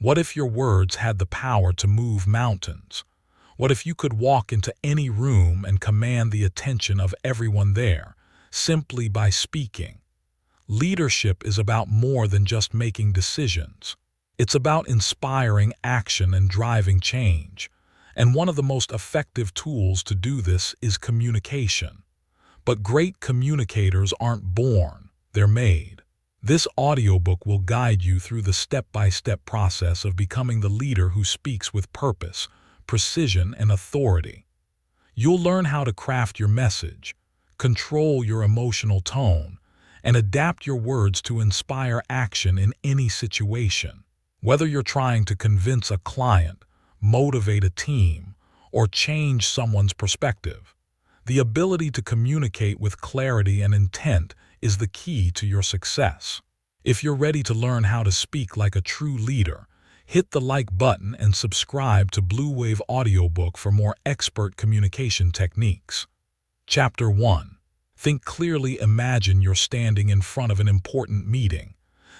What if your words had the power to move mountains? What if you could walk into any room and command the attention of everyone there, simply by speaking? Leadership is about more than just making decisions. It's about inspiring action and driving change. And one of the most effective tools to do this is communication. But great communicators aren't born, they're made. This audiobook will guide you through the step-by-step process of becoming the leader who speaks with purpose, precision, and authority. You'll learn how to craft your message, control your emotional tone, and adapt your words to inspire action in any situation. Whether you're trying to convince a client, motivate a team, or change someone's perspective, the ability to communicate with clarity and intent is the key to your success. If you're ready to learn how to speak like a true leader, hit the like button and subscribe to Bluewave Audiobook for more expert communication techniques. Chapter 1. Think clearly. Imagine you're standing in front of an important meeting.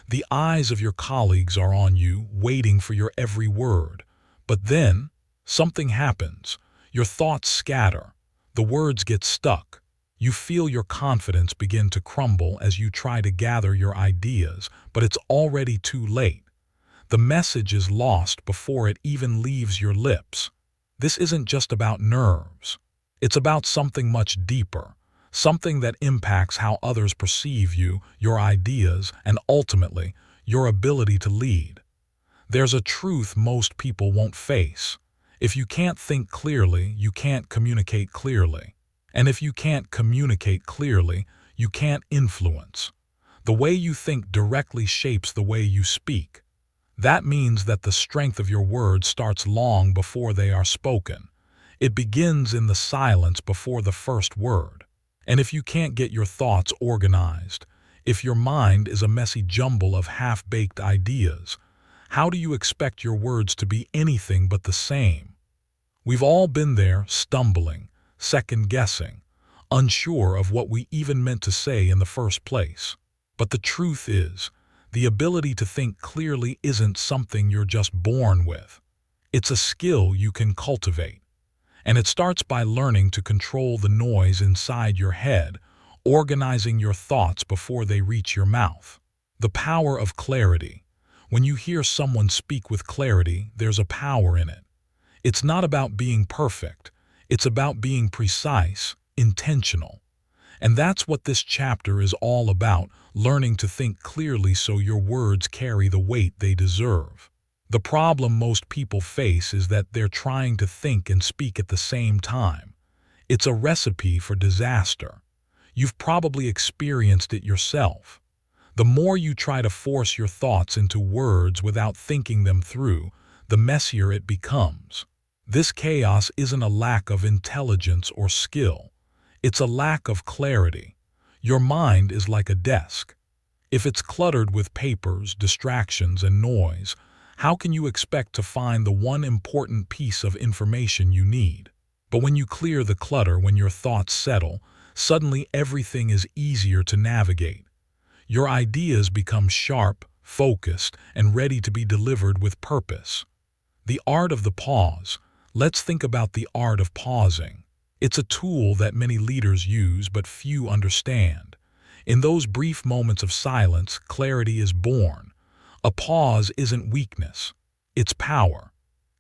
The eyes of your colleagues are on you, waiting for your every word. But then, something happens. Your thoughts scatter. The words get stuck. You feel your confidence begin to crumble as you try to gather your ideas, but it's already too late. The message is lost before it even leaves your lips. This isn't just about nerves. It's about something much deeper, something that impacts how others perceive you, your ideas, and ultimately, your ability to lead. There's a truth most people won't face. If you can't think clearly, you can't communicate clearly. And if you can't communicate clearly, you can't influence. The way you think directly shapes the way you speak. That means that the strength of your words starts long before they are spoken. It begins in the silence before the first word. And if you can't get your thoughts organized, if your mind is a messy jumble of half-baked ideas, how do you expect your words to be anything but the same? We've all been there, stumbling, second-guessing, unsure of what we even meant to say in the first place. But the truth is, the ability to think clearly isn't something you're just born with. It's a skill you can cultivate. And it starts by learning to control the noise inside your head, organizing your thoughts before they reach your mouth. The power of clarity. When you hear someone speak with clarity, there's a power in it. It's not about being perfect. It's about being precise, intentional. And that's what this chapter is all about, learning to think clearly so your words carry the weight they deserve. The problem most people face is that they're trying to think and speak at the same time. It's a recipe for disaster. You've probably experienced it yourself. The more you try to force your thoughts into words without thinking them through, the messier it becomes. This chaos isn't a lack of intelligence or skill. It's a lack of clarity. Your mind is like a desk. If it's cluttered with papers, distractions, and noise, how can you expect to find the one important piece of information you need? But when you clear the clutter, when your thoughts settle, suddenly everything is easier to navigate. Your ideas become sharp, focused, and ready to be delivered with purpose. The art of the pause. Let's think about the art of pausing. It's a tool that many leaders use but few understand. In those brief moments of silence, clarity is born. A pause isn't weakness, it's power.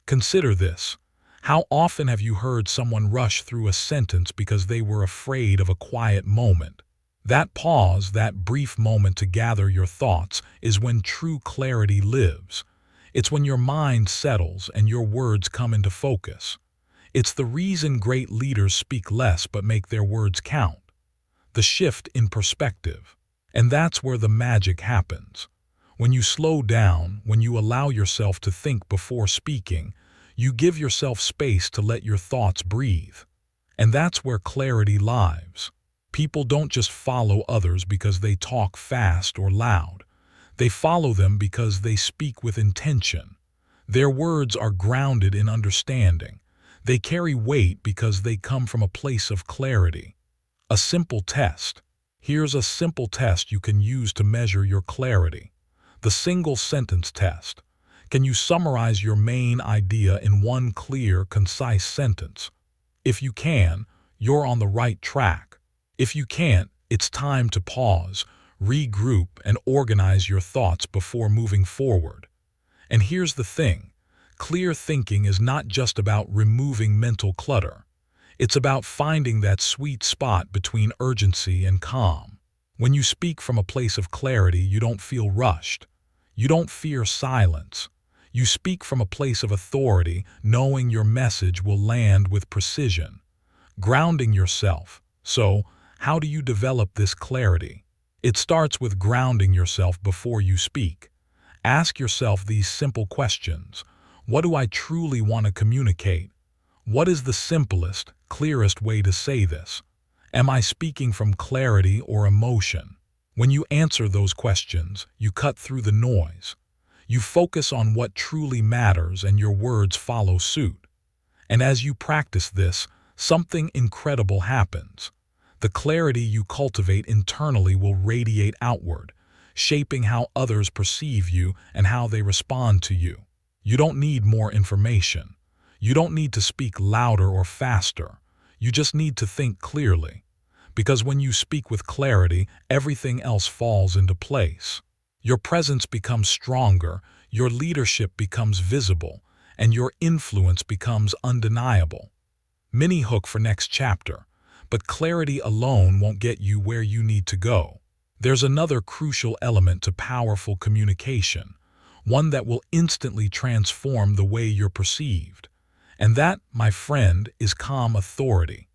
Consider this. How often have you heard someone rush through a sentence because they were afraid of a quiet moment? That pause, that brief moment to gather your thoughts, is when true clarity lives. It's when your mind settles and your words come into focus. It's the reason great leaders speak less but make their words count. The shift in perspective. And that's where the magic happens. When you slow down, when you allow yourself to think before speaking, you give yourself space to let your thoughts breathe. And that's where clarity lives. People don't just follow others because they talk fast or loud. They follow them because they speak with intention. Their words are grounded in understanding. They carry weight because they come from a place of clarity. A simple test. Here's a simple test you can use to measure your clarity. The single sentence test. Can you summarize your main idea in one clear, concise sentence? If you can, you're on the right track. If you can't, it's time to pause, regroup, and organize your thoughts before moving forward. And here's the thing. Clear thinking is not just about removing mental clutter. It's about finding that sweet spot between urgency and calm. When you speak from a place of clarity, you don't feel rushed. You don't fear silence. You speak from a place of authority, knowing your message will land with precision. Grounding yourself. So, how do you develop this clarity? It starts with grounding yourself before you speak. Ask yourself these simple questions. What do I truly want to communicate? What is the simplest, clearest way to say this? Am I speaking from clarity or emotion? When you answer those questions, you cut through the noise. You focus on what truly matters and your words follow suit. And as you practice this, something incredible happens. The clarity you cultivate internally will radiate outward, shaping how others perceive you and how they respond to you. You don't need more information. You don't need to speak louder or faster. You just need to think clearly. Because when you speak with clarity, everything else falls into place. Your presence becomes stronger, your leadership becomes visible, and your influence becomes undeniable. Mini hook for next chapter. But clarity alone won't get you where you need to go. There's another crucial element to powerful communication, one that will instantly transform the way you're perceived. And that, my friend, is calm authority.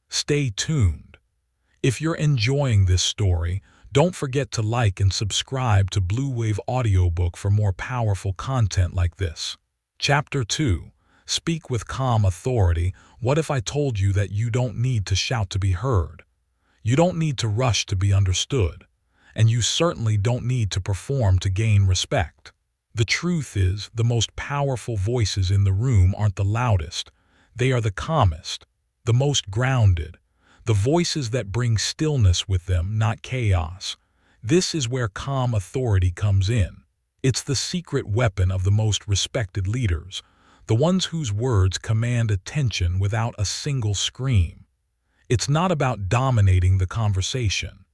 Stay tuned. If you're enjoying this story, don't forget to like and subscribe to Bluewave Audiobook for more powerful content like this. Chapter 2. Speak with calm authority. What if I told you that you don't need to shout to be heard? You don't need to rush to be understood. And you certainly don't need to perform to gain respect. The truth is, the most powerful voices in the room aren't the loudest. They are the calmest, the most grounded, the voices that bring stillness with them, not chaos. This is where calm authority comes in. It's the secret weapon of the most respected leaders, the ones whose words command attention without a single scream. It's not about dominating the conversation.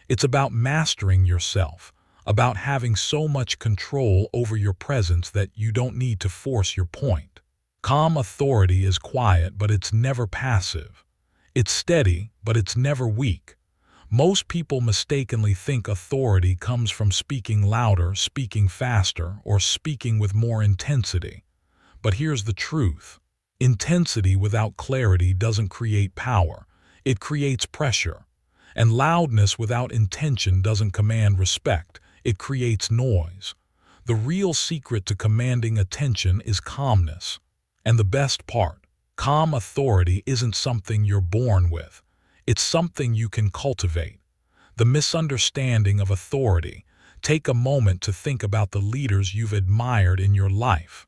It's about mastering yourself, about having so much control over your presence that you don't need to force your point. Calm authority is quiet, but it's never passive. It's steady, but it's never weak. Most people mistakenly think authority comes from speaking louder, speaking faster, or speaking with more intensity. But here's the truth. Intensity without clarity doesn't create power. It creates pressure. And loudness without intention doesn't command respect. It creates noise. The real secret to commanding attention is calmness. And the best part, calm authority isn't something you're born with. It's something you can cultivate. The misunderstanding of authority. Take a moment to think about the leaders you've admired in your life.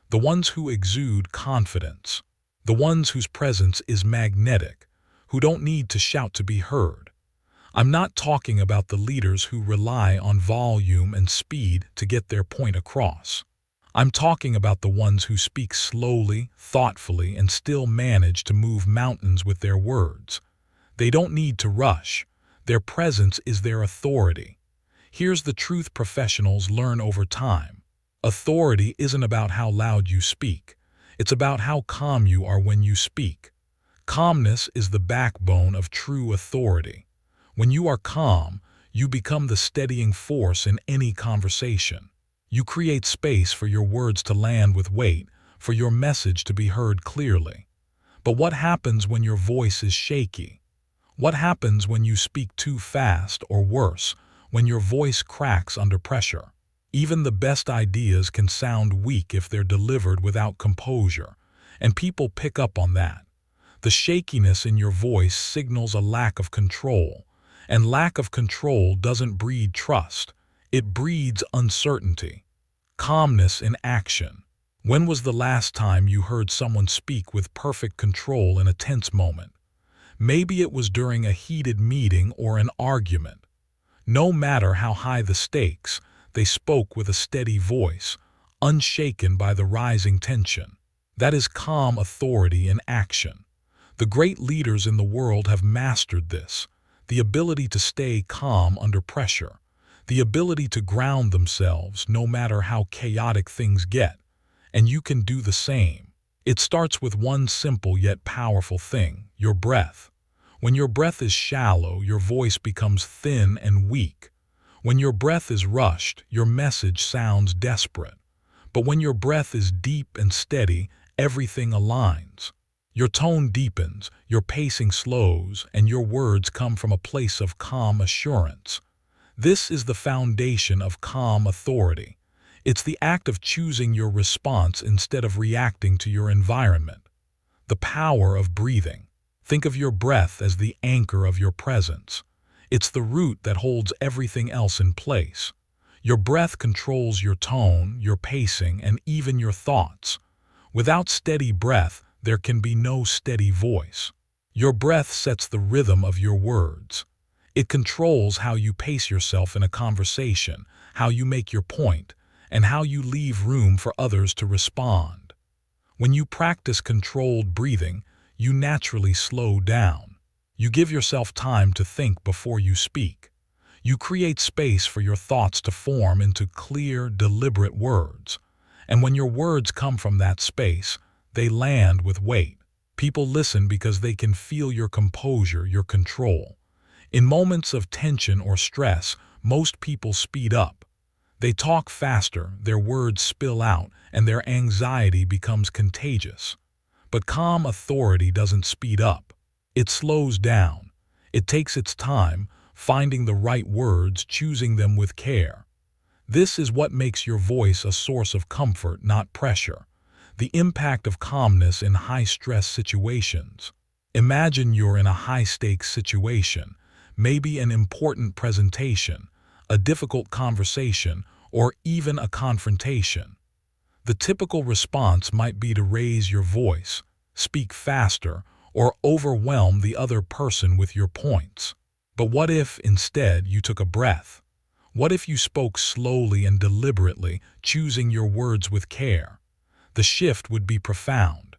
The ones who exude confidence. The ones whose presence is magnetic, who don't need to shout to be heard. I'm not talking about the leaders who rely on volume and speed to get their point across. I'm talking about the ones who speak slowly, thoughtfully, and still manage to move mountains with their words. They don't need to rush. Their presence is their authority. Here's the truth professionals learn over time. Authority isn't about how loud you speak. It's about how calm you are when you speak. Calmness is the backbone of true authority. When you are calm, you become the steadying force in any conversation. You create space for your words to land with weight, for your message to be heard clearly. But what happens when your voice is shaky? What happens when you speak too fast, or worse, when your voice cracks under pressure? Even the best ideas can sound weak if they're delivered without composure, and people pick up on that. The shakiness in your voice signals a lack of control, and lack of control doesn't breed trust. It breeds uncertainty. Calmness in action. When was the last time you heard someone speak with perfect control in a tense moment? Maybe it was during a heated meeting or an argument. No matter how high the stakes, they spoke with a steady voice, unshaken by the rising tension. That is calm authority in action. The great leaders in the world have mastered this, the ability to stay calm under pressure, the ability to ground themselves no matter how chaotic things get. And you can do the same. It starts with one simple yet powerful thing: your breath. When your breath is shallow, your voice becomes thin and weak. When your breath is rushed, your message sounds desperate. But when your breath is deep and steady, everything aligns. Your tone deepens, your pacing slows, and your words come from a place of calm assurance. This is the foundation of calm authority. It's the act of choosing your response instead of reacting to your environment. The power of breathing. Think of your breath as the anchor of your presence. It's the root that holds everything else in place. Your breath controls your tone, your pacing, and even your thoughts. Without steady breath, there can be no steady voice. Your breath sets the rhythm of your words. It controls how you pace yourself in a conversation, how you make your point, and how you leave room for others to respond. When you practice controlled breathing, you naturally slow down. You give yourself time to think before you speak. You create space for your thoughts to form into clear, deliberate words. And when your words come from that space, they land with weight. People listen because they can feel your composure, your control. In moments of tension or stress, most people speed up. They talk faster, their words spill out, and their anxiety becomes contagious. But calm authority doesn't speed up. It slows down. It takes its time, finding the right words, choosing them with care. This is what makes your voice a source of comfort, not pressure. The impact of calmness in high-stress situations. Imagine you're in a high-stakes situation, maybe an important presentation, a difficult conversation, or even a confrontation. The typical response might be to raise your voice, speak faster, or overwhelm the other person with your points. But what if, instead, you took a breath? What if you spoke slowly and deliberately, choosing your words with care? The shift would be profound.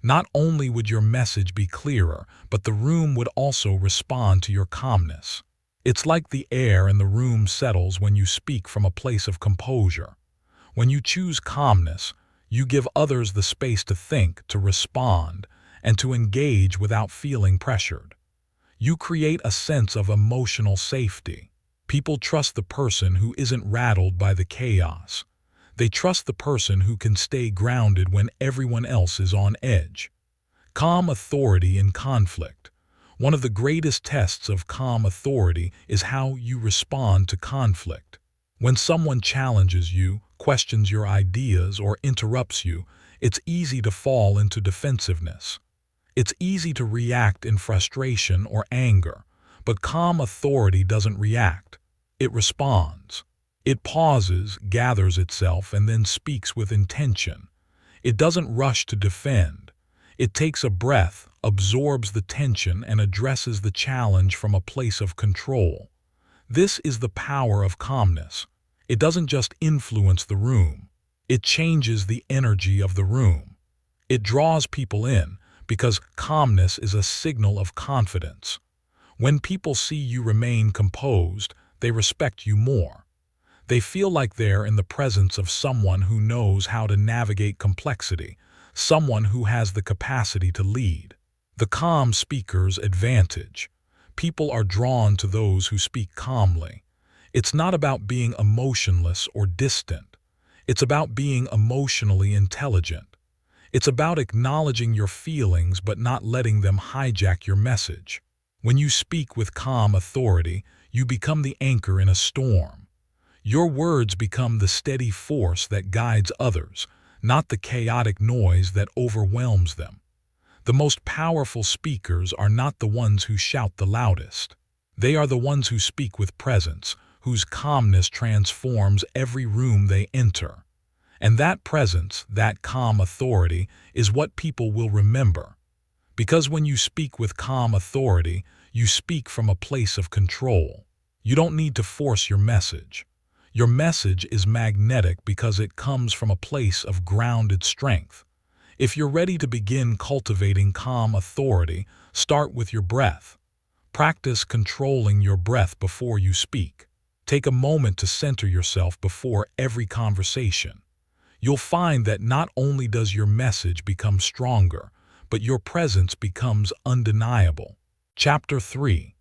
Not only would your message be clearer, but the room would also respond to your calmness. It's like the air in the room settles when you speak from a place of composure. When you choose calmness, you give others the space to think, to respond, and to engage without feeling pressured. You create a sense of emotional safety. People trust the person who isn't rattled by the chaos. They trust the person who can stay grounded when everyone else is on edge. Calm authority in conflict. One of the greatest tests of calm authority is how you respond to conflict. When someone challenges you, questions your ideas, or interrupts you, it's easy to fall into defensiveness. It's easy to react in frustration or anger, but calm authority doesn't react. It responds. It pauses, gathers itself, and then speaks with intention. It doesn't rush to defend. It takes a breath, absorbs the tension, and addresses the challenge from a place of control. This is the power of calmness. It doesn't just influence the room. It changes the energy of the room. It draws people in, because calmness is a signal of confidence. When people see you remain composed, they respect you more. They feel like they're in the presence of someone who knows how to navigate complexity, someone who has the capacity to lead. The calm speaker's advantage. People are drawn to those who speak calmly. It's not about being emotionless or distant. It's about being emotionally intelligent. It's about acknowledging your feelings but not letting them hijack your message. When you speak with calm authority, you become the anchor in a storm. Your words become the steady force that guides others, not the chaotic noise that overwhelms them. The most powerful speakers are not the ones who shout the loudest. They are the ones who speak with presence, whose calmness transforms every room they enter. And that presence, that calm authority, is what people will remember. Because when you speak with calm authority, you speak from a place of control. You don't need to force your message. Your message is magnetic because it comes from a place of grounded strength. If you're ready to begin cultivating calm authority, start with your breath. Practice controlling your breath before you speak. Take a moment to center yourself before every conversation. You'll find that not only does your message become stronger, but your presence becomes undeniable. Chapter 3.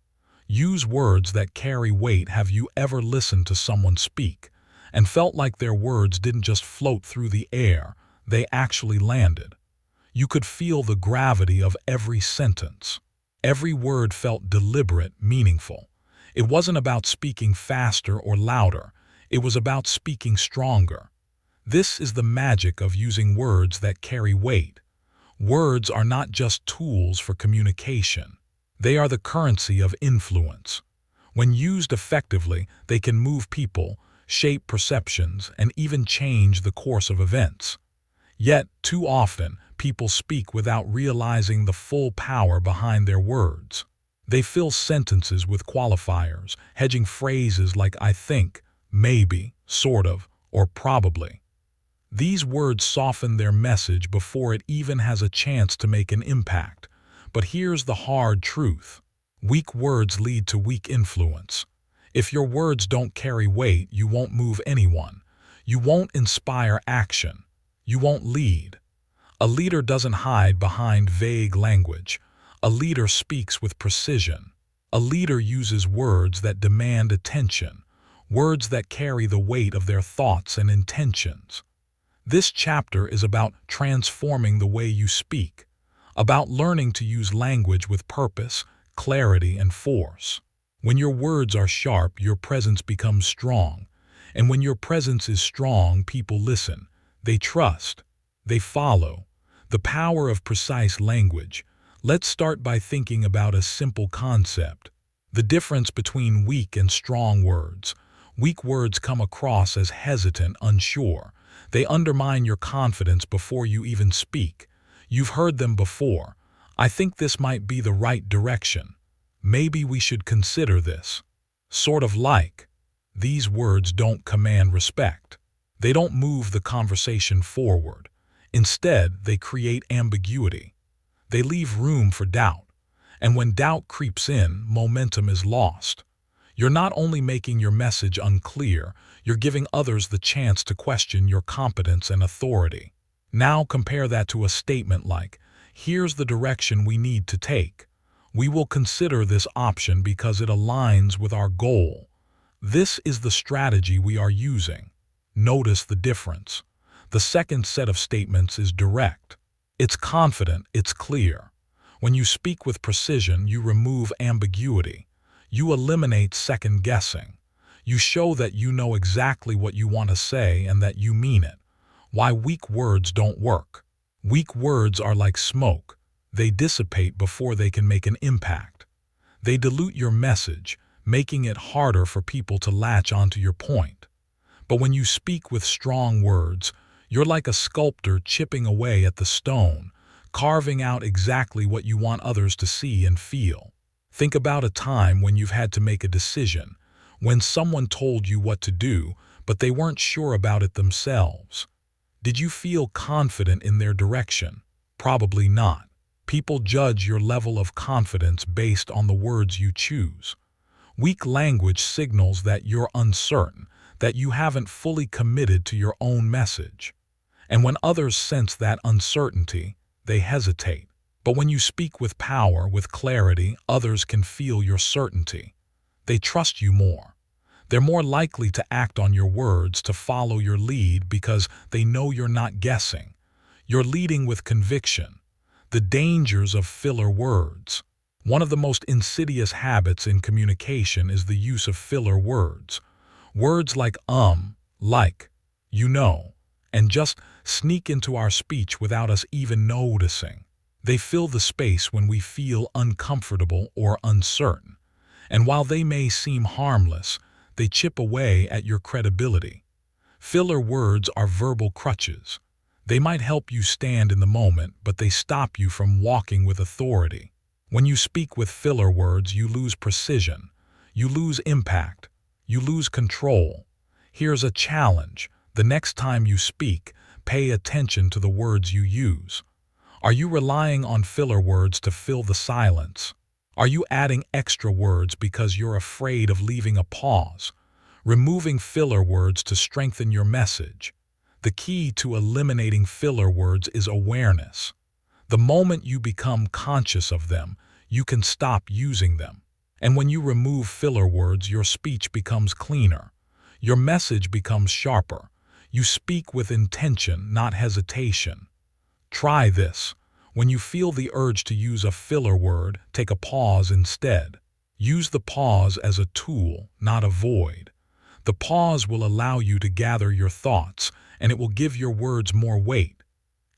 Use words that carry weight. Have you ever listened to someone speak and felt like their words didn't just float through the air, they actually landed? You could feel the gravity of every sentence. Every word felt deliberate, meaningful. It wasn't about speaking faster or louder. It was about speaking stronger. This is the magic of using words that carry weight. Words are not just tools for communication. They are the currency of influence. When used effectively, they can move people, shape perceptions, and even change the course of events. Yet, too often, people speak without realizing the full power behind their words. They fill sentences with qualifiers, hedging phrases like "I think," "maybe," "sort of," or "probably." These words soften their message before it even has a chance to make an impact. But here's the hard truth. Weak words lead to weak influence. If your words don't carry weight, you won't move anyone. You won't inspire action. You won't lead. A leader doesn't hide behind vague language. A leader speaks with precision. A leader uses words that demand attention, words that carry the weight of their thoughts and intentions. This chapter is about transforming the way you speak, about learning to use language with purpose, clarity, and force. When your words are sharp, your presence becomes strong. And when your presence is strong, people listen. They trust. They follow. The power of precise language. Let's start by thinking about a simple concept. The difference between weak and strong words. Weak words come across as hesitant, unsure. They undermine your confidence before you even speak. You've heard them before. "I think this might be the right direction. Maybe we should consider this." Sort of like. These words don't command respect. They don't move the conversation forward. Instead, they create ambiguity. They leave room for doubt. And when doubt creeps in, momentum is lost. You're not only making your message unclear, you're giving others the chance to question your competence and authority. Now compare that to a statement like, "Here's the direction we need to take. We will consider this option because it aligns with our goal." This is the strategy we are using. Notice the difference. The second set of statements is direct. It's confident, it's clear. When you speak with precision, you remove ambiguity. You eliminate second guessing. You show that you know exactly what you want to say and that you mean it. Why weak words don't work. Weak words are like smoke. They dissipate before they can make an impact. They dilute your message, making it harder for people to latch onto your point. But when you speak with strong words, you're like a sculptor chipping away at the stone, carving out exactly what you want others to see and feel. Think about a time when you've had to make a decision, when someone told you what to do, but they weren't sure about it themselves. Did you feel confident in their direction? Probably not. People judge your level of confidence based on the words you choose. Weak language signals that you're uncertain, that you haven't fully committed to your own message. And when others sense that uncertainty, they hesitate. But when you speak with power, with clarity, others can feel your certainty. They trust you more. They're more likely to act on your words, to follow your lead because they know you're not guessing. You're leading with conviction. The dangers of filler words. One of the most insidious habits in communication is the use of filler words. Words like like, you know, and just sneak into our speech without us even noticing. They fill the space when we feel uncomfortable or uncertain. And while they may seem harmless, they chip away at your credibility. Filler words are verbal crutches. They might help you stand in the moment, but they stop you from walking with authority. When you speak with filler words, you lose precision. You lose impact. You lose control. Here's a challenge. The next time you speak, pay attention to the words you use. Are you relying on filler words to fill the silence? Are you adding extra words because you're afraid of leaving a pause? Removing filler words to strengthen your message. The key to eliminating filler words is awareness. The moment you become conscious of them, you can stop using them. And when you remove filler words, your speech becomes cleaner. Your message becomes sharper. You speak with intention, not hesitation. Try this. When you feel the urge to use a filler word, take a pause instead. Use the pause as a tool, not a void. The pause will allow you to gather your thoughts, and it will give your words more weight.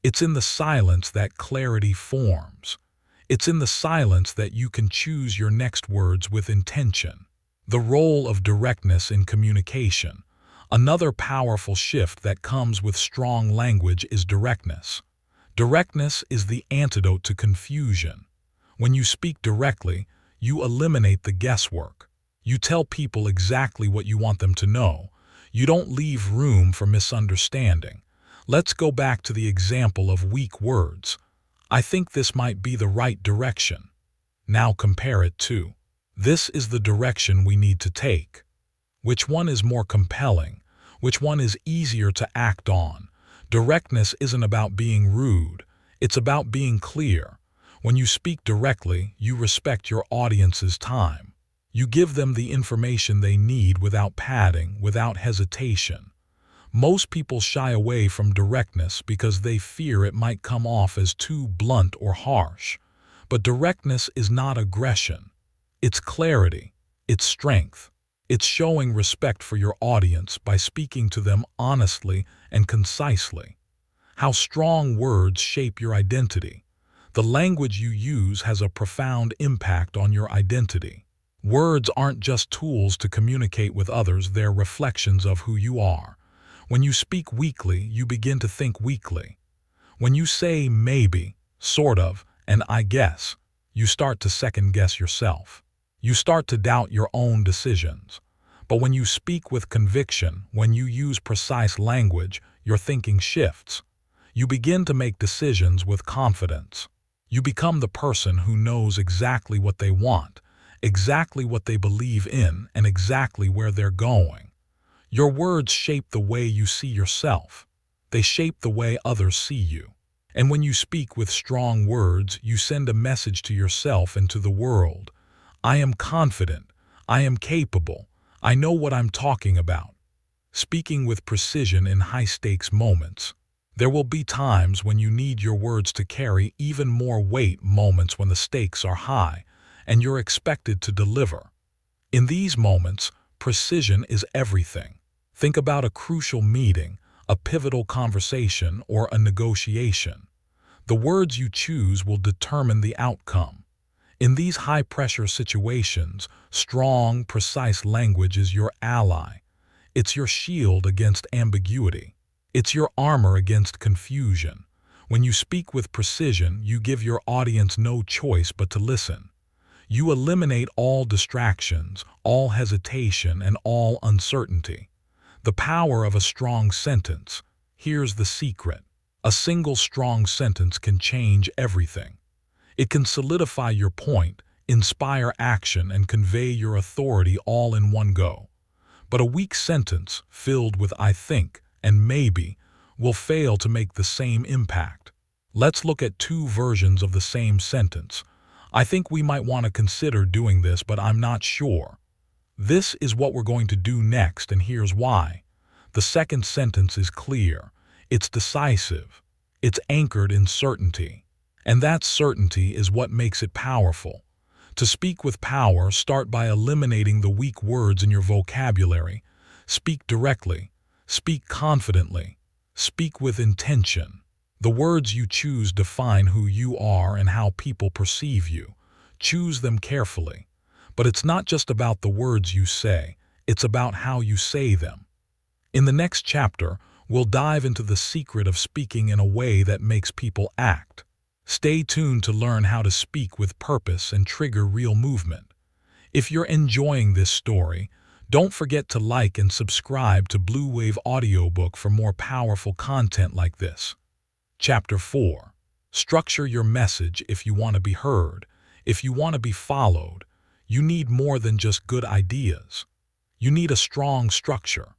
It's in the silence that clarity forms. It's in the silence that you can choose your next words with intention. The role of directness in communication. Another powerful shift that comes with strong language is directness. Directness is the antidote to confusion. When you speak directly, you eliminate the guesswork. You tell people exactly what you want them to know. You don't leave room for misunderstanding. Let's go back to the example of weak words. I think this might be the right direction. Now compare it to, this is the direction we need to take. Which one is more compelling? Which one is easier to act on? Directness isn't about being rude. It's about being clear. When you speak directly, you respect your audience's time. You give them the information they need without padding, without hesitation. Most people shy away from directness because they fear it might come off as too blunt or harsh. But directness is not aggression. It's clarity. It's strength. It's showing respect for your audience by speaking to them honestly and concisely. How strong words shape your identity. The language you use has a profound impact on your identity. Words aren't just tools to communicate with others, they're reflections of who you are. When you speak weakly, you begin to think weakly. When you say maybe, sort of, and I guess, you start to second-guess yourself. You start to doubt your own decisions. But when you speak with conviction, when you use precise language, your thinking shifts. You begin to make decisions with confidence. You become the person who knows exactly what they want, exactly what they believe in, and exactly where they're going. Your words shape the way you see yourself. They shape the way others see you. And when you speak with strong words, you send a message to yourself and to the world. I am confident. I am capable. I know what I'm talking about. Speaking with precision in high-stakes moments. There will be times when you need your words to carry even more weight, moments when the stakes are high, and you're expected to deliver. In these moments, precision is everything. Think about a crucial meeting, a pivotal conversation, or a negotiation. The words you choose will determine the outcome. In these high-pressure situations, strong, precise language is your ally. It's your shield against ambiguity. It's your armor against confusion. When you speak with precision, you give your audience no choice but to listen. You eliminate all distractions, all hesitation, and all uncertainty. The power of a strong sentence. Here's the secret. A single strong sentence can change everything. It can solidify your point, inspire action, and convey your authority all in one go. But a weak sentence, filled with I think and maybe, will fail to make the same impact. Let's look at two versions of the same sentence. I think we might want to consider doing this, but I'm not sure. This is what we're going to do next, and here's why. The second sentence is clear. It's decisive. It's anchored in certainty. And that certainty is what makes it powerful. To speak with power, start by eliminating the weak words in your vocabulary. Speak directly. Speak confidently. Speak with intention. The words you choose define who you are and how people perceive you. Choose them carefully. But it's not just about the words you say, it's about how you say them. In the next chapter, we'll dive into the secret of speaking in a way that makes people act. Stay tuned to learn how to speak with purpose and trigger real movement. If you're enjoying this story, Don't forget to like and subscribe to Bluewave Audiobook for more powerful content like this. Chapter 4. Structure your message if you want to be heard. If you want to be followed, you need more than just good ideas. You need a strong structure.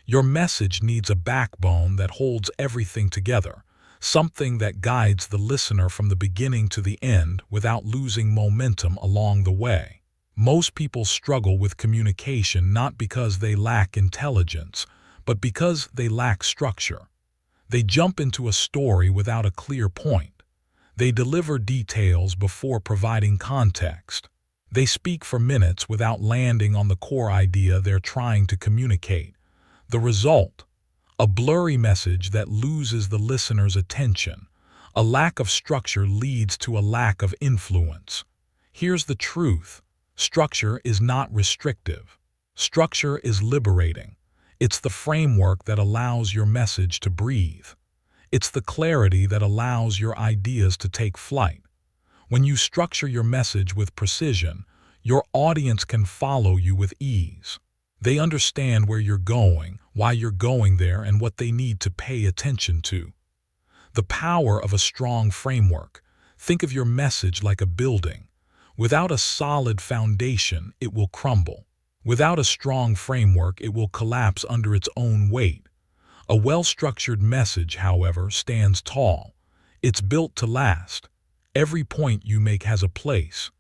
Your message needs a backbone that holds everything together, something that guides the listener from the beginning to the end without losing momentum along the way. Most people struggle with communication not because they lack intelligence, but because they lack structure. They jump into a story without a clear point. They deliver details before providing context. They speak for minutes without landing on the core idea they're trying to communicate. The result? A blurry message that loses the listener's attention. A lack of structure leads to a lack of influence. Here's the truth. Structure is not restrictive. Structure is liberating. It's the framework that allows your message to breathe. It's the clarity that allows your ideas to take flight. When you structure your message with precision, your audience can follow you with ease. They understand where you're going, why you're going there, and what they need to pay attention to. The power of a strong framework. Think of your message like a building. Without a solid foundation, it will crumble. Without a strong framework, it will collapse under its own weight. A well-structured message, however, stands tall. It's built to last. Every point you make has a place.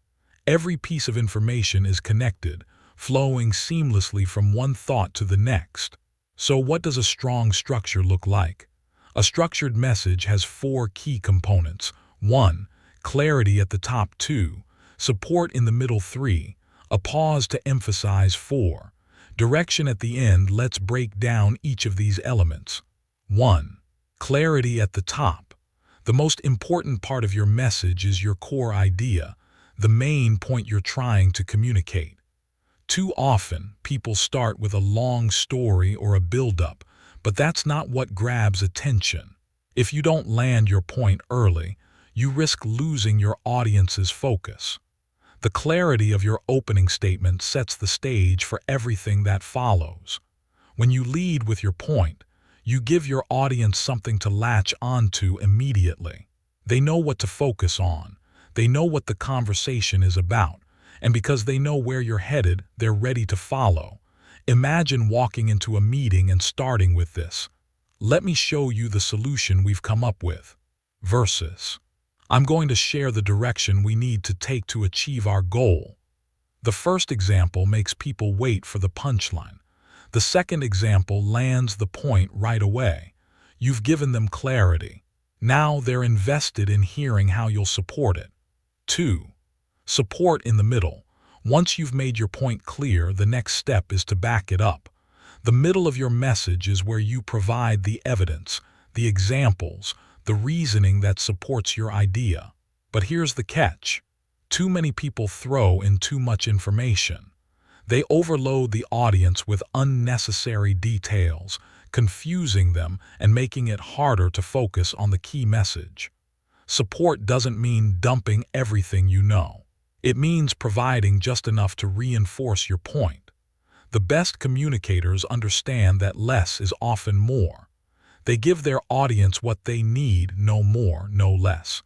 Every piece of information is connected, flowing seamlessly from one thought to the next. So what does a strong structure look like? A structured message has 4 key components. 1. Clarity at the top. 2. Support in the middle. 3. A pause to emphasize. 4. Direction at the end. Let's break down each of these elements. 1. Clarity at the top. The most important part of your message is your core idea, the main point you're trying to communicate. Too often, people start with a long story or a build-up, but that's not what grabs attention. If you don't land your point early, you risk losing your audience's focus. The clarity of your opening statement sets the stage for everything that follows. When you lead with your point, you give your audience something to latch onto immediately. They know what to focus on. They know what the conversation is about. And because they know where you're headed, they're ready to follow. Imagine walking into a meeting and starting with this. Let me show you the solution we've come up with. Versus, I'm going to share the direction we need to take to achieve our goal. The first example makes people wait for the punchline. The second example lands the point right away. You've given them clarity. Now they're invested in hearing how you'll support it. 2. Support in the middle. Once you've made your point clear, the next step is to back it up. The middle of your message is where you provide the evidence, the examples, the reasoning that supports your idea. But here's the catch. Too many people throw in too much information. They overload the audience with unnecessary details, confusing them and making it harder to focus on the key message. Support doesn't mean dumping everything you know. It means providing just enough to reinforce your point. The best communicators understand that less is often more. They give their audience what they need, no more, no less.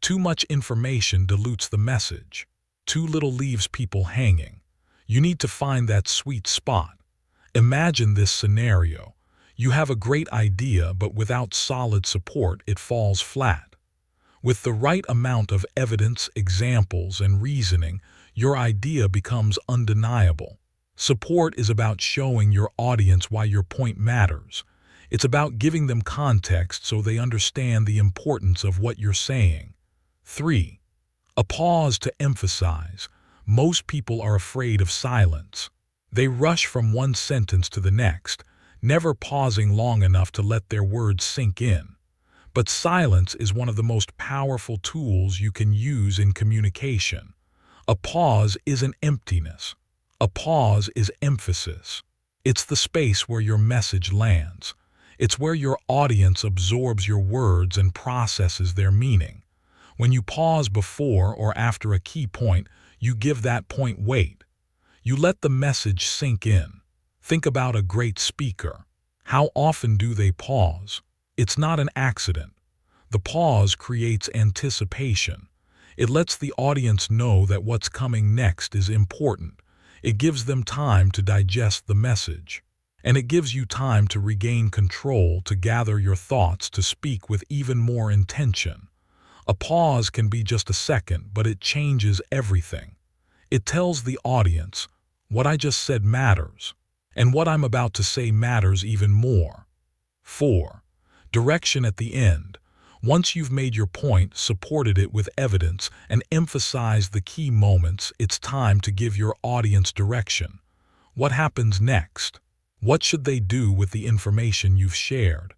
Too much information dilutes the message. Too little leaves people hanging. You need to find that sweet spot. Imagine this scenario. You have a great idea, but without solid support, it falls flat. With the right amount of evidence, examples, and reasoning, your idea becomes undeniable. Support is about showing your audience why your point matters. It's about giving them context so they understand the importance of what you're saying. 3. A pause to emphasize. Most people are afraid of silence. They rush from one sentence to the next, never pausing long enough to let their words sink in. But silence is one of the most powerful tools you can use in communication. A pause isn't emptiness. A pause is emphasis. It's the space where your message lands. It's where your audience absorbs your words and processes their meaning. When you pause before or after a key point, you give that point weight. You let the message sink in. Think about a great speaker. How often do they pause? It's not an accident. The pause creates anticipation. It lets the audience know that what's coming next is important. It gives them time to digest the message. And it gives you time to regain control, to gather your thoughts, to speak with even more intention. A pause can be just a second, but it changes everything. It tells the audience, what I just said matters, and what I'm about to say matters even more. 4. Direction at the end. Once you've made your point, supported it with evidence, and emphasized the key moments, it's time to give your audience direction. What happens next? What should they do with the information you've shared?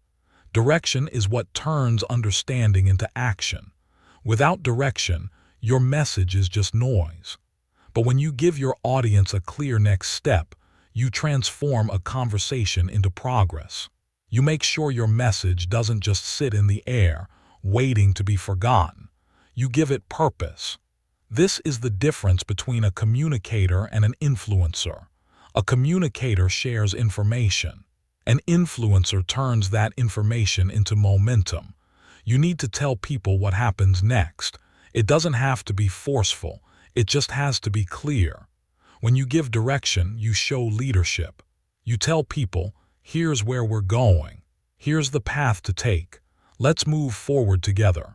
Direction is what turns understanding into action. Without direction, your message is just noise. But when you give your audience a clear next step, you transform a conversation into progress. You make sure your message doesn't just sit in the air, waiting to be forgotten. You give it purpose. This is the difference between a communicator and an influencer. A communicator shares information. An influencer turns that information into momentum. You need to tell people what happens next. It doesn't have to be forceful. It just has to be clear. When you give direction, you show leadership. You tell people, here's where we're going. Here's the path to take. Let's move forward together.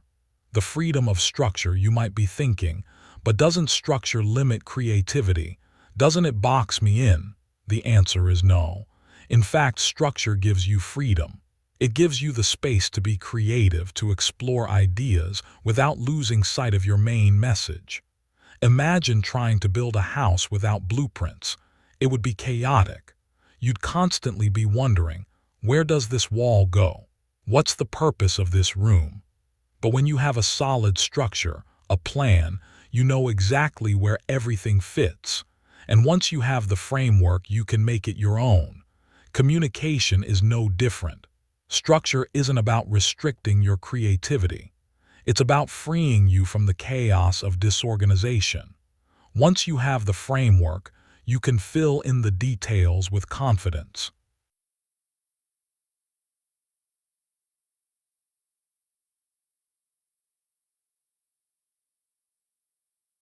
The freedom of structure, you might be thinking, but doesn't structure limit creativity? Doesn't it box me in? The answer is no. In fact, structure gives you freedom. It gives you the space to be creative, to explore ideas without losing sight of your main message. Imagine trying to build a house without blueprints. It would be chaotic. You'd constantly be wondering, where does this wall go? What's the purpose of this room? But when you have a solid structure, a plan, you know exactly where everything fits. And once you have the framework, you can make it your own. Communication is no different. Structure isn't about restricting your creativity. It's about freeing you from the chaos of disorganization. Once you have the framework, you can fill in the details with confidence.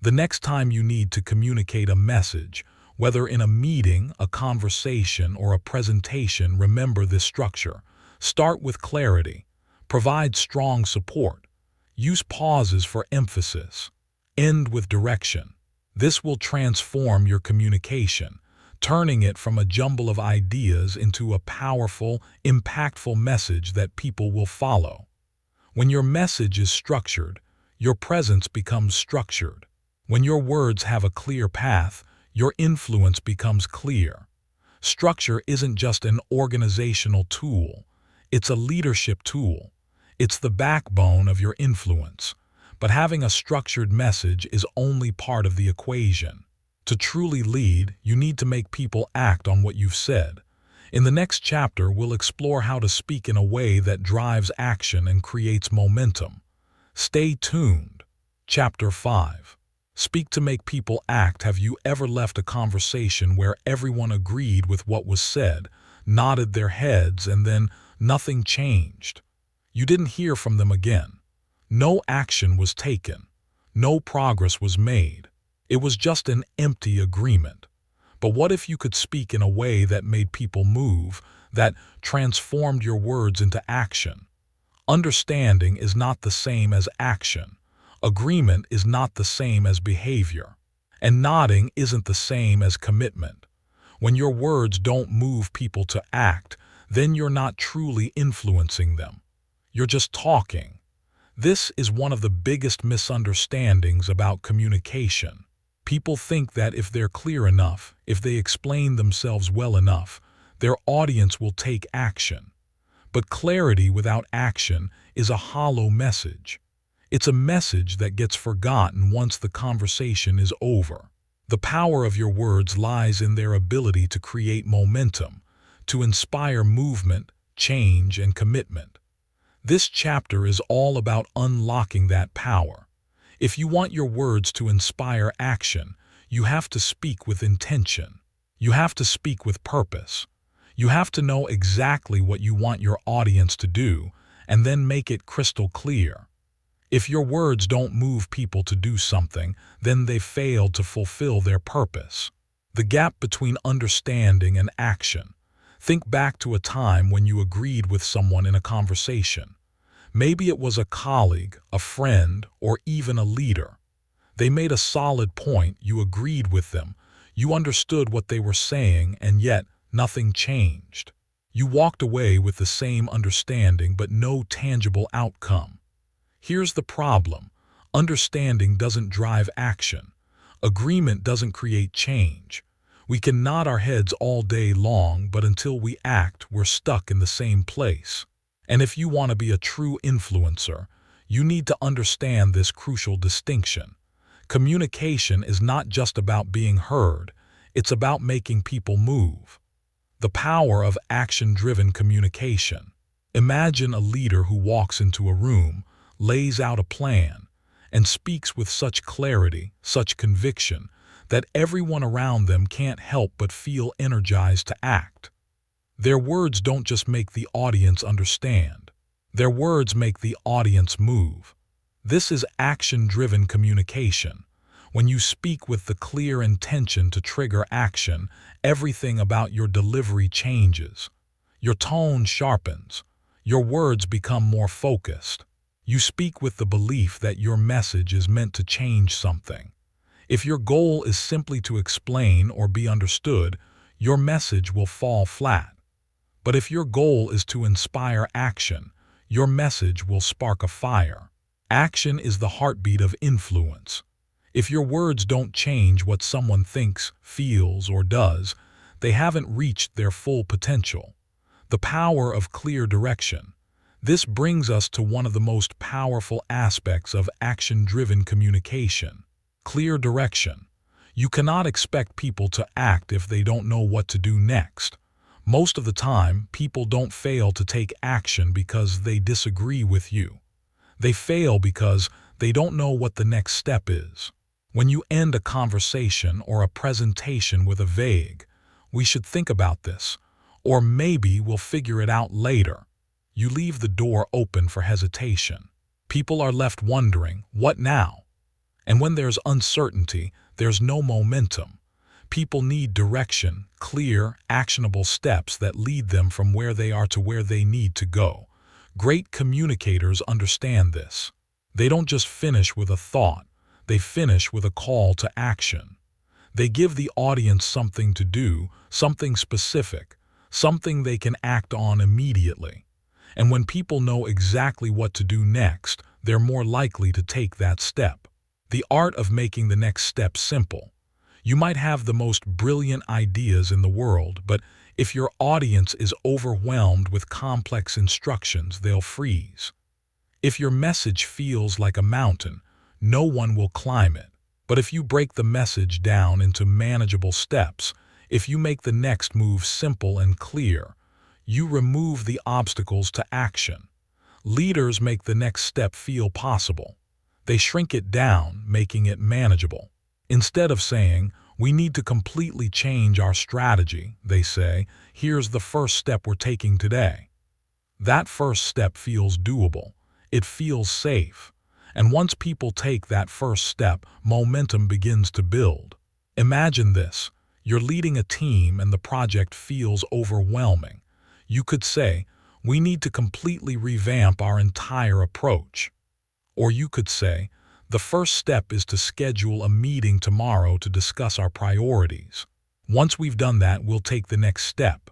The next time you need to communicate a message, whether in a meeting, a conversation, or a presentation, remember this structure. Start with clarity. Provide strong support. Use pauses for emphasis. End with direction. This will transform your communication, turning it from a jumble of ideas into a powerful, impactful message that people will follow. When your message is structured, your presence becomes structured. When your words have a clear path, your influence becomes clear. Structure isn't just an organizational tool. It's a leadership tool. It's the backbone of your influence. But having a structured message is only part of the equation. To truly lead, you need to make people act on what you've said. In the next chapter, we'll explore how to speak in a way that drives action and creates momentum. Stay tuned. Chapter 5. Speak to make people act. Have you ever left a conversation where everyone agreed with what was said, nodded their heads, and then nothing changed? You didn't hear from them again. No action was taken. No progress was made. It was just an empty agreement. But what if you could speak in a way that made people move, that transformed your words into action? Understanding is not the same as action. Agreement is not the same as behavior. And nodding isn't the same as commitment. When your words don't move people to act, then you're not truly influencing them. You're just talking. This is one of the biggest misunderstandings about communication. People think that if they're clear enough, if they explain themselves well enough, their audience will take action. But clarity without action is a hollow message. It's a message that gets forgotten once the conversation is over. The power of your words lies in their ability to create momentum, to inspire movement, change, and commitment. This chapter is all about unlocking that power. If you want your words to inspire action, you have to speak with intention. You have to speak with purpose. You have to know exactly what you want your audience to do and then make it crystal clear. If your words don't move people to do something, then they've failed to fulfill their purpose. The gap between understanding and action. Think back to a time when you agreed with someone in a conversation. Maybe it was a colleague, a friend, or even a leader. They made a solid point, you agreed with them, you understood what they were saying, and yet nothing changed. You walked away with the same understanding but no tangible outcome. Here's the problem. Understanding doesn't drive action. Agreement doesn't create change. We can nod our heads all day long, but until we act, we're stuck in the same place. And if you want to be a true influencer, you need to understand this crucial distinction. Communication is not just about being heard, it's about making people move. The power of action-driven communication. Imagine a leader who walks into a room, lays out a plan, and speaks with such clarity, such conviction, that everyone around them can't help but feel energized to act. Their words don't just make the audience understand. Their words make the audience move. This is action-driven communication. When you speak with the clear intention to trigger action, everything about your delivery changes. Your tone sharpens. Your words become more focused. You speak with the belief that your message is meant to change something. If your goal is simply to explain or be understood, your message will fall flat. But if your goal is to inspire action, your message will spark a fire. Action is the heartbeat of influence. If your words don't change what someone thinks, feels, or does, they haven't reached their full potential. The power of clear direction. This brings us to one of the most powerful aspects of action-driven communication. Clear direction. You cannot expect people to act if they don't know what to do next. Most of the time, people don't fail to take action because they disagree with you. They fail because they don't know what the next step is. When you end a conversation or a presentation with a vague, "We should think about this," or "maybe we'll figure it out later," you leave the door open for hesitation. People are left wondering, what now? And when there's uncertainty, there's no momentum. People need direction, clear, actionable steps that lead them from where they are to where they need to go. Great communicators understand this. They don't just finish with a thought, they finish with a call to action. They give the audience something to do, something specific, something they can act on immediately. And when people know exactly what to do next, they're more likely to take that step. The art of making the next step simple. You might have the most brilliant ideas in the world, but if your audience is overwhelmed with complex instructions, they'll freeze. If your message feels like a mountain, no one will climb it. But if you break the message down into manageable steps, if you make the next move simple and clear, you remove the obstacles to action. Leaders make the next step feel possible. They shrink it down, making it manageable. Instead of saying, "We need to completely change our strategy," they say, "Here's the first step we're taking today." That first step feels doable. It feels safe. And once people take that first step, momentum begins to build. Imagine this. You're leading a team and the project feels overwhelming. You could say, "We need to completely revamp our entire approach." Or you could say, "The first step is to schedule a meeting tomorrow to discuss our priorities. Once we've done that, we'll take the next step."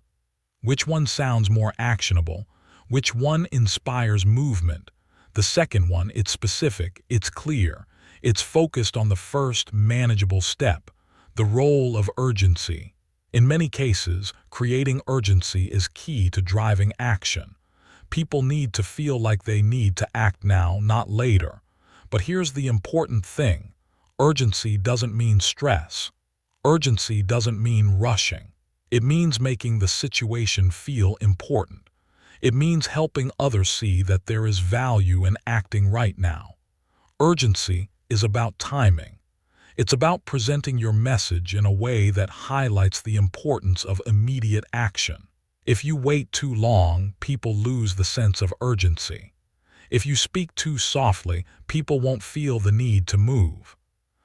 Which one sounds more actionable? Which one inspires movement? The second one, it's specific, it's clear, it's focused on the first manageable step, the role of urgency. In many cases, creating urgency is key to driving action. People need to feel like they need to act now, not later. But here's the important thing. Urgency doesn't mean stress. Urgency doesn't mean rushing. It means making the situation feel important. It means helping others see that there is value in acting right now. Urgency is about timing. It's about presenting your message in a way that highlights the importance of immediate action. If you wait too long, people lose the sense of urgency. If you speak too softly, people won't feel the need to move.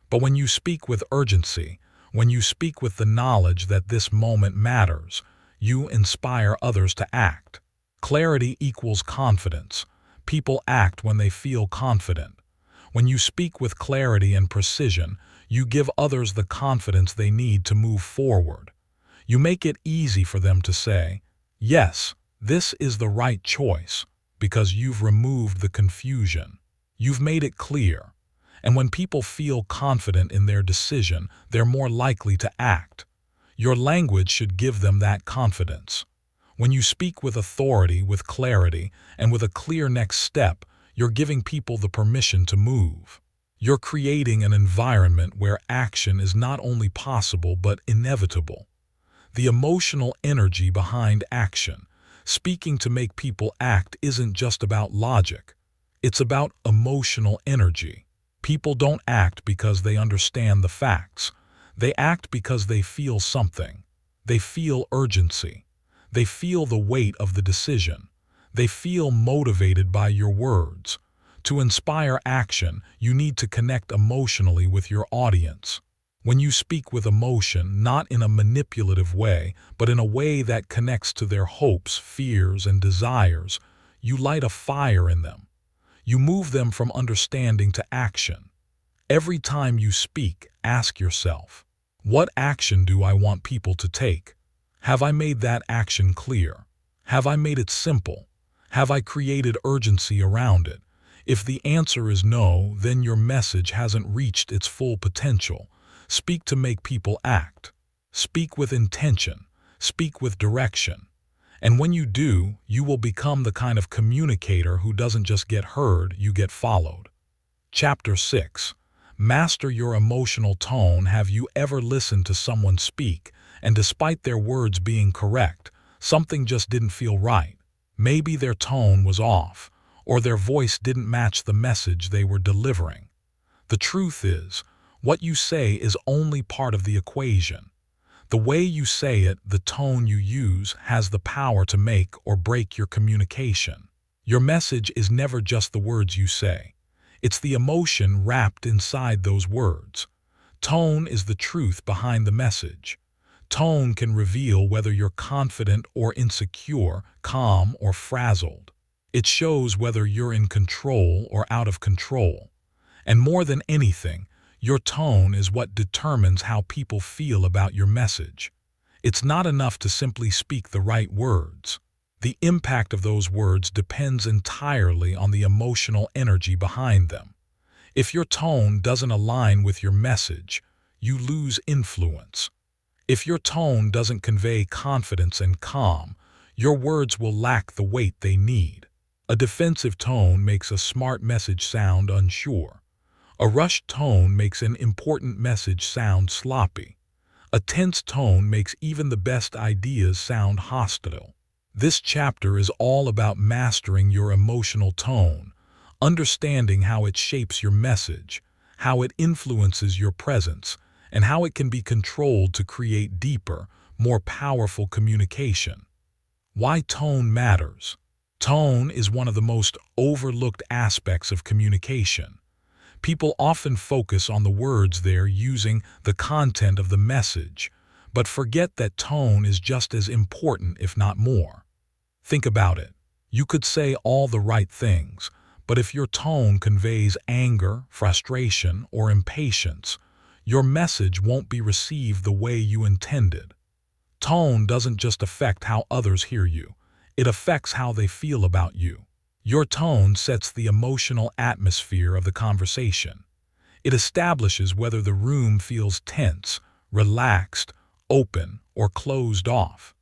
But when you speak with urgency, when you speak with the knowledge that this moment matters, you inspire others to act. Clarity equals confidence. People act when they feel confident. When you speak with clarity and precision, you give others the confidence they need to move forward. You make it easy for them to say, "Yes, this is the right choice," because you've removed the confusion. You've made it clear. And when people feel confident in their decision, they're more likely to act. Your language should give them that confidence. When you speak with authority, with clarity, and with a clear next step, you're giving people the permission to move. You're creating an environment where action is not only possible but inevitable. The emotional energy behind action, speaking to make people act, isn't just about logic. It's about emotional energy. People don't act because they understand the facts. They act because they feel something. They feel urgency. They feel the weight of the decision. They feel motivated by your words. To inspire action, you need to connect emotionally with your audience. When you speak with emotion, not in a manipulative way, but in a way that connects to their hopes, fears, and desires, you light a fire in them. You move them from understanding to action. Every time you speak, ask yourself, what action do I want people to take? Have I made that action clear? Have I made it simple? Have I created urgency around it? If the answer is no, then your message hasn't reached its full potential. Speak to make people act. Speak with intention. Speak with direction. And when you do, you will become the kind of communicator who doesn't just get heard, you get followed. Chapter 6. Master your emotional tone. Have you ever listened to someone speak, and despite their words being correct, something just didn't feel right? Maybe their tone was off, or their voice didn't match the message they were delivering. The truth is, what you say is only part of the equation. The way you say it, the tone you use, has the power to make or break your communication. Your message is never just the words you say. It's the emotion wrapped inside those words. Tone is the truth behind the message. Tone can reveal whether you're confident or insecure, calm or frazzled. It shows whether you're in control or out of control. And more than anything, your tone is what determines how people feel about your message. It's not enough to simply speak the right words. The impact of those words depends entirely on the emotional energy behind them. If your tone doesn't align with your message, you lose influence. If your tone doesn't convey confidence and calm, your words will lack the weight they need. A defensive tone makes a smart message sound unsure. A rushed tone makes an important message sound sloppy. A tense tone makes even the best ideas sound hostile. This chapter is all about mastering your emotional tone, understanding how it shapes your message, how it influences your presence, and how it can be controlled to create deeper, more powerful communication. Why tone matters. Tone is one of the most overlooked aspects of communication. People often focus on the words they're using, the content of the message, but forget that tone is just as important, if not more. Think about it. You could say all the right things, but if your tone conveys anger, frustration, or impatience, your message won't be received the way you intended. Tone doesn't just affect how others hear you. It affects how they feel about you. Your tone sets the emotional atmosphere of the conversation. It establishes whether the room feels tense, relaxed, open, or closed off.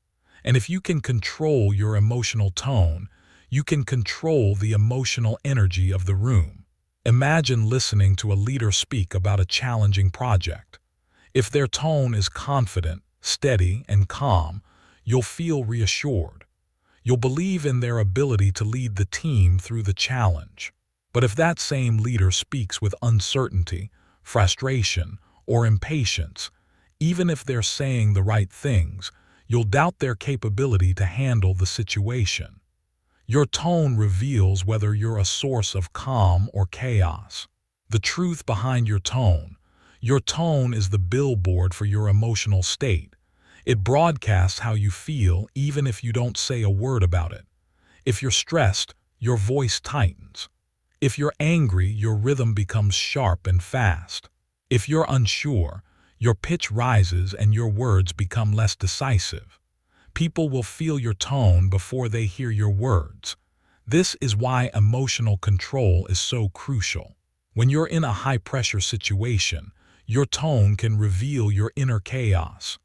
And if you can control your emotional tone, you can control the emotional energy of the room. Imagine listening to a leader speak about a challenging project. If their tone is confident, steady, and calm, you'll feel reassured. You'll believe in their ability to lead the team through the challenge. But if that same leader speaks with uncertainty, frustration, or impatience. Even if they're saying the right things, you'll doubt their capability to handle the situation. Your tone reveals whether you're a source of calm or chaos. The truth behind your tone is the billboard for your emotional state. It broadcasts how you feel even if you don't say a word about it. If you're stressed, your voice tightens. If you're angry, your rhythm becomes sharp and fast. If you're unsure, your pitch rises and your words become less decisive. People will feel your tone before they hear your words. This is why emotional control is so crucial. When you're in a high-pressure situation, your tone can reveal your inner chaos.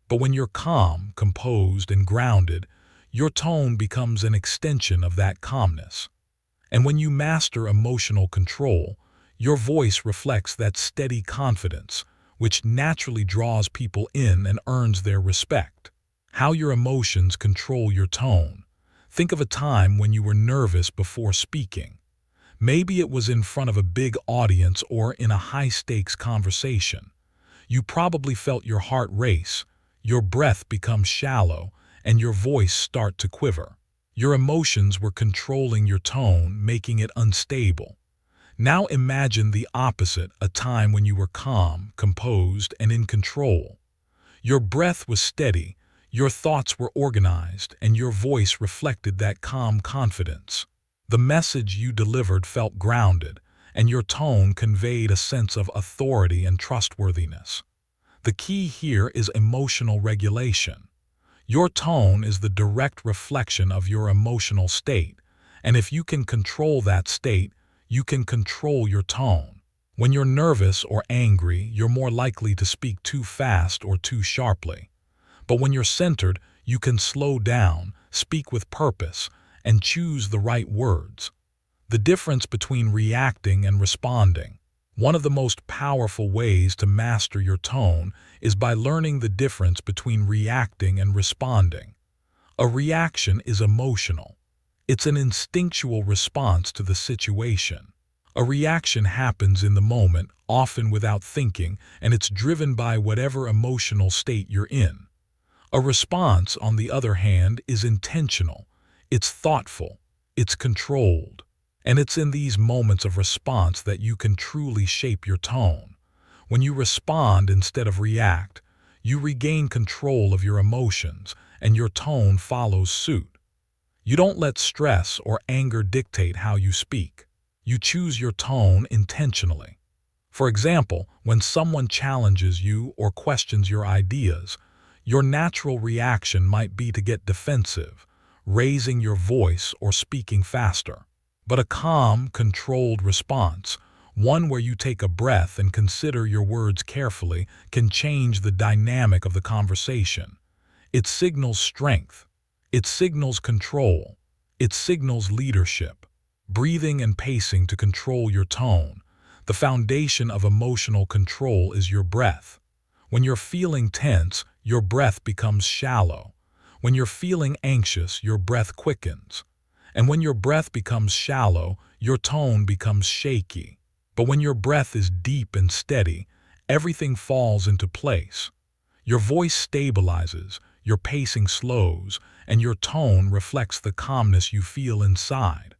But when you're calm, composed, and grounded, your tone becomes an extension of that calmness. And when you master emotional control, your voice reflects that steady confidence, which naturally draws people in and earns their respect. How your emotions control your tone. Think of a time when you were nervous before speaking. Maybe it was in front of a big audience or in a high-stakes conversation. You probably felt your heart race, your breath become shallow, and your voice start to quiver. Your emotions were controlling your tone, making it unstable. Now imagine the opposite, a time when you were calm, composed, and in control. Your breath was steady, your thoughts were organized, and your voice reflected that calm confidence. The message you delivered felt grounded, and your tone conveyed a sense of authority and trustworthiness. The key here is emotional regulation. Your tone is the direct reflection of your emotional state, and if you can control that state, you can control your tone. When you're nervous or angry, you're more likely to speak too fast or too sharply. But when you're centered, you can slow down, speak with purpose, and choose the right words. The difference between reacting and responding. One of the most powerful ways to master your tone is by learning the difference between reacting and responding. A reaction is emotional. It's an instinctual response to the situation. A reaction happens in the moment, often without thinking, and it's driven by whatever emotional state you're in. A response, on the other hand, is intentional. It's thoughtful. It's controlled. And it's in these moments of response that you can truly shape your tone. When you respond instead of react, you regain control of your emotions, and your tone follows suit. You don't let stress or anger dictate how you speak. You choose your tone intentionally. For example, when someone challenges you or questions your ideas, your natural reaction might be to get defensive, raising your voice or speaking faster. But a calm, controlled response, one where you take a breath and consider your words carefully, can change the dynamic of the conversation. It signals strength. It signals control. It signals leadership. Breathing and pacing to control your tone. The foundation of emotional control is your breath. When you're feeling tense, your breath becomes shallow. When you're feeling anxious, your breath quickens. And when your breath becomes shallow, your tone becomes shaky. But when your breath is deep and steady, everything falls into place. Your voice stabilizes, your pacing slows, and your tone reflects the calmness you feel inside.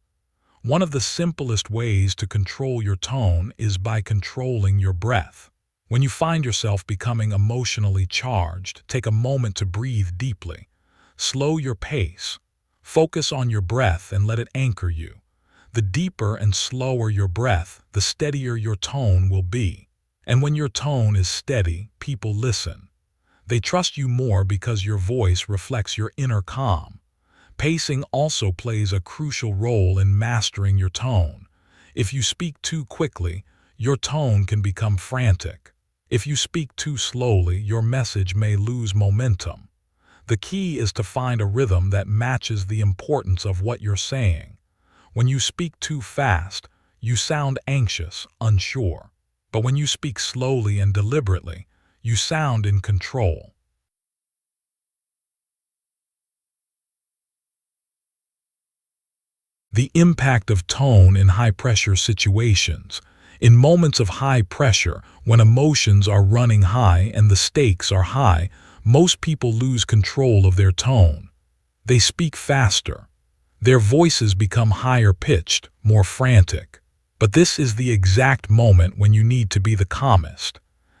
One of the simplest ways to control your tone is by controlling your breath. When you find yourself becoming emotionally charged, take a moment to breathe deeply. Slow your pace. Focus on your breath and let it anchor you. The deeper and slower your breath, the steadier your tone will be. And when your tone is steady, people listen. They trust you more because your voice reflects your inner calm. Pacing also plays a crucial role in mastering your tone. If you speak too quickly, your tone can become frantic. If you speak too slowly, your message may lose momentum. The key is to find a rhythm that matches the importance of what you're saying. When you speak too fast, you sound anxious, unsure. But when you speak slowly and deliberately, you sound in control. The impact of tone in high-pressure situations. In moments of high pressure, when emotions are running high and the stakes are high, most people lose control of their tone. They speak faster. Their voices become higher pitched, more frantic. But this is the exact moment when you need to be the calmest.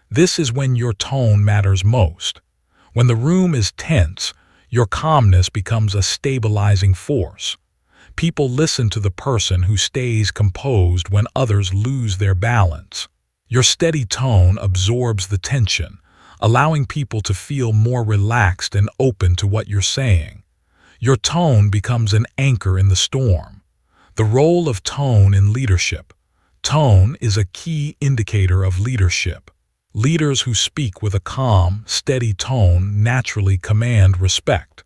This is when your tone matters most. When the room is tense, your calmness becomes a stabilizing force. People listen to the person who stays composed when others lose their balance. Your steady tone absorbs the tension, allowing people to feel more relaxed and open to what you're saying. Your tone becomes an anchor in the storm. The role of tone in leadership. Tone is a key indicator of leadership. Leaders who speak with a calm, steady tone naturally command respect.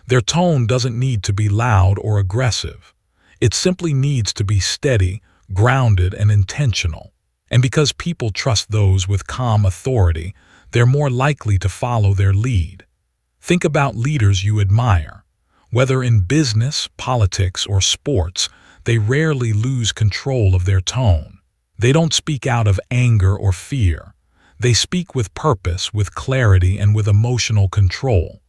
Their tone doesn't need to be loud or aggressive. It simply needs to be steady, grounded, and intentional. And because people trust those with calm authority, they're more likely to follow their lead. Think about leaders you admire. Whether in business, politics, or sports, they rarely lose control of their tone. They don't speak out of anger or fear. They speak with purpose, with clarity, and with emotional control.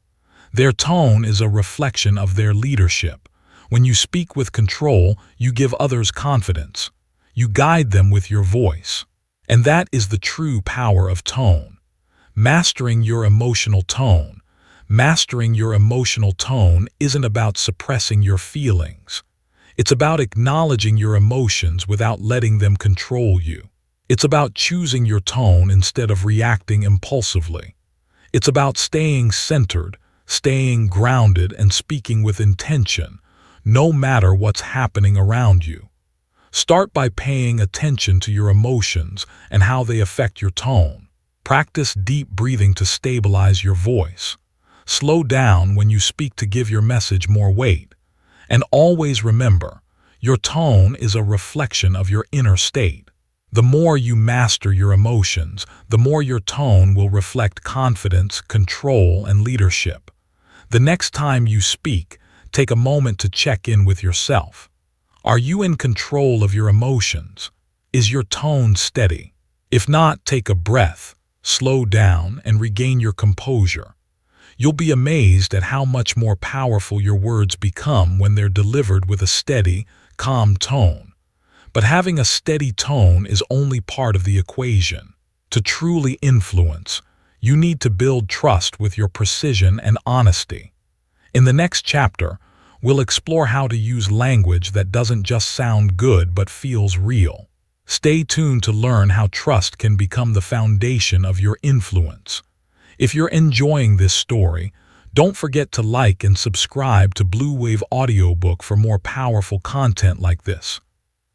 Their tone is a reflection of their leadership. When you speak with control, you give others confidence. You guide them with your voice. And that is the true power of tone. Mastering your emotional tone. Mastering your emotional tone isn't about suppressing your feelings. It's about acknowledging your emotions without letting them control you. It's about choosing your tone instead of reacting impulsively. It's about staying centered, staying grounded, and speaking with intention, no matter what's happening around you. Start by paying attention to your emotions and how they affect your tone. Practice deep breathing to stabilize your voice. Slow down when you speak to give your message more weight. And always remember, your tone is a reflection of your inner state. The more you master your emotions, the more your tone will reflect confidence, control, and leadership. The next time you speak, take a moment to check in with yourself. Are you in control of your emotions? Is your tone steady? If not, take a breath, slow down, and regain your composure. You'll be amazed at how much more powerful your words become when they're delivered with a steady, calm tone. But having a steady tone is only part of the equation. To truly influence, you need to build trust with your precision and honesty. In the next chapter, we'll explore how to use language that doesn't just sound good but feels real. Stay tuned to learn how trust can become the foundation of your influence. If you're enjoying this story, don't forget to like and subscribe to Bluewave Audiobook for more powerful content like this.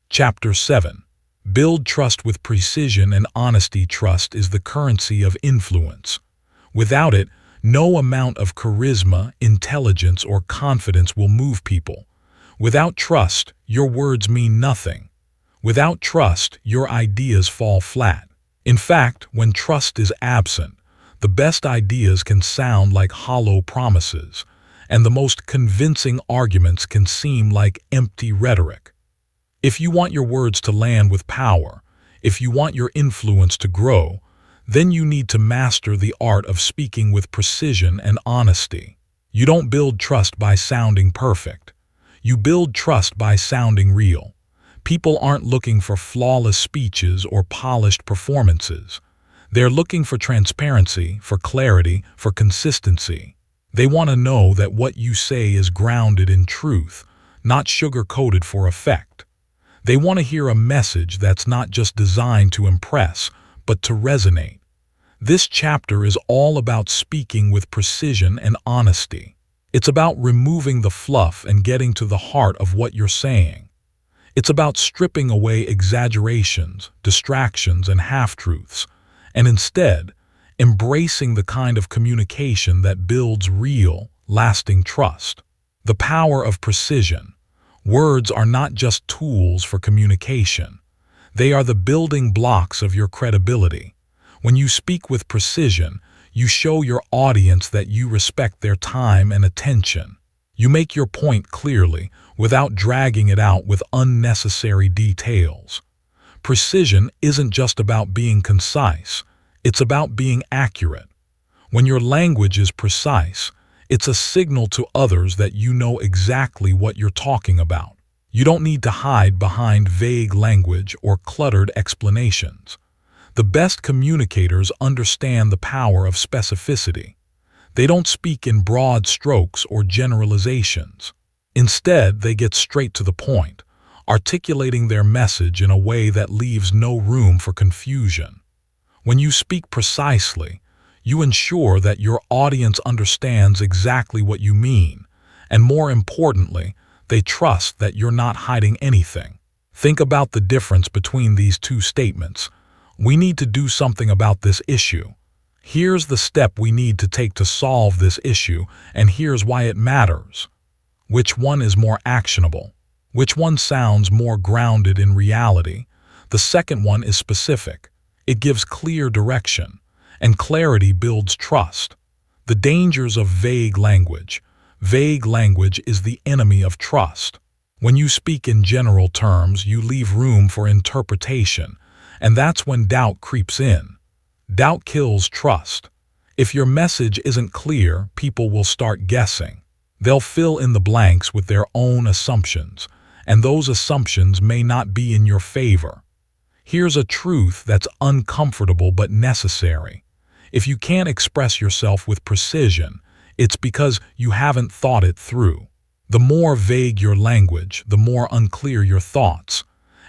Chapter 7. Build trust with precision and honesty. Trust is the currency of influence. Without it, no amount of charisma, intelligence, or confidence will move people. Without trust, your words mean nothing. Without trust, your ideas fall flat. In fact, when trust is absent, the best ideas can sound like hollow promises, and the most convincing arguments can seem like empty rhetoric. If you want your words to land with power, if you want your influence to grow, then you need to master the art of speaking with precision and honesty. You don't build trust by sounding perfect. You build trust by sounding real. People aren't looking for flawless speeches or polished performances. They're looking for transparency, for clarity, for consistency. They want to know that what you say is grounded in truth, not sugar-coated for effect. They want to hear a message that's not just designed to impress, but to resonate. This chapter is all about speaking with precision and honesty. It's about removing the fluff and getting to the heart of what you're saying. It's about stripping away exaggerations, distractions, and half-truths, and instead, embracing the kind of communication that builds real, lasting trust. The power of precision. Words are not just tools for communication. They are the building blocks of your credibility. When you speak with precision, you show your audience that you respect their time and attention. You make your point clearly, without dragging it out with unnecessary details. Precision isn't just about being concise, it's about being accurate. When your language is precise, it's a signal to others that you know exactly what you're talking about. You don't need to hide behind vague language or cluttered explanations. The best communicators understand the power of specificity. They don't speak in broad strokes or generalizations. Instead, they get straight to the point, articulating their message in a way that leaves no room for confusion. When you speak precisely, you ensure that your audience understands exactly what you mean, and more importantly, they trust that you're not hiding anything. Think about the difference between these two statements. We need to do something about this issue. Here's the step we need to take to solve this issue, and here's why it matters. Which one is more actionable? Which one sounds more grounded in reality? The second one is specific. It gives clear direction, and clarity builds trust. The dangers of vague language. Vague language is the enemy of trust. When you speak in general terms, you leave room for interpretation, and that's when doubt creeps in. Doubt kills trust. If your message isn't clear, people will start guessing. They'll fill in the blanks with their own assumptions, and those assumptions may not be in your favor. Here's a truth that's uncomfortable but necessary. If you can't express yourself with precision, it's because you haven't thought it through. The more vague your language, the more unclear your thoughts,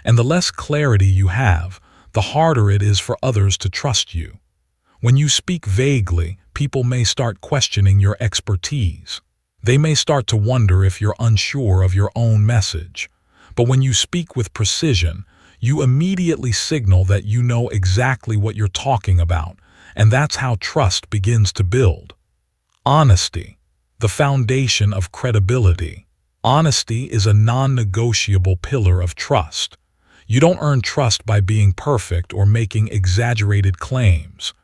and the less clarity you have, the harder it is for others to trust you. When you speak vaguely, people may start questioning your expertise. They may start to wonder if you're unsure of your own message. But when you speak with precision, you immediately signal that you know exactly what you're talking about, and that's how trust begins to build. Honesty, the foundation of credibility. Honesty is a non-negotiable pillar of trust. You don't earn trust by being perfect or making exaggerated claims.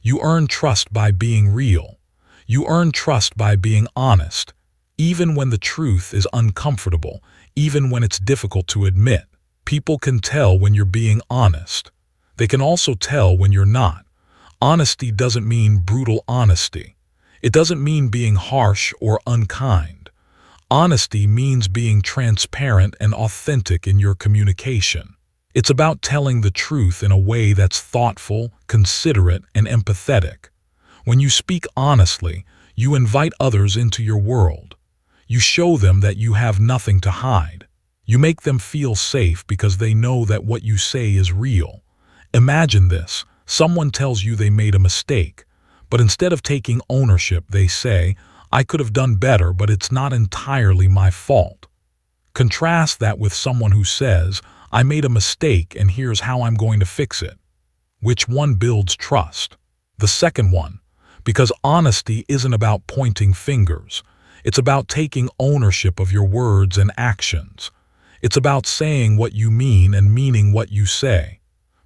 You earn trust by being real. You earn trust by being honest, even when the truth is uncomfortable, even when it's difficult to admit. People can tell when you're being honest. They can also tell when you're not. Honesty doesn't mean brutal honesty. It doesn't mean being harsh or unkind. Honesty means being transparent and authentic in your communication. It's about telling the truth in a way that's thoughtful, considerate, and empathetic. When you speak honestly, you invite others into your world. You show them that you have nothing to hide. You make them feel safe because they know that what you say is real. Imagine this. Someone tells you they made a mistake, but instead of taking ownership, they say, "I could have done better, but it's not entirely my fault." Contrast that with someone who says, "I made a mistake and here's how I'm going to fix it." Which one builds trust? The second one. Because honesty isn't about pointing fingers. It's about taking ownership of your words and actions. It's about saying what you mean and meaning what you say.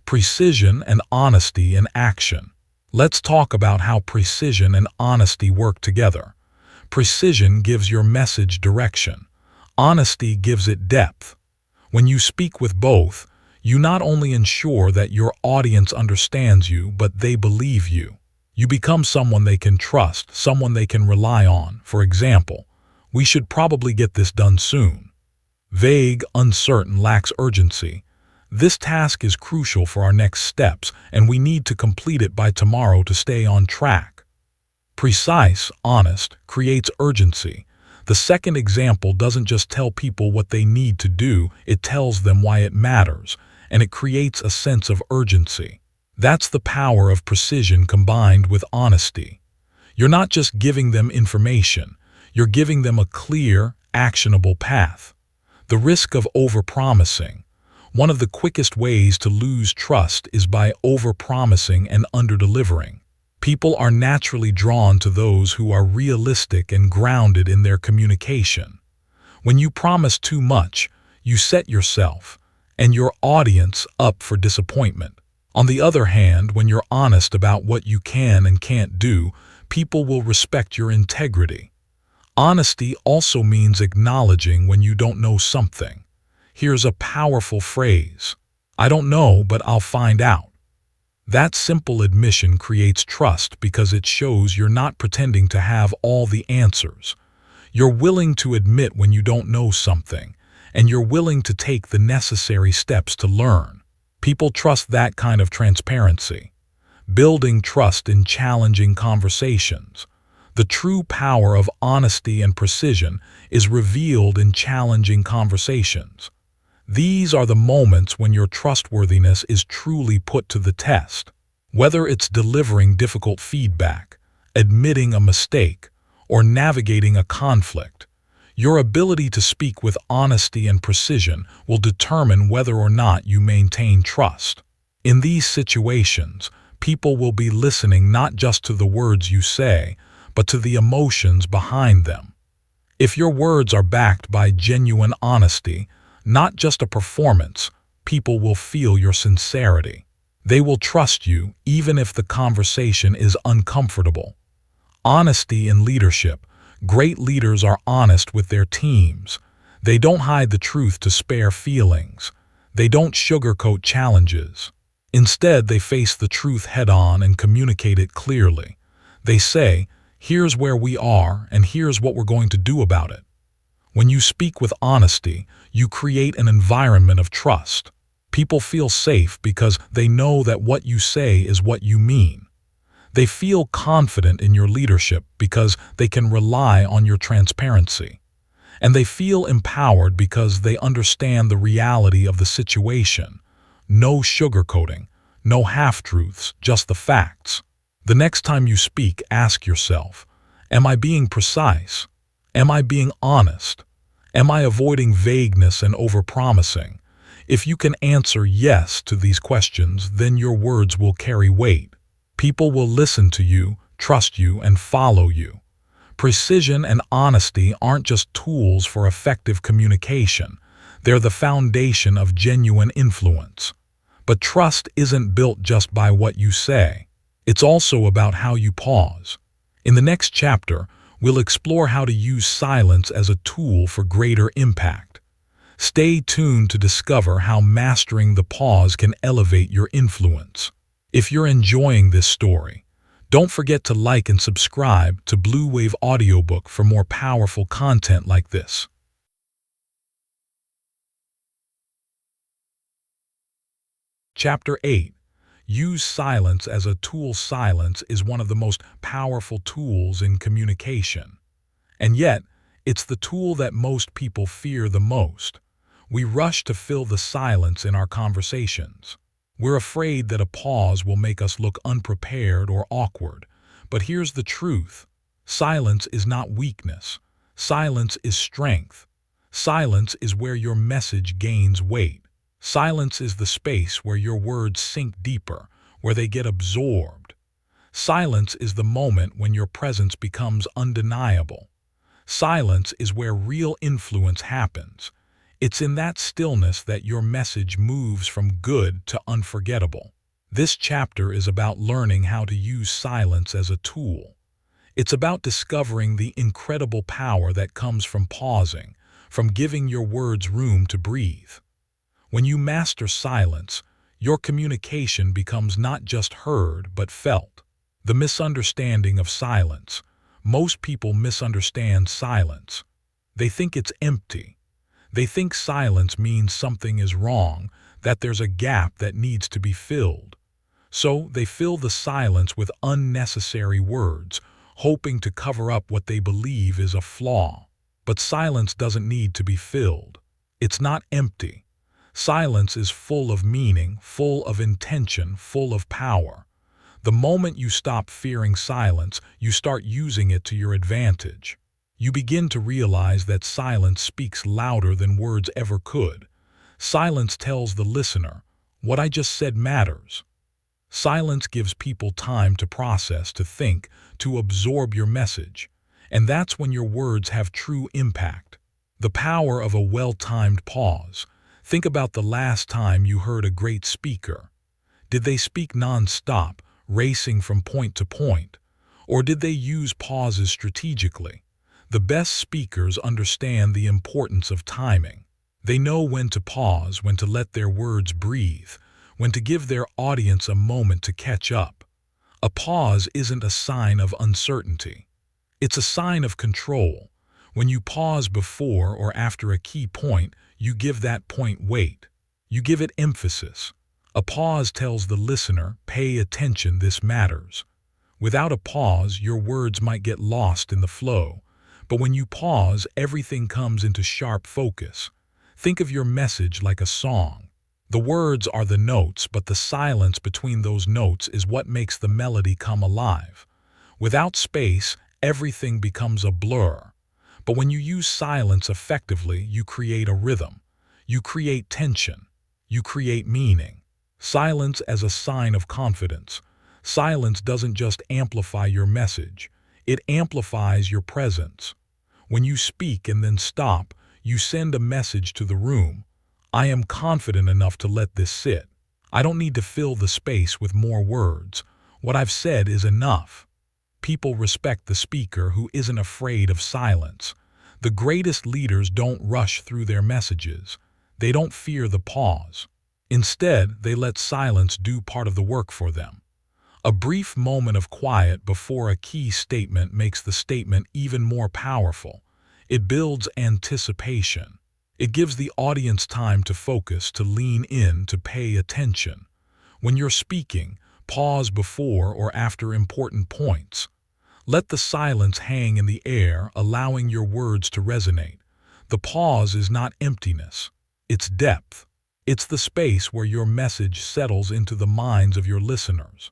Precision and honesty in action. Let's talk about how precision and honesty work together. Precision gives your message direction. Honesty gives it depth. When you speak with both, you not only ensure that your audience understands you, but they believe you. You become someone they can trust, someone they can rely on. For example, "We should probably get this done soon." Vague, uncertain, lacks urgency. This task is crucial for our next steps, and we need to complete it by tomorrow to stay on track. Precise, honest, creates urgency. The second example doesn't just tell people what they need to do, it tells them why it matters, and it creates a sense of urgency. That's the power of precision combined with honesty. You're not just giving them information, you're giving them a clear, actionable path. The risk of overpromising. One of the quickest ways to lose trust is by overpromising and underdelivering. People are naturally drawn to those who are realistic and grounded in their communication. When you promise too much, you set yourself and your audience up for disappointment. On the other hand, when you're honest about what you can and can't do, people will respect your integrity. Honesty also means acknowledging when you don't know something. Here's a powerful phrase. "I don't know, but I'll find out." That simple admission creates trust because it shows you're not pretending to have all the answers. You're willing to admit when you don't know something, and you're willing to take the necessary steps to learn. People trust that kind of transparency. Building trust in challenging conversations. The true power of honesty and precision is revealed in challenging conversations. These are the moments when your trustworthiness is truly put to the test. Whether it's delivering difficult feedback, admitting a mistake, or navigating a conflict, your ability to speak with honesty and precision will determine whether or not you maintain trust. In these situations, people will be listening not just to the words you say, but to the emotions behind them. If your words are backed by genuine honesty, not just a performance, people will feel your sincerity. They will trust you even if the conversation is uncomfortable. Honesty in leadership. Great leaders are honest with their teams. They don't hide the truth to spare feelings. They don't sugarcoat challenges. Instead, they face the truth head-on and communicate it clearly. They say, "Here's where we are, and here's what we're going to do about it." When you speak with honesty, you create an environment of trust. People feel safe because they know that what you say is what you mean. They feel confident in your leadership because they can rely on your transparency. And they feel empowered because they understand the reality of the situation. No sugarcoating, no half-truths, just the facts. The next time you speak, ask yourself, am I being precise? Am I being honest? Am I avoiding vagueness and overpromising? If you can answer yes to these questions, then your words will carry weight. People will listen to you, trust you, and follow you. Precision and honesty aren't just tools for effective communication. They're the foundation of genuine influence. But trust isn't built just by what you say. It's also about how you pause. In the next chapter, we'll explore how to use silence as a tool for greater impact. Stay tuned to discover how mastering the pause can elevate your influence. If you're enjoying this story, don't forget to like and subscribe to Bluewave Audiobook for more powerful content like this. Chapter 8. Use silence as a tool. Silence is one of the most powerful tools in communication. And yet, it's the tool that most people fear the most. We rush to fill the silence in our conversations. We're afraid that a pause will make us look unprepared or awkward. But here's the truth. Silence is not weakness. Silence is strength. Silence is where your message gains weight. Silence is the space where your words sink deeper, where they get absorbed. Silence is the moment when your presence becomes undeniable. Silence is where real influence happens. It's in that stillness that your message moves from good to unforgettable. This chapter is about learning how to use silence as a tool. It's about discovering the incredible power that comes from pausing, from giving your words room to breathe. When you master silence, your communication becomes not just heard but felt. The misunderstanding of silence. Most people misunderstand silence. They think it's empty. They think silence means something is wrong, that there's a gap that needs to be filled. So they fill the silence with unnecessary words, hoping to cover up what they believe is a flaw. But silence doesn't need to be filled. It's not empty. Silence is full of meaning, full of intention, full of power. The moment you stop fearing silence, you start using it to your advantage. You begin to realize that silence speaks louder than words ever could. Silence tells the listener, "What I just said matters." Silence gives people time to process, to think, to absorb your message. And that's when your words have true impact. The power of a well-timed pause. Think about the last time you heard a great speaker. Did they speak non-stop, racing from point to point? Or did they use pauses strategically? The best speakers understand the importance of timing. They know when to pause, when to let their words breathe, when to give their audience a moment to catch up. A pause isn't a sign of uncertainty. It's a sign of control. When you pause before or after a key point, you give that point weight. You give it emphasis. A pause tells the listener, pay attention, this matters. Without a pause, your words might get lost in the flow. But when you pause, everything comes into sharp focus. Think of your message like a song. The words are the notes, but the silence between those notes is what makes the melody come alive. Without space, everything becomes a blur. But when you use silence effectively, you create a rhythm. You create tension. You create meaning. Silence as a sign of confidence. Silence doesn't just amplify your message. It amplifies your presence. When you speak and then stop, you send a message to the room. I am confident enough to let this sit. I don't need to fill the space with more words. What I've said is enough. People respect the speaker who isn't afraid of silence. The greatest leaders don't rush through their messages. They don't fear the pause. Instead, they let silence do part of the work for them. A brief moment of quiet before a key statement makes the statement even more powerful. It builds anticipation. It gives the audience time to focus, to lean in, to pay attention. When you're speaking, pause before or after important points. Let the silence hang in the air, allowing your words to resonate. The pause is not emptiness. It's depth. It's the space where your message settles into the minds of your listeners.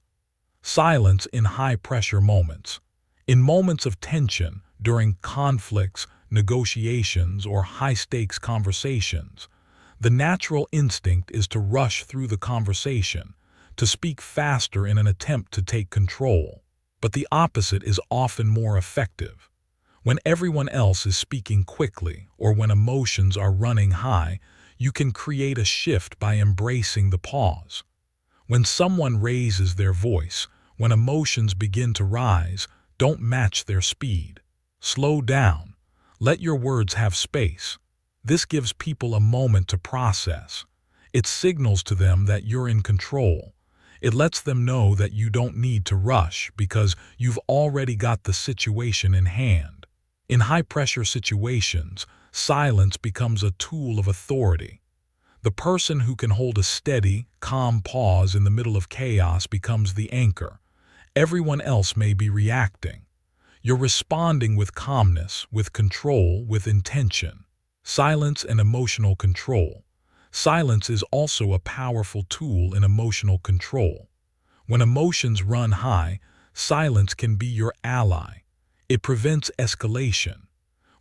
Silence in high-pressure moments. In moments of tension, during conflicts, negotiations, or high-stakes conversations, the natural instinct is to rush through the conversation, to speak faster in an attempt to take control. But the opposite is often more effective. When everyone else is speaking quickly, or when emotions are running high, you can create a shift by embracing the pause. When someone raises their voice, when emotions begin to rise, don't match their speed. Slow down. Let your words have space. This gives people a moment to process. It signals to them that you're in control. It lets them know that you don't need to rush because you've already got the situation in hand. In high-pressure situations, silence becomes a tool of authority. The person who can hold a steady, calm pause in the middle of chaos becomes the anchor. Everyone else may be reacting. You're responding with calmness, with control, with intention. Silence and emotional control. Silence is also a powerful tool in emotional control. When emotions run high, silence can be your ally. It prevents escalation.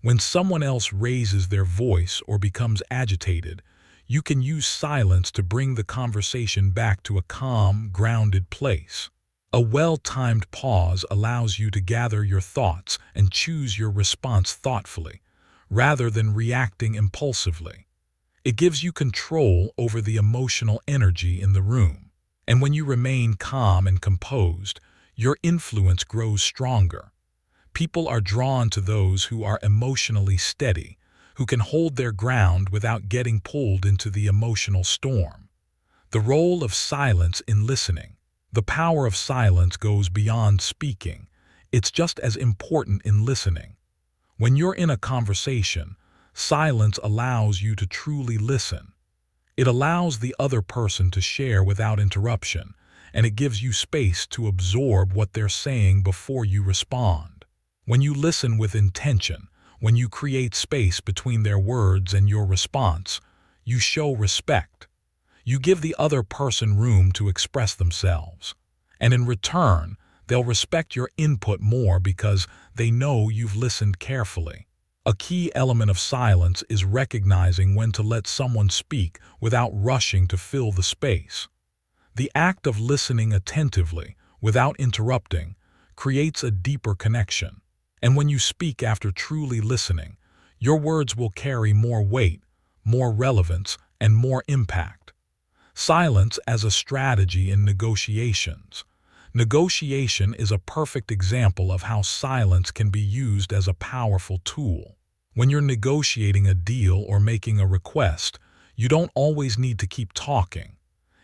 When someone else raises their voice or becomes agitated, you can use silence to bring the conversation back to a calm, grounded place. A well-timed pause allows you to gather your thoughts and choose your response thoughtfully, rather than reacting impulsively. It gives you control over the emotional energy in the room. And when you remain calm and composed, your influence grows stronger. People are drawn to those who are emotionally steady, who can hold their ground without getting pulled into the emotional storm. The role of silence in listening. The power of silence goes beyond speaking. It's just as important in listening. When you're in a conversation, silence allows you to truly listen. It allows the other person to share without interruption, and it gives you space to absorb what they're saying before you respond. When you listen with intention, when you create space between their words and your response, you show respect. You give the other person room to express themselves. And in return, they'll respect your input more because they know you've listened carefully. A key element of silence is recognizing when to let someone speak without rushing to fill the space. The act of listening attentively, without interrupting, creates a deeper connection. And when you speak after truly listening, your words will carry more weight, more relevance, and more impact. Silence as a strategy in negotiations. Negotiation is a perfect example of how silence can be used as a powerful tool. When you're negotiating a deal or making a request, you don't always need to keep talking.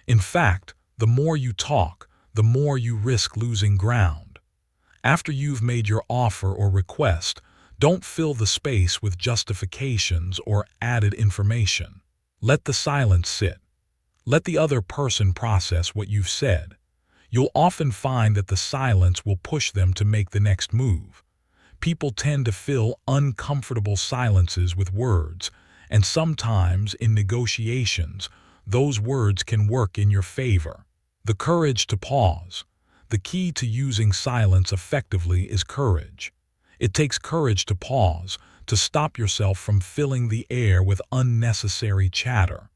In fact, the more you talk, the more you risk losing ground. After you've made your offer or request, don't fill the space with justifications or added information. Let the silence sit. Let the other person process what you've said. You'll often find that the silence will push them to make the next move. People tend to fill uncomfortable silences with words, and sometimes in negotiations, those words can work in your favor. The courage to pause. The key to using silence effectively is courage. It takes courage to pause, to stop yourself from filling the air with unnecessary chatter.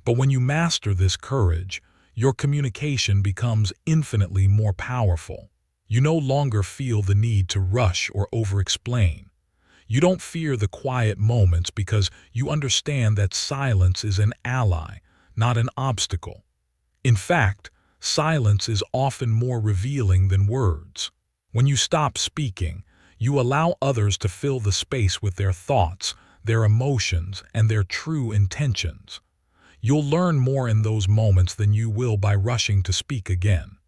But when you master this courage, your communication becomes infinitely more powerful. You no longer feel the need to rush or over-explain. You don't fear the quiet moments because you understand that silence is an ally, not an obstacle. In fact, silence is often more revealing than words. When you stop speaking, you allow others to fill the space with their thoughts, their emotions, and their true intentions. You'll learn more in those moments than you will by rushing to speak again.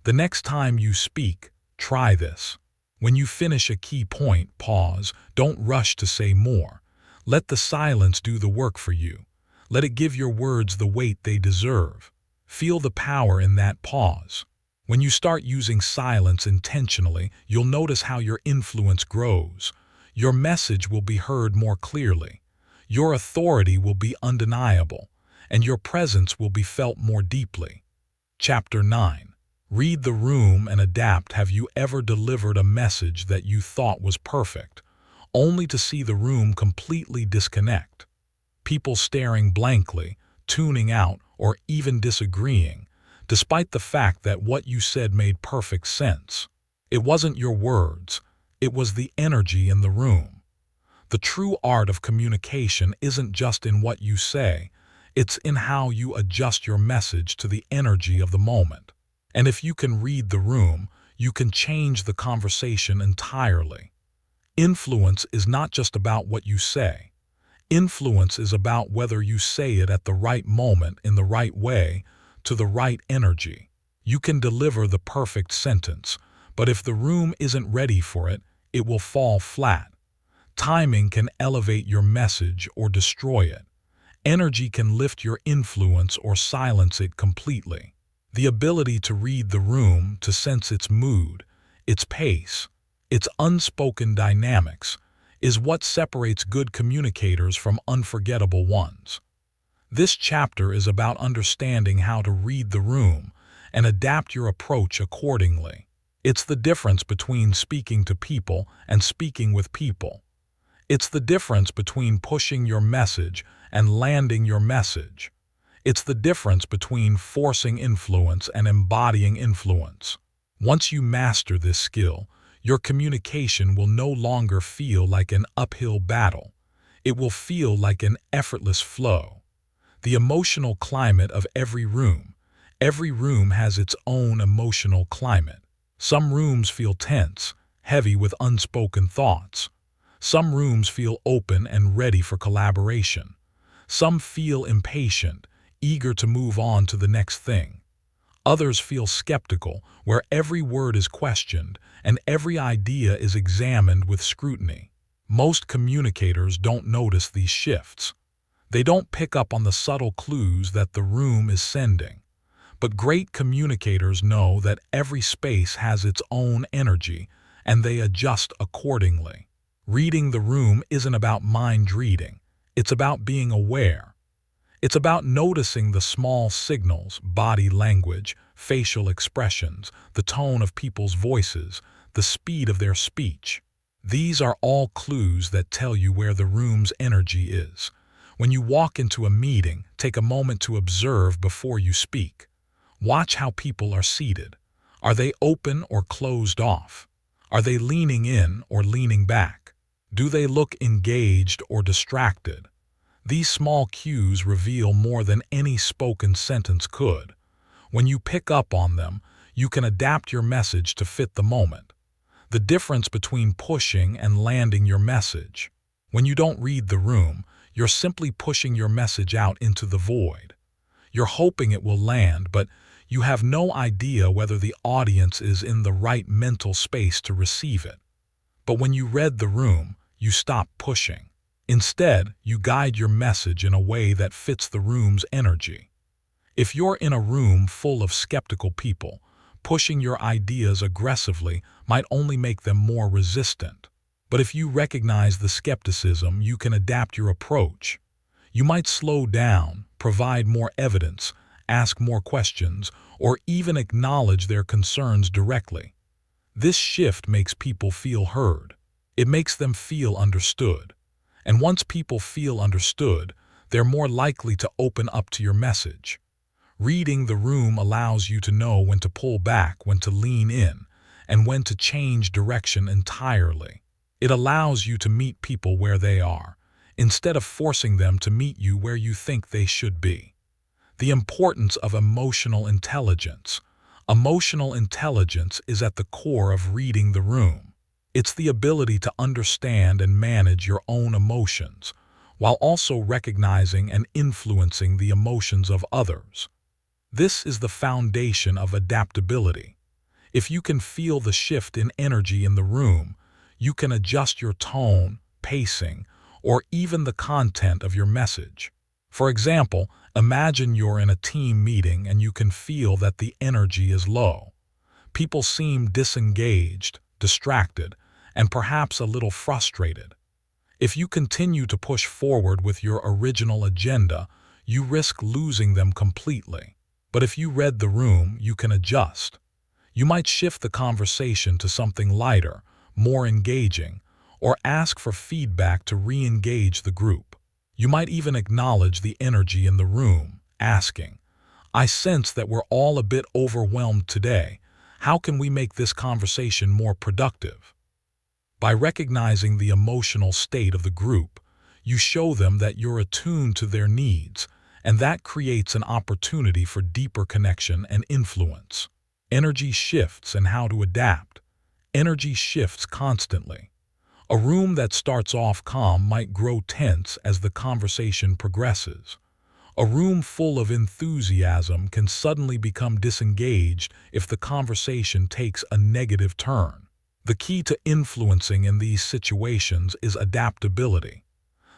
The next time you speak, try this. When you finish a key point, pause. Don't rush to say more. Let the silence do the work for you. Let it give your words the weight they deserve. Feel the power in that pause. When you start using silence intentionally, you'll notice how your influence grows. Your message will be heard more clearly. Your authority will be undeniable, and your presence will be felt more deeply. Chapter 9. Read the room and adapt. Have you ever delivered a message that you thought was perfect, only to see the room completely disconnect? People staring blankly, tuning out, or even disagreeing, despite the fact that what you said made perfect sense. It wasn't your words, it was the energy in the room. The true art of communication isn't just in what you say, it's in how you adjust your message to the energy of the moment. And if you can read the room, you can change the conversation entirely. Influence is not just about what you say. Influence is about whether you say it at the right moment, in the right way, to the right energy. You can deliver the perfect sentence, but if the room isn't ready for it, it will fall flat. Timing can elevate your message or destroy it. Energy can lift your influence or silence it completely. The ability to read the room, to sense its mood, its pace, its unspoken dynamics, is what separates good communicators from unforgettable ones. This chapter is about understanding how to read the room and adapt your approach accordingly. It's the difference between speaking to people and speaking with people. It's the difference between pushing your message and landing your message. It's the difference between forcing influence and embodying influence. Once you master this skill, your communication will no longer feel like an uphill battle. It will feel like an effortless flow. The emotional climate of every room. Every room has its own emotional climate. Some rooms feel tense, heavy with unspoken thoughts. Some rooms feel open and ready for collaboration. Some feel impatient, eager to move on to the next thing. Others feel skeptical, where every word is questioned and every idea is examined with scrutiny. Most communicators don't notice these shifts. They don't pick up on the subtle clues that the room is sending. But great communicators know that every space has its own energy, and they adjust accordingly. Reading the room isn't about mind reading. It's about being aware. It's about noticing the small signals, body language, facial expressions, the tone of people's voices, the speed of their speech. These are all clues that tell you where the room's energy is. When you walk into a meeting, take a moment to observe before you speak. Watch how people are seated. Are they open or closed off? Are they leaning in or leaning back? Do they look engaged or distracted? These small cues reveal more than any spoken sentence could. When you pick up on them, you can adapt your message to fit the moment. The difference between pushing and landing your message. When you don't read the room, you're simply pushing your message out into the void. You're hoping it will land, but you have no idea whether the audience is in the right mental space to receive it. But when you read the room, you stop pushing. Instead, you guide your message in a way that fits the room's energy. If you're in a room full of skeptical people, pushing your ideas aggressively might only make them more resistant. But if you recognize the skepticism, you can adapt your approach. You might slow down, provide more evidence, ask more questions, or even acknowledge their concerns directly. This shift makes people feel heard. It makes them feel understood. And once people feel understood, they're more likely to open up to your message. Reading the room allows you to know when to pull back, when to lean in, and when to change direction entirely. It allows you to meet people where they are, instead of forcing them to meet you where you think they should be. The importance of emotional intelligence. Emotional intelligence is at the core of reading the room. It's the ability to understand and manage your own emotions, while also recognizing and influencing the emotions of others. This is the foundation of adaptability. If you can feel the shift in energy in the room, you can adjust your tone, pacing, or even the content of your message. For example, imagine you're in a team meeting and you can feel that the energy is low. People seem disengaged, distracted, and perhaps a little frustrated. If you continue to push forward with your original agenda, you risk losing them completely. But if you read the room, you can adjust. You might shift the conversation to something lighter, more engaging, or ask for feedback to re-engage the group. You might even acknowledge the energy in the room, asking, "I sense that we're all a bit overwhelmed today. How can we make this conversation more productive?" By recognizing the emotional state of the group, you show them that you're attuned to their needs, and that creates an opportunity for deeper connection and influence. Energy shifts and how to adapt. Energy shifts constantly. A room that starts off calm might grow tense as the conversation progresses. A room full of enthusiasm can suddenly become disengaged if the conversation takes a negative turn. The key to influencing in these situations is adaptability.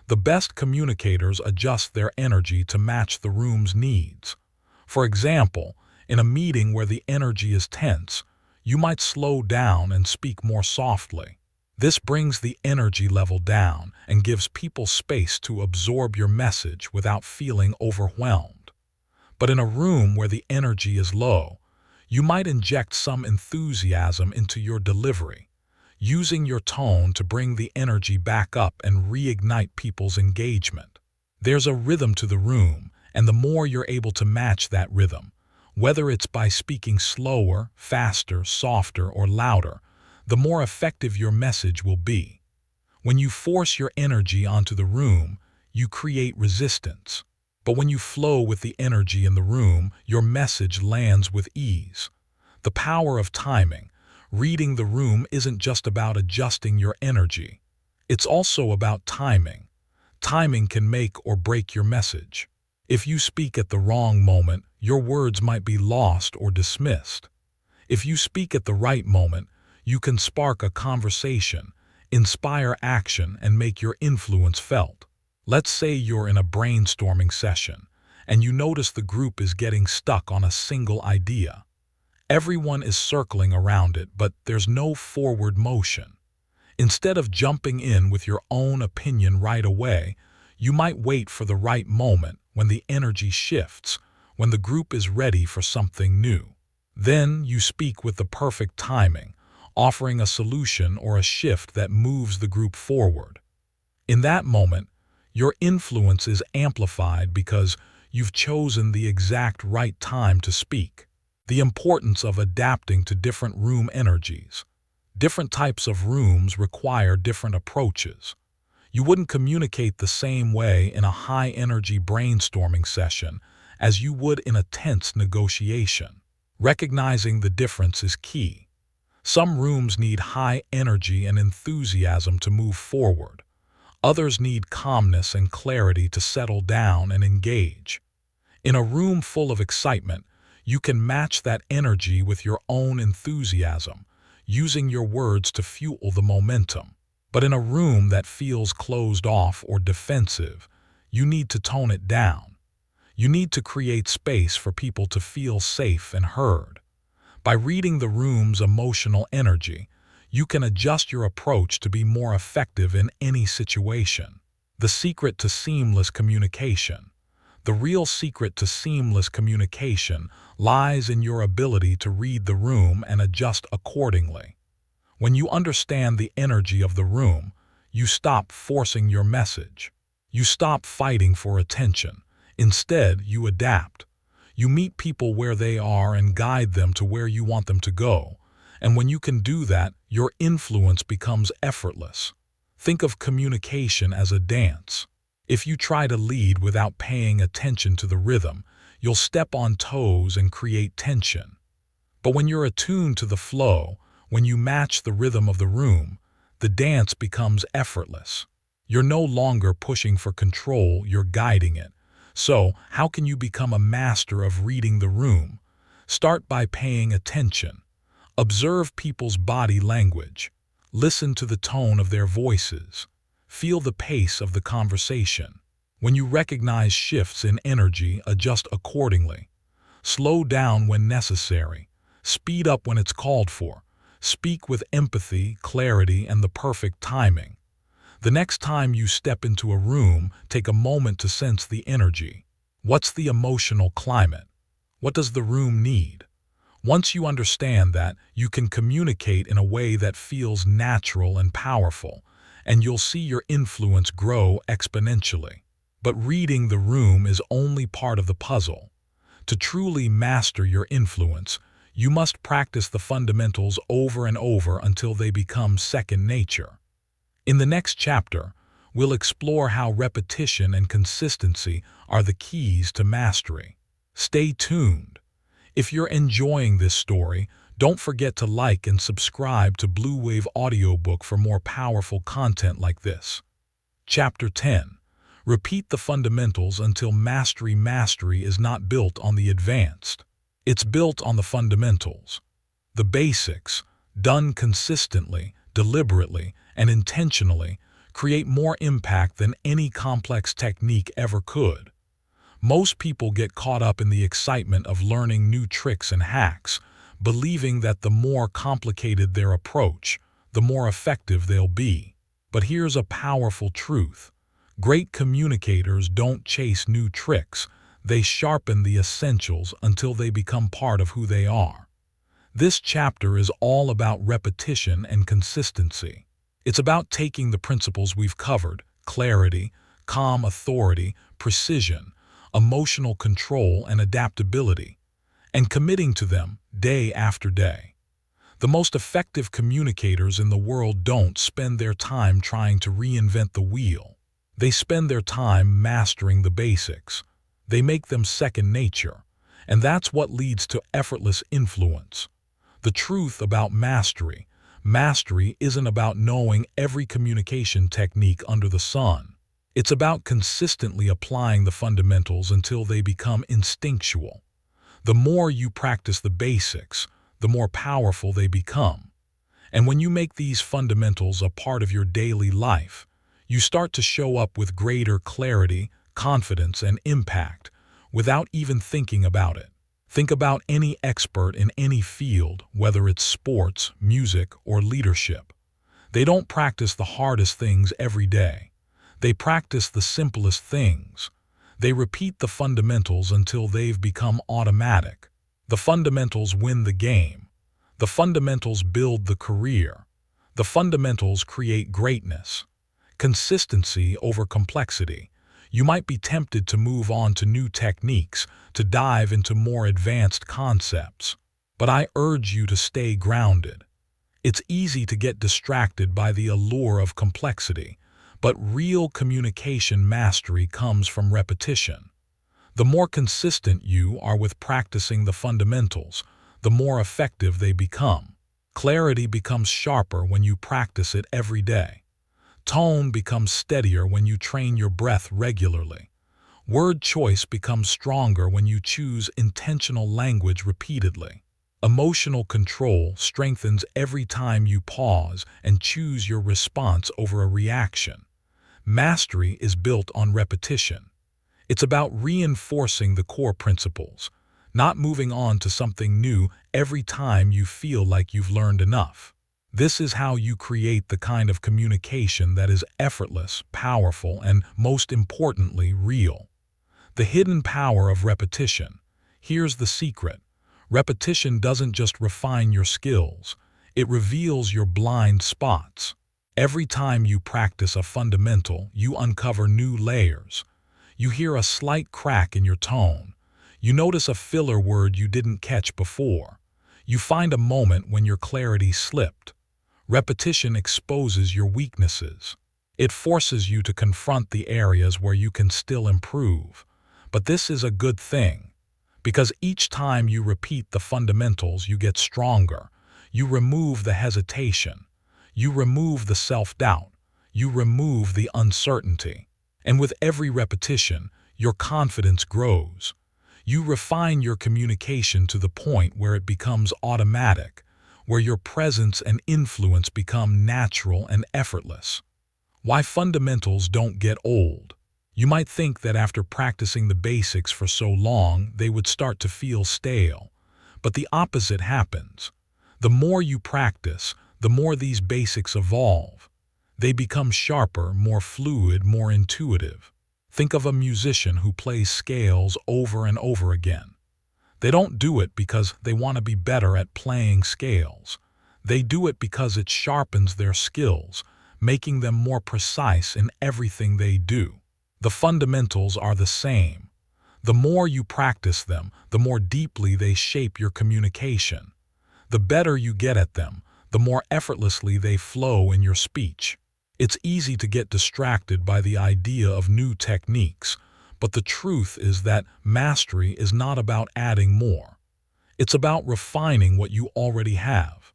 The best communicators adjust their energy to match the room's needs. For example, in a meeting where the energy is tense, you might slow down and speak more softly. This brings the energy level down and gives people space to absorb your message without feeling overwhelmed. But in a room where the energy is low, you might inject some enthusiasm into your delivery, using your tone to bring the energy back up and reignite people's engagement. There's a rhythm to the room, and the more you're able to match that rhythm, whether it's by speaking slower, faster, softer, or louder, the more effective your message will be. When you force your energy onto the room, you create resistance. But when you flow with the energy in the room, your message lands with ease. The power of timing. Reading the room isn't just about adjusting your energy. It's also about timing. Timing can make or break your message. If you speak at the wrong moment, your words might be lost or dismissed. If you speak at the right moment, you can spark a conversation, inspire action, and make your influence felt. Let's say you're in a brainstorming session, and you notice the group is getting stuck on a single idea. Everyone is circling around it, but there's no forward motion. Instead of jumping in with your own opinion right away, you might wait for the right moment when the energy shifts, when the group is ready for something new. Then you speak with the perfect timing, offering a solution or a shift that moves the group forward. In that moment, your influence is amplified because you've chosen the exact right time to speak. The importance of adapting to different room energies. Different types of rooms require different approaches. You wouldn't communicate the same way in a high-energy brainstorming session as you would in a tense negotiation. Recognizing the difference is key. Some rooms need high energy and enthusiasm to move forward. Others need calmness and clarity to settle down and engage. In a room full of excitement, you can match that energy with your own enthusiasm, using your words to fuel the momentum. But in a room that feels closed off or defensive, you need to tone it down. You need to create space for people to feel safe and heard. By reading the room's emotional energy, you can adjust your approach to be more effective in any situation. The secret to seamless communication. The real secret to seamless communication lies in your ability to read the room and adjust accordingly. When you understand the energy of the room, you stop forcing your message. You stop fighting for attention. Instead, you adapt. You meet people where they are and guide them to where you want them to go. And when you can do that, your influence becomes effortless. Think of communication as a dance. If you try to lead without paying attention to the rhythm, you'll step on toes and create tension. But when you're attuned to the flow, when you match the rhythm of the room, the dance becomes effortless. You're no longer pushing for control, you're guiding it. So, how can you become a master of reading the room? Start by paying attention. Observe people's body language. Listen to the tone of their voices. Feel the pace of the conversation. When you recognize shifts in energy, adjust accordingly. Slow down when necessary. Speed up when it's called for. Speak with empathy, clarity, and the perfect timing. The next time you step into a room, take a moment to sense the energy. What's the emotional climate? What does the room need? Once you understand that, you can communicate in a way that feels natural and powerful, and you'll see your influence grow exponentially. But reading the room is only part of the puzzle. To truly master your influence, you must practice the fundamentals over and over until they become second nature. In the next chapter, we'll explore how repetition and consistency are the keys to mastery. Stay tuned. If you're enjoying this story, don't forget to like and subscribe to Bluewave Audiobook for more powerful content like this. Chapter 10. Repeat the fundamentals until mastery. Mastery is not built on the advanced. It's built on the fundamentals. The basics, done consistently, deliberately, and intentionally, create more impact than any complex technique ever could. Most people get caught up in the excitement of learning new tricks and hacks, believing that the more complicated their approach, the more effective they'll be. But here's a powerful truth. Great communicators don't chase new tricks. They sharpen the essentials until they become part of who they are. This chapter is all about repetition and consistency. It's about taking the principles we've covered, clarity, calm authority, precision, emotional control, and adaptability, and committing to them day after day. The most effective communicators in the world don't spend their time trying to reinvent the wheel. They spend their time mastering the basics. They make them second nature, and that's what leads to effortless influence. The truth about mastery isn't about knowing every communication technique under the sun. It's about consistently applying the fundamentals until they become instinctual. The more you practice the basics, the more powerful they become. And when you make these fundamentals a part of your daily life, you start to show up with greater clarity, confidence, and impact without even thinking about it. Think about any expert in any field, whether it's sports, music, or leadership. They don't practice the hardest things every day. They practice the simplest things. They repeat the fundamentals until they've become automatic. The fundamentals win the game. The fundamentals build the career. The fundamentals create greatness. Consistency over complexity. You might be tempted to move on to new techniques, to dive into more advanced concepts. But I urge you to stay grounded. It's easy to get distracted by the allure of complexity, but real communication mastery comes from repetition. The more consistent you are with practicing the fundamentals, the more effective they become. Clarity becomes sharper when you practice it every day. Tone becomes steadier when you train your breath regularly. Word choice becomes stronger when you choose intentional language repeatedly. Emotional control strengthens every time you pause and choose your response over a reaction. Mastery is built on repetition. It's about reinforcing the core principles, not moving on to something new every time you feel like you've learned enough. This is how you create the kind of communication that is effortless, powerful, and, most importantly, real. The hidden power of repetition. Here's the secret. Repetition doesn't just refine your skills, it reveals your blind spots. Every time you practice a fundamental, you uncover new layers. You hear a slight crack in your tone. You notice a filler word you didn't catch before. You find a moment when your clarity slipped. Repetition exposes your weaknesses. It forces you to confront the areas where you can still improve. But this is a good thing, because each time you repeat the fundamentals, you get stronger. You remove the hesitation. You remove the self-doubt. You remove the uncertainty. And with every repetition, your confidence grows. You refine your communication to the point where it becomes automatic, where your presence and influence become natural and effortless. Why fundamentals don't get old. You might think that after practicing the basics for so long, they would start to feel stale. But the opposite happens. The more you practice, the more these basics evolve. They become sharper, more fluid, more intuitive. Think of a musician who plays scales over and over again. They don't do it because they want to be better at playing scales. They do it because it sharpens their skills, making them more precise in everything they do. The fundamentals are the same. The more you practice them, the more deeply they shape your communication. The better you get at them, the more effortlessly they flow in your speech. It's easy to get distracted by the idea of new techniques, but the truth is that mastery is not about adding more. It's about refining what you already have.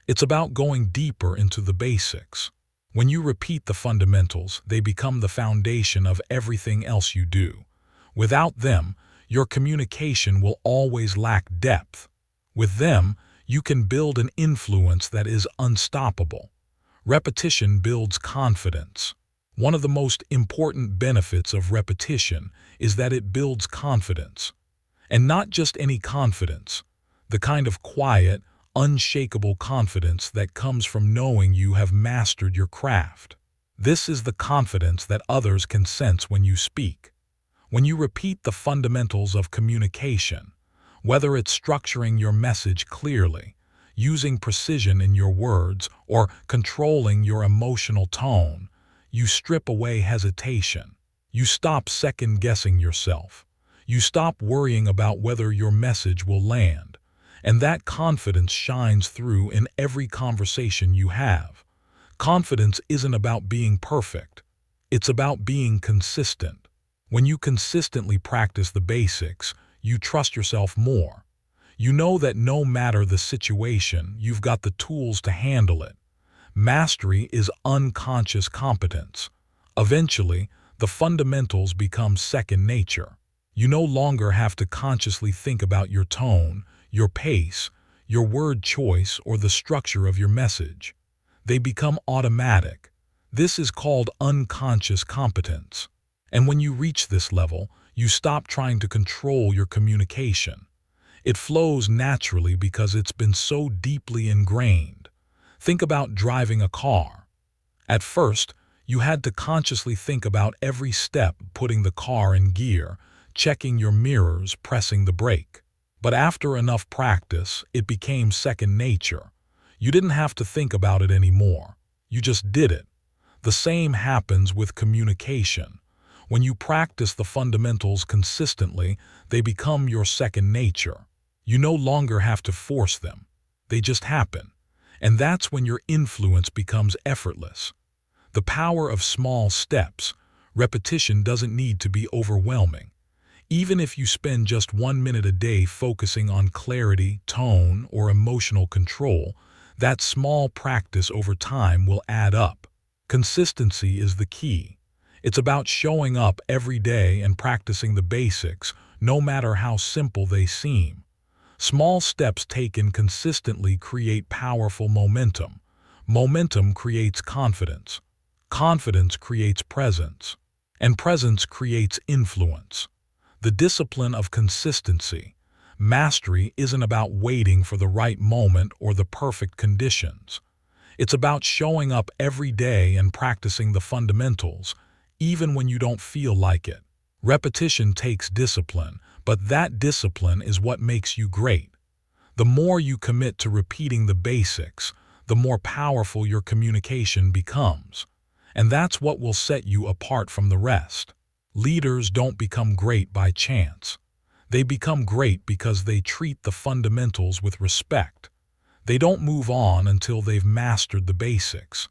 It's about going deeper into the basics. When you repeat the fundamentals, they become the foundation of everything else you do. Without them, your communication will always lack depth. With them, you can build an influence that is unstoppable. Repetition builds confidence. One of the most important benefits of repetition is that it builds confidence. And not just any confidence, the kind of quiet, unshakable confidence that comes from knowing you have mastered your craft. This is the confidence that others can sense when you speak. When you repeat the fundamentals of communication, whether it's structuring your message clearly, using precision in your words, or controlling your emotional tone, you strip away hesitation. You stop second-guessing yourself. You stop worrying about whether your message will land. And that confidence shines through in every conversation you have. Confidence isn't about being perfect. It's about being consistent. When you consistently practice the basics, you trust yourself more. You know that no matter the situation, you've got the tools to handle it. Mastery is unconscious competence. Eventually, the fundamentals become second nature. You no longer have to consciously think about your tone, your pace, your word choice, or the structure of your message. They become automatic. This is called unconscious competence. And when you reach this level, you stop trying to control your communication. It flows naturally because it's been so deeply ingrained. Think about driving a car. At first, you had to consciously think about every step, putting the car in gear, checking your mirrors, pressing the brake. But after enough practice, it became second nature. You didn't have to think about it anymore. You just did it. The same happens with communication. When you practice the fundamentals consistently, they become your second nature. You no longer have to force them. They just happen. And that's when your influence becomes effortless. The power of small steps. Repetition doesn't need to be overwhelming. Even if you spend just 1 minute a day focusing on clarity, tone, or emotional control, that small practice over time will add up. Consistency is the key. It's about showing up every day and practicing the basics, no matter how simple they seem. Small steps taken consistently create powerful momentum. Momentum creates confidence. Confidence creates presence. And presence creates influence. The discipline of consistency. Mastery isn't about waiting for the right moment or the perfect conditions. It's about showing up every day and practicing the fundamentals, even when you don't feel like it. Repetition takes discipline, but that discipline is what makes you great. The more you commit to repeating the basics, the more powerful your communication becomes. And that's what will set you apart from the rest. Leaders don't become great by chance. They become great because they treat the fundamentals with respect. They don't move on until they've mastered the basics.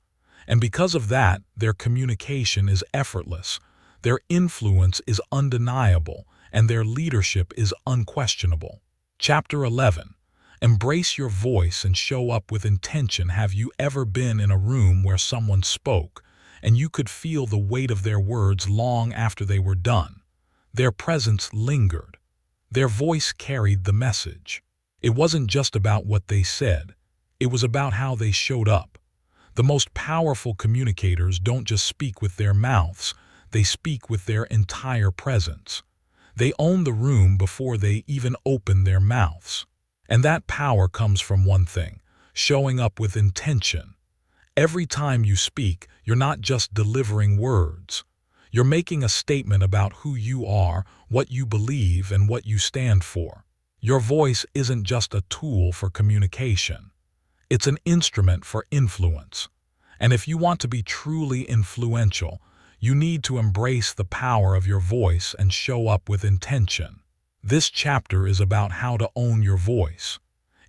And because of that, their communication is effortless, their influence is undeniable, and their leadership is unquestionable. Chapter 11. Embrace your voice and show up with intention. Have you ever been in a room where someone spoke, and you could feel the weight of their words long after they were done? Their presence lingered. Their voice carried the message. It wasn't just about what they said. It was about how they showed up. The most powerful communicators don't just speak with their mouths, they speak with their entire presence. They own the room before they even open their mouths. And that power comes from one thing: showing up with intention. Every time you speak, you're not just delivering words. You're making a statement about who you are, what you believe, and what you stand for. Your voice isn't just a tool for communication. It's an instrument for influence. And if you want to be truly influential, you need to embrace the power of your voice and show up with intention. This chapter is about how to own your voice.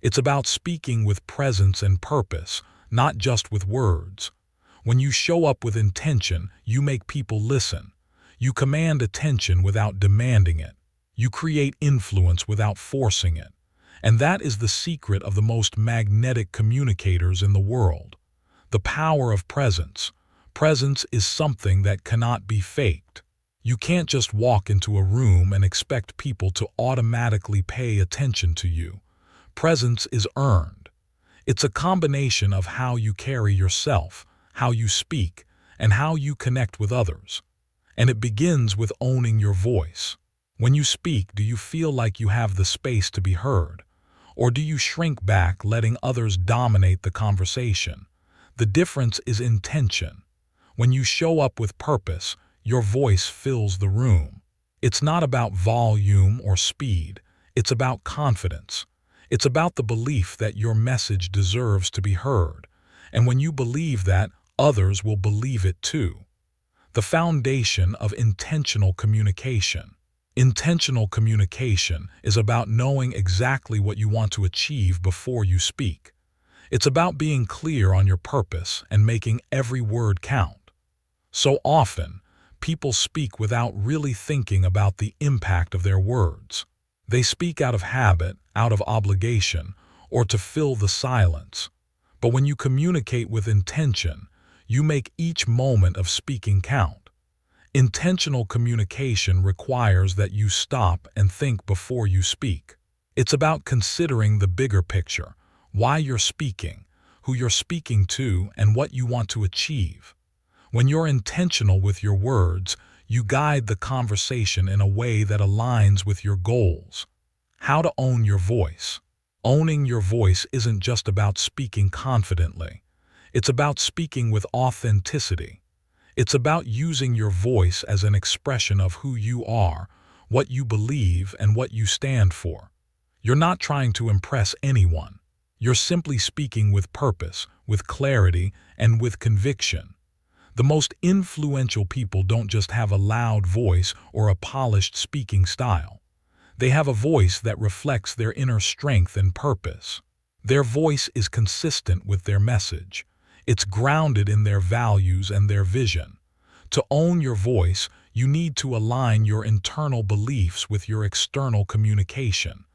It's about speaking with presence and purpose, not just with words. When you show up with intention, you make people listen. You command attention without demanding it. You create influence without forcing it. And that is the secret of the most magnetic communicators in the world. The power of presence. Presence is something that cannot be faked. You can't just walk into a room and expect people to automatically pay attention to you. Presence is earned. It's a combination of how you carry yourself, how you speak, and how you connect with others. And it begins with owning your voice. When you speak, do you feel like you have the space to be heard? Or do you shrink back, letting others dominate the conversation? The difference is intention. When you show up with purpose, your voice fills the room. It's not about volume or speed. It's about confidence. It's about the belief that your message deserves to be heard. And when you believe that, others will believe it too. The foundation of intentional communication. Intentional communication is about knowing exactly what you want to achieve before you speak. It's about being clear on your purpose and making every word count. So often, people speak without really thinking about the impact of their words. They speak out of habit, out of obligation, or to fill the silence. But when you communicate with intention, you make each moment of speaking count. Intentional communication requires that you stop and think before you speak. It's about considering the bigger picture, why you're speaking, who you're speaking to, and what you want to achieve. When you're intentional with your words, you guide the conversation in a way that aligns with your goals. How to own your voice. Owning your voice isn't just about speaking confidently. It's about speaking with authenticity. It's about using your voice as an expression of who you are, what you believe, and what you stand for. You're not trying to impress anyone. You're simply speaking with purpose, with clarity, and with conviction. The most influential people don't just have a loud voice or a polished speaking style. They have a voice that reflects their inner strength and purpose. Their voice is consistent with their message. It's grounded in their values and their vision. To own your voice, you need to align your internal beliefs with your external communication.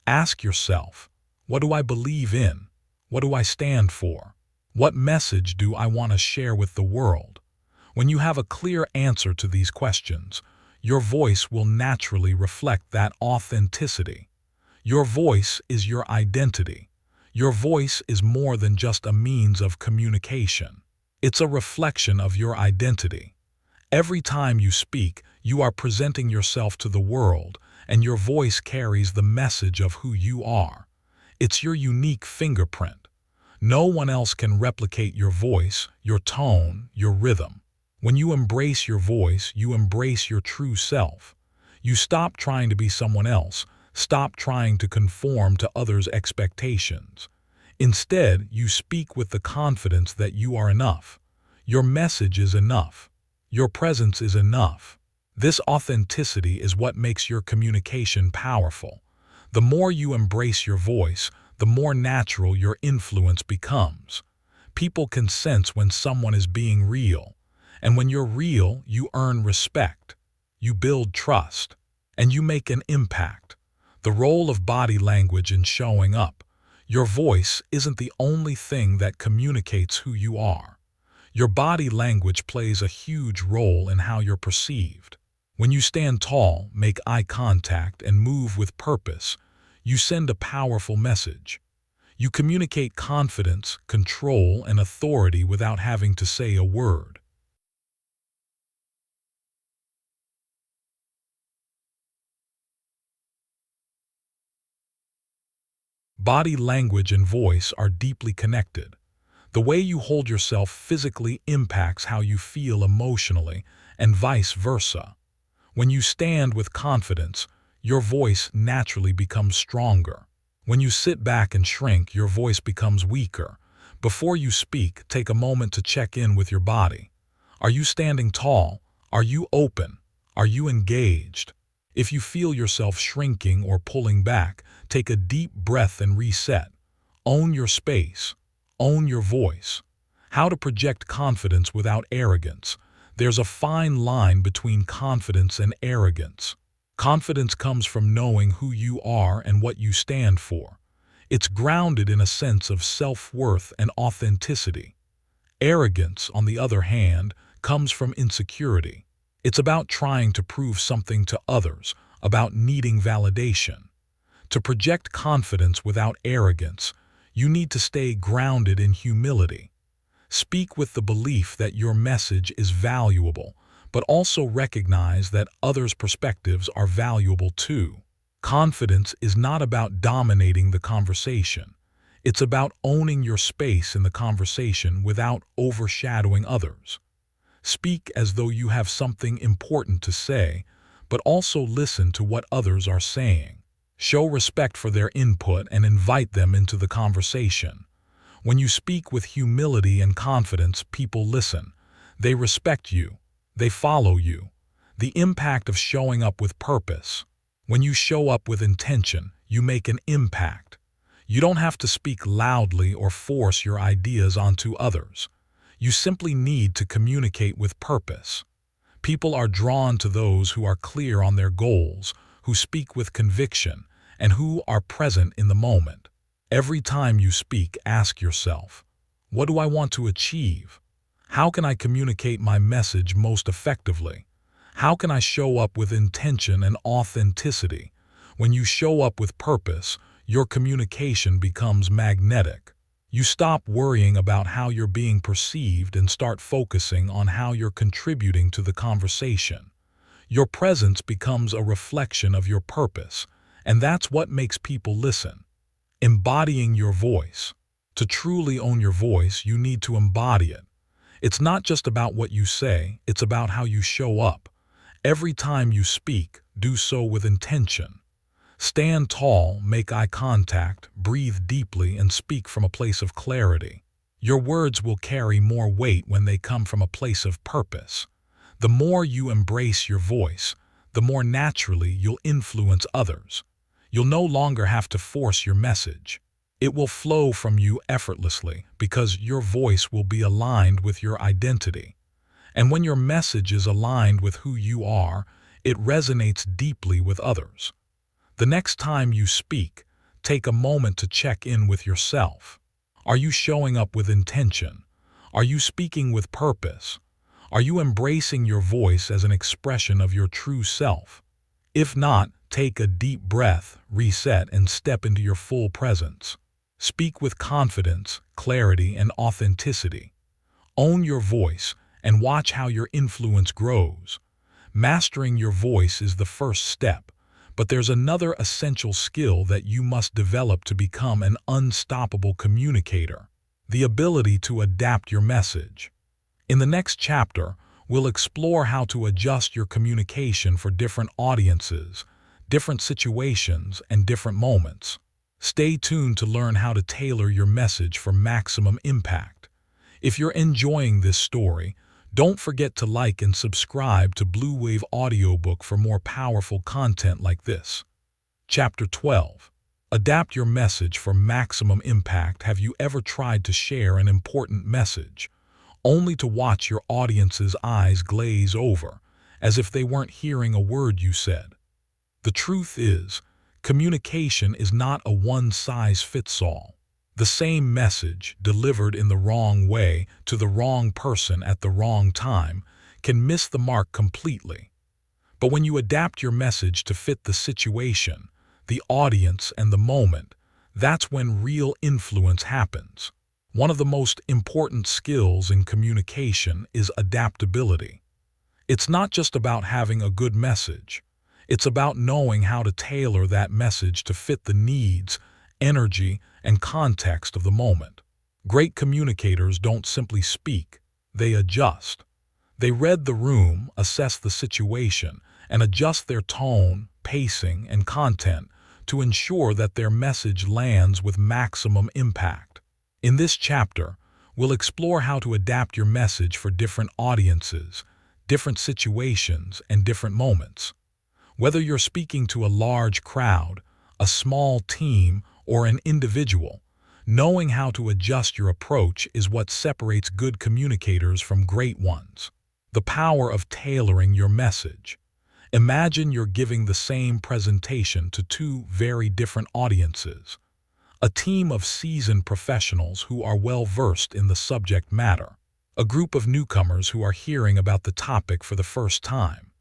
Ask yourself, what do I believe in? What do I stand for? What message do I want to share with the world? When you have a clear answer to these questions, your voice will naturally reflect that authenticity. Your voice is your identity. Your voice is more than just a means of communication. It's a reflection of your identity. Every time you speak, you are presenting yourself to the world, and your voice carries the message of who you are. It's your unique fingerprint. No one else can replicate your voice, your tone, your rhythm. When you embrace your voice, you embrace your true self. You stop trying to be someone else. Stop trying to conform to others' expectations. Instead, you speak with the confidence that you are enough. Your message is enough. Your presence is enough. This authenticity is what makes your communication powerful. The more you embrace your voice, the more natural your influence becomes. People can sense when someone is being real. And when you're real, you earn respect. You build trust. And you make an impact. The role of body language in showing up. Your voice isn't the only thing that communicates who you are. Your body language plays a huge role in how you're perceived. When you stand tall, make eye contact, and move with purpose, you send a powerful message. You communicate confidence, control, and authority without having to say a word. Body language and voice are deeply connected. The way you hold yourself physically impacts how you feel emotionally, and vice versa. When you stand with confidence, your voice naturally becomes stronger. When you sit back and shrink, your voice becomes weaker. Before you speak, take a moment to check in with your body. Are you standing tall? Are you open? Are you engaged? If you feel yourself shrinking or pulling back, take a deep breath and reset. Own your space. Own your voice. How to project confidence without arrogance. There's a fine line between confidence and arrogance. Confidence comes from knowing who you are and what you stand for. It's grounded in a sense of self-worth and authenticity. Arrogance, on the other hand, comes from insecurity. It's about trying to prove something to others, about needing validation. To project confidence without arrogance, you need to stay grounded in humility. Speak with the belief that your message is valuable, but also recognize that others' perspectives are valuable too. Confidence is not about dominating the conversation. It's about owning your space in the conversation without overshadowing others. Speak as though you have something important to say, but also listen to what others are saying. Show respect for their input and invite them into the conversation. When you speak with humility and confidence, people listen. They respect you. They follow you. The impact of showing up with purpose. When you show up with intention, you make an impact. You don't have to speak loudly or force your ideas onto others. You simply need to communicate with purpose. People are drawn to those who are clear on their goals, who speak with conviction, and who are present in the moment. Every time you speak, ask yourself, what do I want to achieve? How can I communicate my message most effectively? How can I show up with intention and authenticity? When you show up with purpose, your communication becomes magnetic. You stop worrying about how you're being perceived and start focusing on how you're contributing to the conversation. Your presence becomes a reflection of your purpose, and that's what makes people listen. Embodying your voice. To truly own your voice, you need to embody it. It's not just about what you say, it's about how you show up. Every time you speak, do so with intention. Stand tall, make eye contact, breathe deeply, and speak from a place of clarity. Your words will carry more weight when they come from a place of purpose. The more you embrace your voice, the more naturally you'll influence others. You'll no longer have to force your message. It will flow from you effortlessly because your voice will be aligned with your identity. And when your message is aligned with who you are, it resonates deeply with others. The next time you speak, take a moment to check in with yourself. Are you showing up with intention? Are you speaking with purpose? Are you embracing your voice as an expression of your true self? If not, take a deep breath, reset, and step into your full presence. Speak with confidence, clarity, and authenticity. Own your voice and watch how your influence grows. Mastering your voice is the first step, but there's another essential skill that you must develop to become an unstoppable communicator: the ability to adapt your message. In the next chapter, we'll explore how to adjust your communication for different audiences, different situations, and different moments. Stay tuned to learn how to tailor your message for maximum impact. If you're enjoying this story, don't forget to like and subscribe to Bluewave Audiobook for more powerful content like this. Chapter 12. Adapt your message for maximum impact. Have you ever tried to share an important message, only to watch your audience's eyes glaze over, as if they weren't hearing a word you said? The truth is, communication is not a one-size-fits-all. The same message, delivered in the wrong way to the wrong person at the wrong time, can miss the mark completely. But when you adapt your message to fit the situation, the audience, and the moment, that's when real influence happens. One of the most important skills in communication is adaptability. It's not just about having a good message. It's about knowing how to tailor that message to fit the needs, energy, and context of the moment. Great communicators don't simply speak, they adjust. They read the room, assess the situation, and adjust their tone, pacing, and content to ensure that their message lands with maximum impact. In this chapter, we'll explore how to adapt your message for different audiences, different situations, and different moments. Whether you're speaking to a large crowd, a small team, or an individual, knowing how to adjust your approach is what separates good communicators from great ones. The power of tailoring your message. Imagine you're giving the same presentation to two very different audiences. A team of seasoned professionals who are well-versed in the subject matter. A group of newcomers who are hearing about the topic for the first time.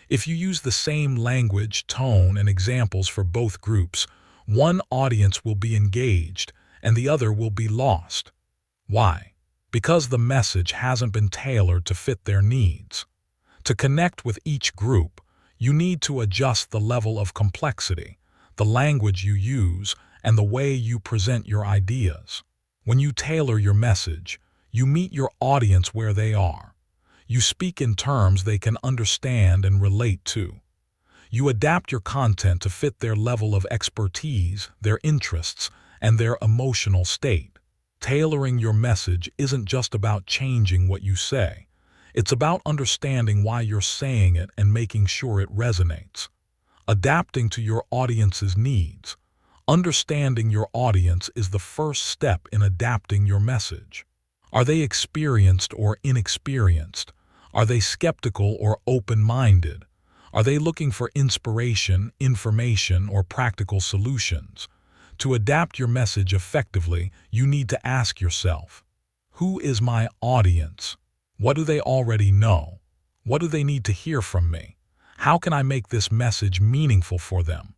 If you use the same language, tone, and examples for both groups, one audience will be engaged and the other will be lost. Why? Because the message hasn't been tailored to fit their needs. To connect with each group, you need to adjust the level of complexity, the language you use, and the way you present your ideas. When you tailor your message, you meet your audience where they are. You speak in terms they can understand and relate to. You adapt your content to fit their level of expertise, their interests, and their emotional state. Tailoring your message isn't just about changing what you say. It's about understanding why you're saying it and making sure it resonates. Adapting to your audience's needs. Understanding your audience is the first step in adapting your message. Are they experienced or inexperienced? Are they skeptical or open-minded? Are they looking for inspiration, information, or practical solutions? To adapt your message effectively, you need to ask yourself, who is my audience? What do they already know? What do they need to hear from me? How can I make this message meaningful for them?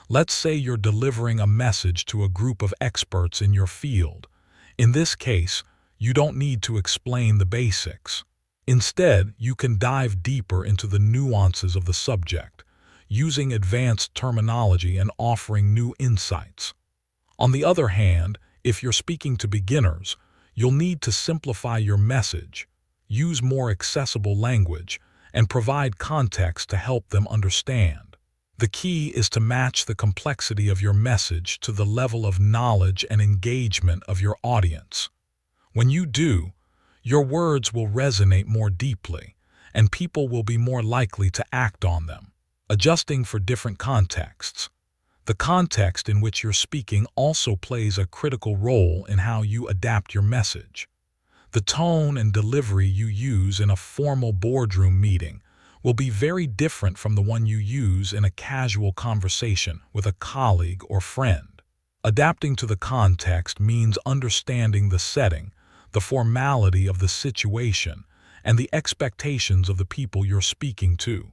Let's say you're delivering a message to a group of experts in your field. In this case, you don't need to explain the basics. Instead, you can dive deeper into the nuances of the subject, using advanced terminology and offering new insights. On the other hand, if you're speaking to beginners, you'll need to simplify your message, use more accessible language, and provide context to help them understand. The key is to match the complexity of your message to the level of knowledge and engagement of your audience. When you do, your words will resonate more deeply, and people will be more likely to act on them. Adjusting for different contexts. The context in which you're speaking also plays a critical role in how you adapt your message. The tone and delivery you use in a formal boardroom meeting will be very different from the one you use in a casual conversation with a colleague or friend. Adapting to the context means understanding the setting, the formality of the situation, and the expectations of the people you're speaking to.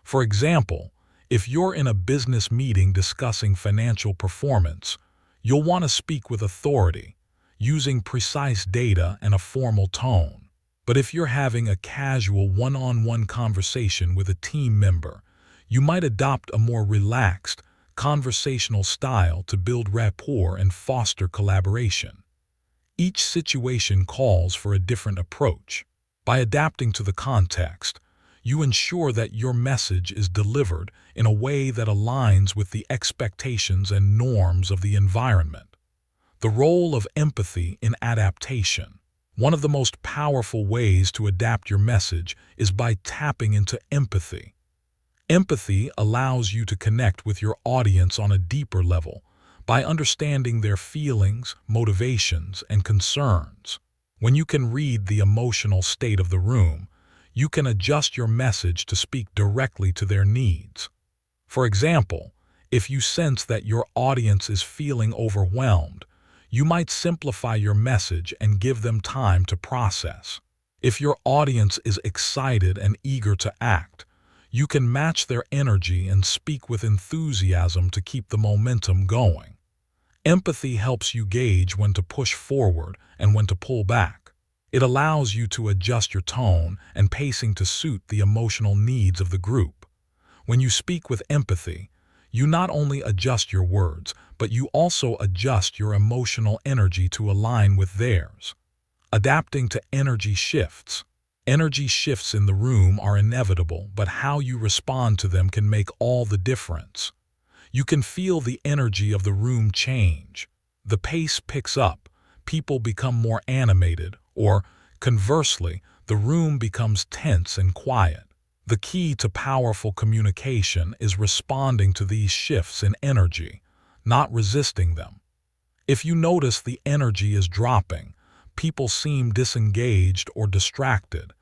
For example, if you're in a business meeting discussing financial performance, you'll want to speak with authority, using precise data and a formal tone. But if you're having a casual one-on-one conversation with a team member, you might adopt a more relaxed, conversational style to build rapport and foster collaboration. Each situation calls for a different approach. By adapting to the context, you ensure that your message is delivered in a way that aligns with the expectations and norms of the environment. The role of empathy in adaptation. One of the most powerful ways to adapt your message is by tapping into empathy. Empathy allows you to connect with your audience on a deeper level by understanding their feelings, motivations, and concerns. When you can read the emotional state of the room, you can adjust your message to speak directly to their needs. For example, if you sense that your audience is feeling overwhelmed, you might simplify your message and give them time to process. If your audience is excited and eager to act, you can match their energy and speak with enthusiasm to keep the momentum going. Empathy helps you gauge when to push forward and when to pull back. It allows you to adjust your tone and pacing to suit the emotional needs of the group. When you speak with empathy, you not only adjust your words, but you also adjust your emotional energy to align with theirs. Adapting to energy shifts. Energy shifts in the room are inevitable, but how you respond to them can make all the difference. You can feel the energy of the room change. The pace picks up, people become more animated, or, conversely, the room becomes tense and quiet. The key to powerful communication is responding to these shifts in energy, not resisting them. If you notice the energy is dropping, people seem disengaged or distracted,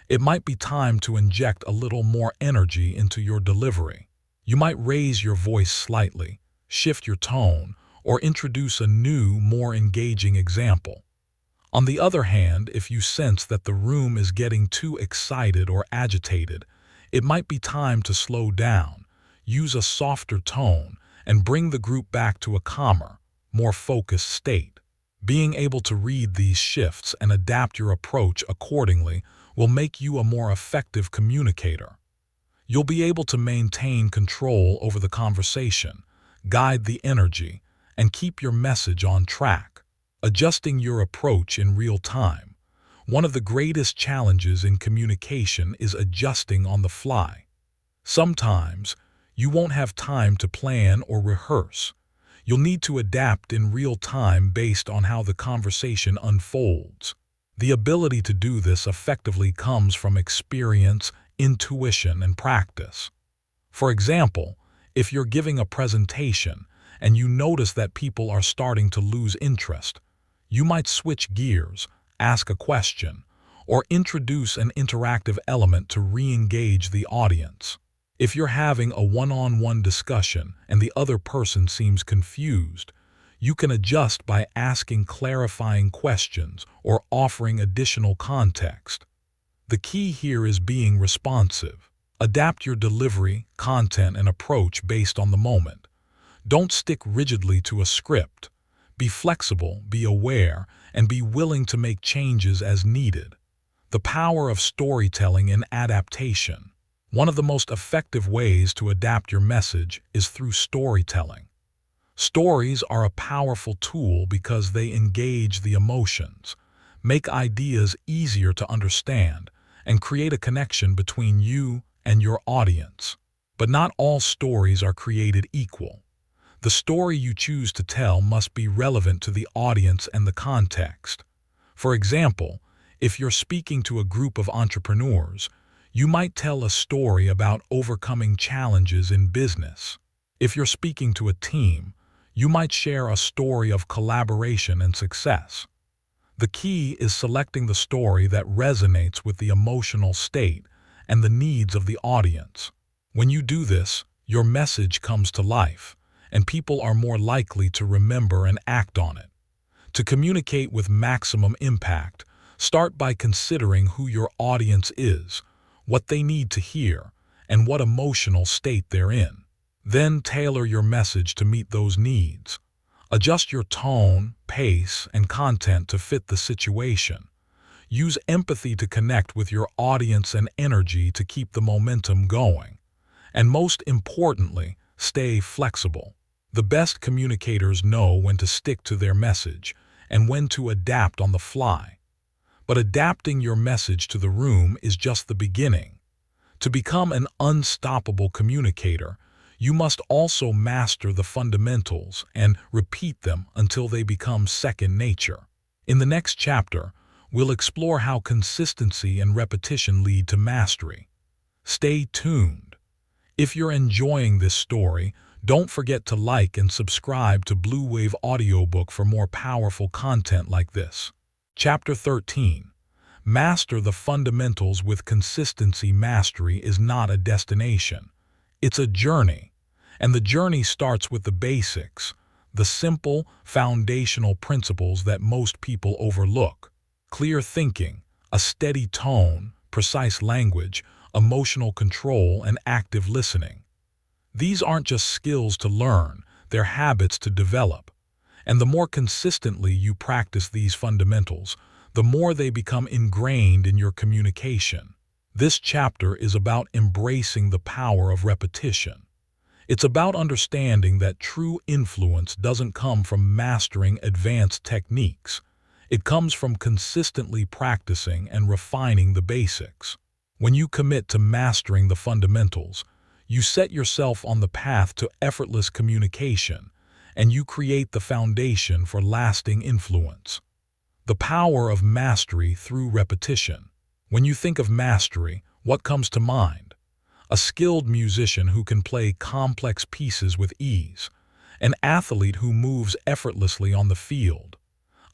it might be time to inject a little more energy into your delivery. You might raise your voice slightly, shift your tone, or introduce a new, more engaging example. On the other hand, if you sense that the room is getting too excited or agitated, it might be time to slow down, use a softer tone, and bring the group back to a calmer, more focused state. Being able to read these shifts and adapt your approach accordingly will make you a more effective communicator. You'll be able to maintain control over the conversation, guide the energy, and keep your message on track. Adjusting your approach in real time. One of the greatest challenges in communication is adjusting on the fly. Sometimes, you won't have time to plan or rehearse. You'll need to adapt in real time based on how the conversation unfolds. The ability to do this effectively comes from experience, intuition, and practice. For example, if you're giving a presentation and you notice that people are starting to lose interest, you might switch gears, ask a question, or introduce an interactive element to re-engage the audience. If you're having a one-on-one discussion and the other person seems confused, you can adjust by asking clarifying questions or offering additional context. The key here is being responsive. Adapt your delivery, content, and approach based on the moment. Don't stick rigidly to a script. Be flexible, be aware, and be willing to make changes as needed. The power of storytelling in adaptation. One of the most effective ways to adapt your message is through storytelling. Stories are a powerful tool because they engage the emotions, make ideas easier to understand, and create a connection between you and your audience. But not all stories are created equal. The story you choose to tell must be relevant to the audience and the context. For example, if you're speaking to a group of entrepreneurs, you might tell a story about overcoming challenges in business. If you're speaking to a team, you might share a story of collaboration and success. The key is selecting the story that resonates with the emotional state and the needs of the audience. When you do this, your message comes to life, and people are more likely to remember and act on it. To communicate with maximum impact, start by considering who your audience is, what they need to hear, and what emotional state they're in. Then tailor your message to meet those needs. Adjust your tone, pace, and content to fit the situation. Use empathy to connect with your audience and energy to keep the momentum going. And most importantly, stay flexible. The best communicators know when to stick to their message and when to adapt on the fly. But adapting your message to the room is just the beginning. To become an unstoppable communicator, you must also master the fundamentals and repeat them until they become second nature. In the next chapter, we'll explore how consistency and repetition lead to mastery. Stay tuned. If you're enjoying this story, don't forget to like and subscribe to Bluewave Audiobook for more powerful content like this. Chapter 13. Master the fundamentals with consistency. Mastery is not a destination. It's a journey. And the journey starts with the basics, the simple, foundational principles that most people overlook. Clear thinking, a steady tone, precise language, emotional control, and active listening. These aren't just skills to learn, they're habits to develop. And the more consistently you practice these fundamentals, the more they become ingrained in your communication. This chapter is about embracing the power of repetition. It's about understanding that true influence doesn't come from mastering advanced techniques. It comes from consistently practicing and refining the basics. When you commit to mastering the fundamentals, you set yourself on the path to effortless communication, and you create the foundation for lasting influence. The power of mastery through repetition. When you think of mastery, what comes to mind? A skilled musician who can play complex pieces with ease, an athlete who moves effortlessly on the field,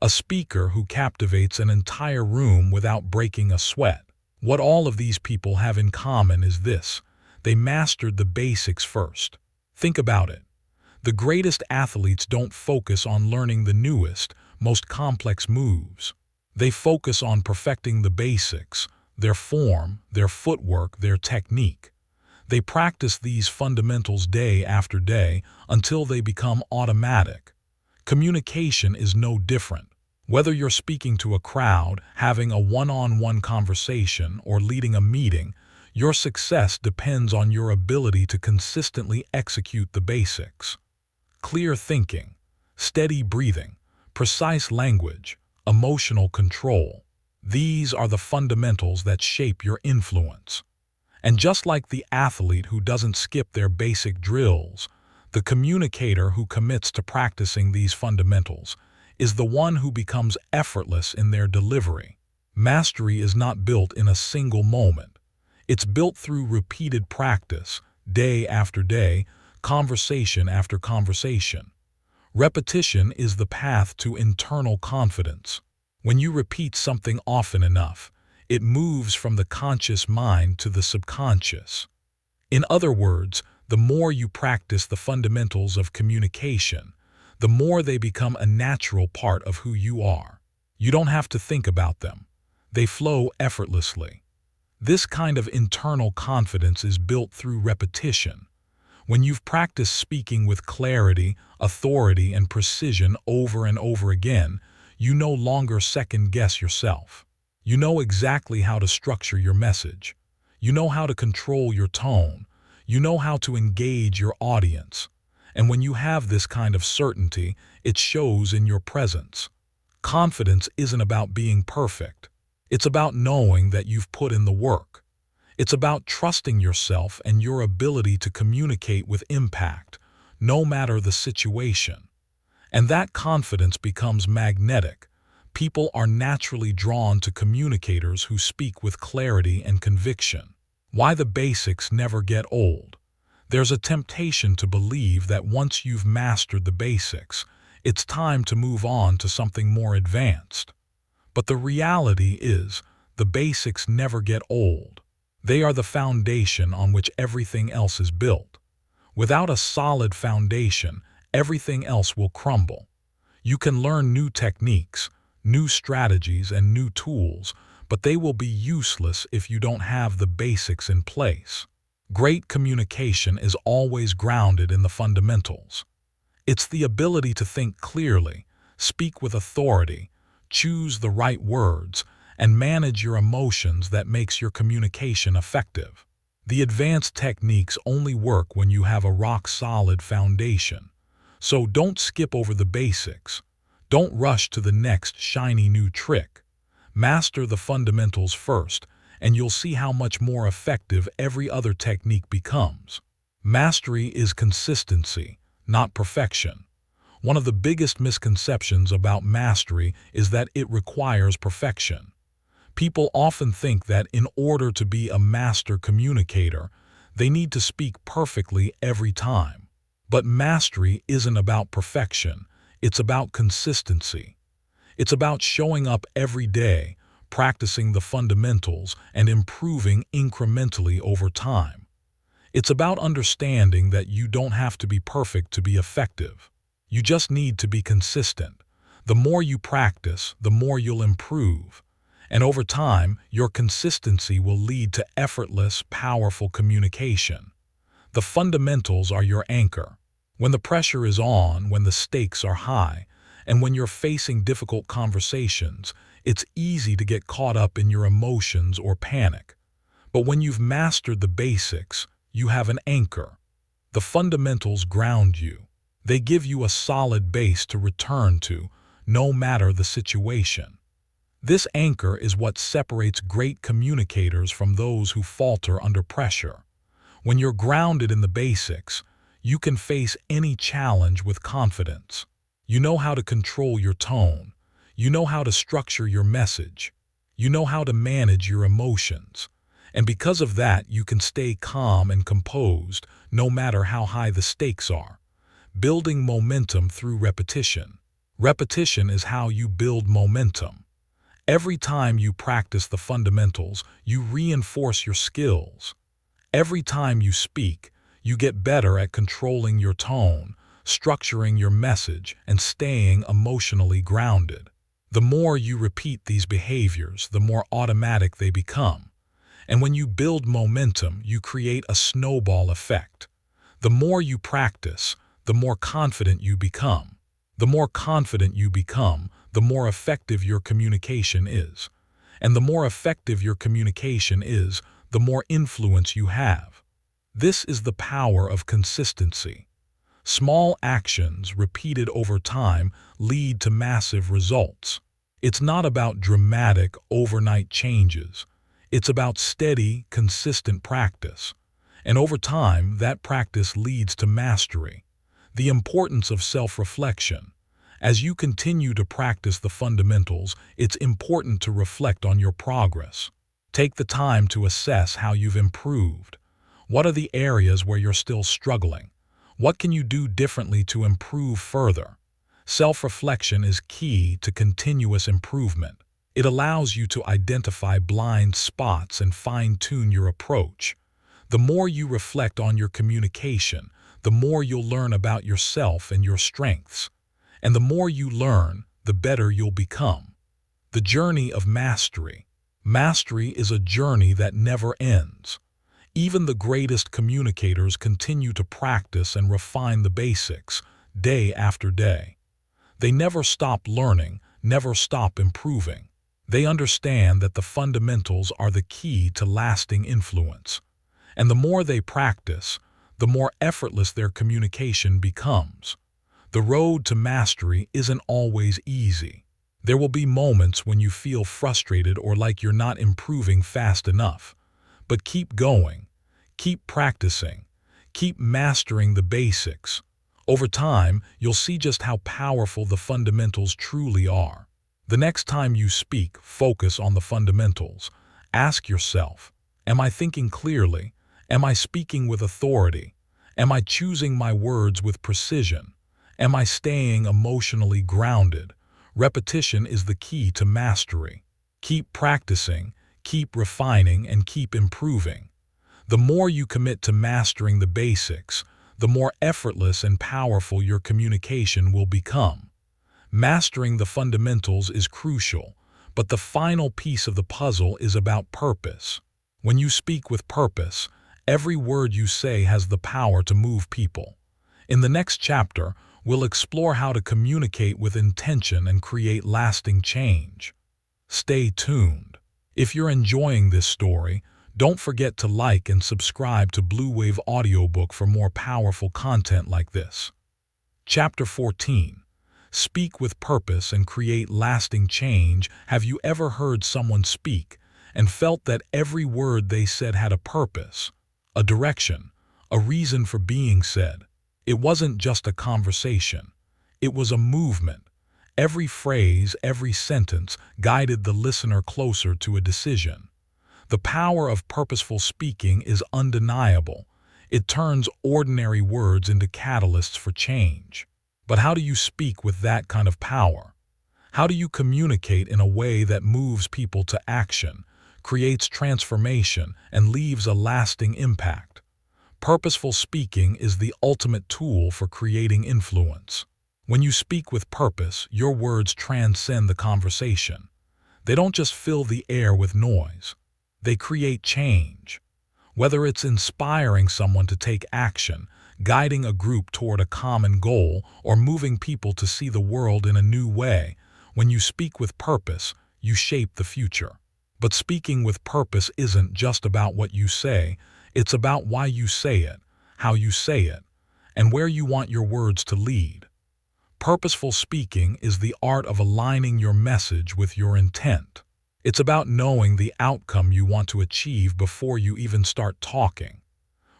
a speaker who captivates an entire room without breaking a sweat. What all of these people have in common is this: they mastered the basics first. Think about it. The greatest athletes don't focus on learning the newest, most complex moves. They focus on perfecting the basics, their form, their footwork, their technique. They practice these fundamentals day after day until they become automatic. Communication is no different. Whether you're speaking to a crowd, having a one-on-one conversation, or leading a meeting, your success depends on your ability to consistently execute the basics. Clear thinking, steady breathing, precise language, emotional control. These are the fundamentals that shape your influence. And just like the athlete who doesn't skip their basic drills, the communicator who commits to practicing these fundamentals is the one who becomes effortless in their delivery. Mastery is not built in a single moment. It's built through repeated practice, day after day, conversation after conversation. Repetition is the path to internal confidence. When you repeat something often enough, it moves from the conscious mind to the subconscious. In other words, the more you practice the fundamentals of communication, the more they become a natural part of who you are. You don't have to think about them. They flow effortlessly. This kind of internal confidence is built through repetition. When you've practiced speaking with clarity, authority, and precision over and over again, you no longer second-guess yourself. You know exactly how to structure your message. You know how to control your tone. You know how to engage your audience. And when you have this kind of certainty, it shows in your presence. Confidence isn't about being perfect. It's about knowing that you've put in the work. It's about trusting yourself and your ability to communicate with impact, no matter the situation. And that confidence becomes magnetic. People are naturally drawn to communicators who speak with clarity and conviction. Why the basics never get old. There's a temptation to believe that once you've mastered the basics, it's time to move on to something more advanced. But the reality is, the basics never get old. They are the foundation on which everything else is built. Without a solid foundation, everything else will crumble. You can learn new techniques, new strategies, and new tools, but they will be useless if you don't have the basics in place. Great communication is always grounded in the fundamentals. It's the ability to think clearly, speak with authority, choose the right words, and manage your emotions that makes your communication effective. The advanced techniques only work when you have a rock-solid foundation. So don't skip over the basics. Don't rush to the next shiny new trick. Master the fundamentals first, and you'll see how much more effective every other technique becomes. Mastery is consistency, not perfection. One of the biggest misconceptions about mastery is that it requires perfection. People often think that in order to be a master communicator, they need to speak perfectly every time. But mastery isn't about perfection, it's about consistency. It's about showing up every day, practicing the fundamentals, and improving incrementally over time. It's about understanding that you don't have to be perfect to be effective. You just need to be consistent. The more you practice, the more you'll improve. And over time, your consistency will lead to effortless, powerful communication. The fundamentals are your anchor. When the pressure is on, when the stakes are high, and when you're facing difficult conversations, it's easy to get caught up in your emotions or panic. But when you've mastered the basics, you have an anchor. The fundamentals ground you. They give you a solid base to return to, no matter the situation. This anchor is what separates great communicators from those who falter under pressure. When you're grounded in the basics, you can face any challenge with confidence. You know how to control your tone. You know how to structure your message. You know how to manage your emotions. And because of that, you can stay calm and composed no matter how high the stakes are. Building momentum through repetition. Repetition is how you build momentum. Every time you practice the fundamentals, you reinforce your skills. Every time you speak, you get better at controlling your tone, structuring your message, and staying emotionally grounded. The more you repeat these behaviors, the more automatic they become. And when you build momentum, you create a snowball effect. The more you practice, the more confident you become. The more confident you become, the more effective your communication is. And the more effective your communication is, the more influence you have. This is the power of consistency. Small actions repeated over time lead to massive results. It's not about dramatic, overnight changes. It's about steady, consistent practice. And over time, that practice leads to mastery. The importance of self-reflection. As you continue to practice the fundamentals, it's important to reflect on your progress. Take the time to assess how you've improved. What are the areas where you're still struggling? What can you do differently to improve further? Self-reflection is key to continuous improvement. It allows you to identify blind spots and fine-tune your approach. The more you reflect on your communication, the more you'll learn about yourself and your strengths. And the more you learn, the better you'll become. The journey of mastery. Mastery is a journey that never ends. Even the greatest communicators continue to practice and refine the basics, day after day. They never stop learning, never stop improving. They understand that the fundamentals are the key to lasting influence. And the more they practice, the more effortless their communication becomes. The road to mastery isn't always easy. There will be moments when you feel frustrated or like you're not improving fast enough. But keep going. Keep practicing. Keep mastering the basics. Over time, you'll see just how powerful the fundamentals truly are. The next time you speak, focus on the fundamentals. Ask yourself, am I thinking clearly? Am I speaking with authority? Am I choosing my words with precision? Am I staying emotionally grounded? Repetition is the key to mastery. Keep practicing, keep refining, and keep improving. The more you commit to mastering the basics, the more effortless and powerful your communication will become. Mastering the fundamentals is crucial, but the final piece of the puzzle is about purpose. When you speak with purpose, every word you say has the power to move people. In the next chapter, we'll explore how to communicate with intention and create lasting change. Stay tuned. If you're enjoying this story, don't forget to like and subscribe to Bluewave Audiobook for more powerful content like this. Chapter 14. Speak with purpose and create lasting change. Have you ever heard someone speak and felt that every word they said had a purpose, a direction, a reason for being said? It wasn't just a conversation. It was a movement. Every phrase, every sentence guided the listener closer to a decision. The power of purposeful speaking is undeniable. It turns ordinary words into catalysts for change. But how do you speak with that kind of power? How do you communicate in a way that moves people to action, creates transformation, and leaves a lasting impact? Purposeful speaking is the ultimate tool for creating influence. When you speak with purpose, your words transcend the conversation. They don't just fill the air with noise. They create change. Whether it's inspiring someone to take action, guiding a group toward a common goal, or moving people to see the world in a new way, when you speak with purpose, you shape the future. But speaking with purpose isn't just about what you say, it's about why you say it, how you say it, and where you want your words to lead. Purposeful speaking is the art of aligning your message with your intent. It's about knowing the outcome you want to achieve before you even start talking.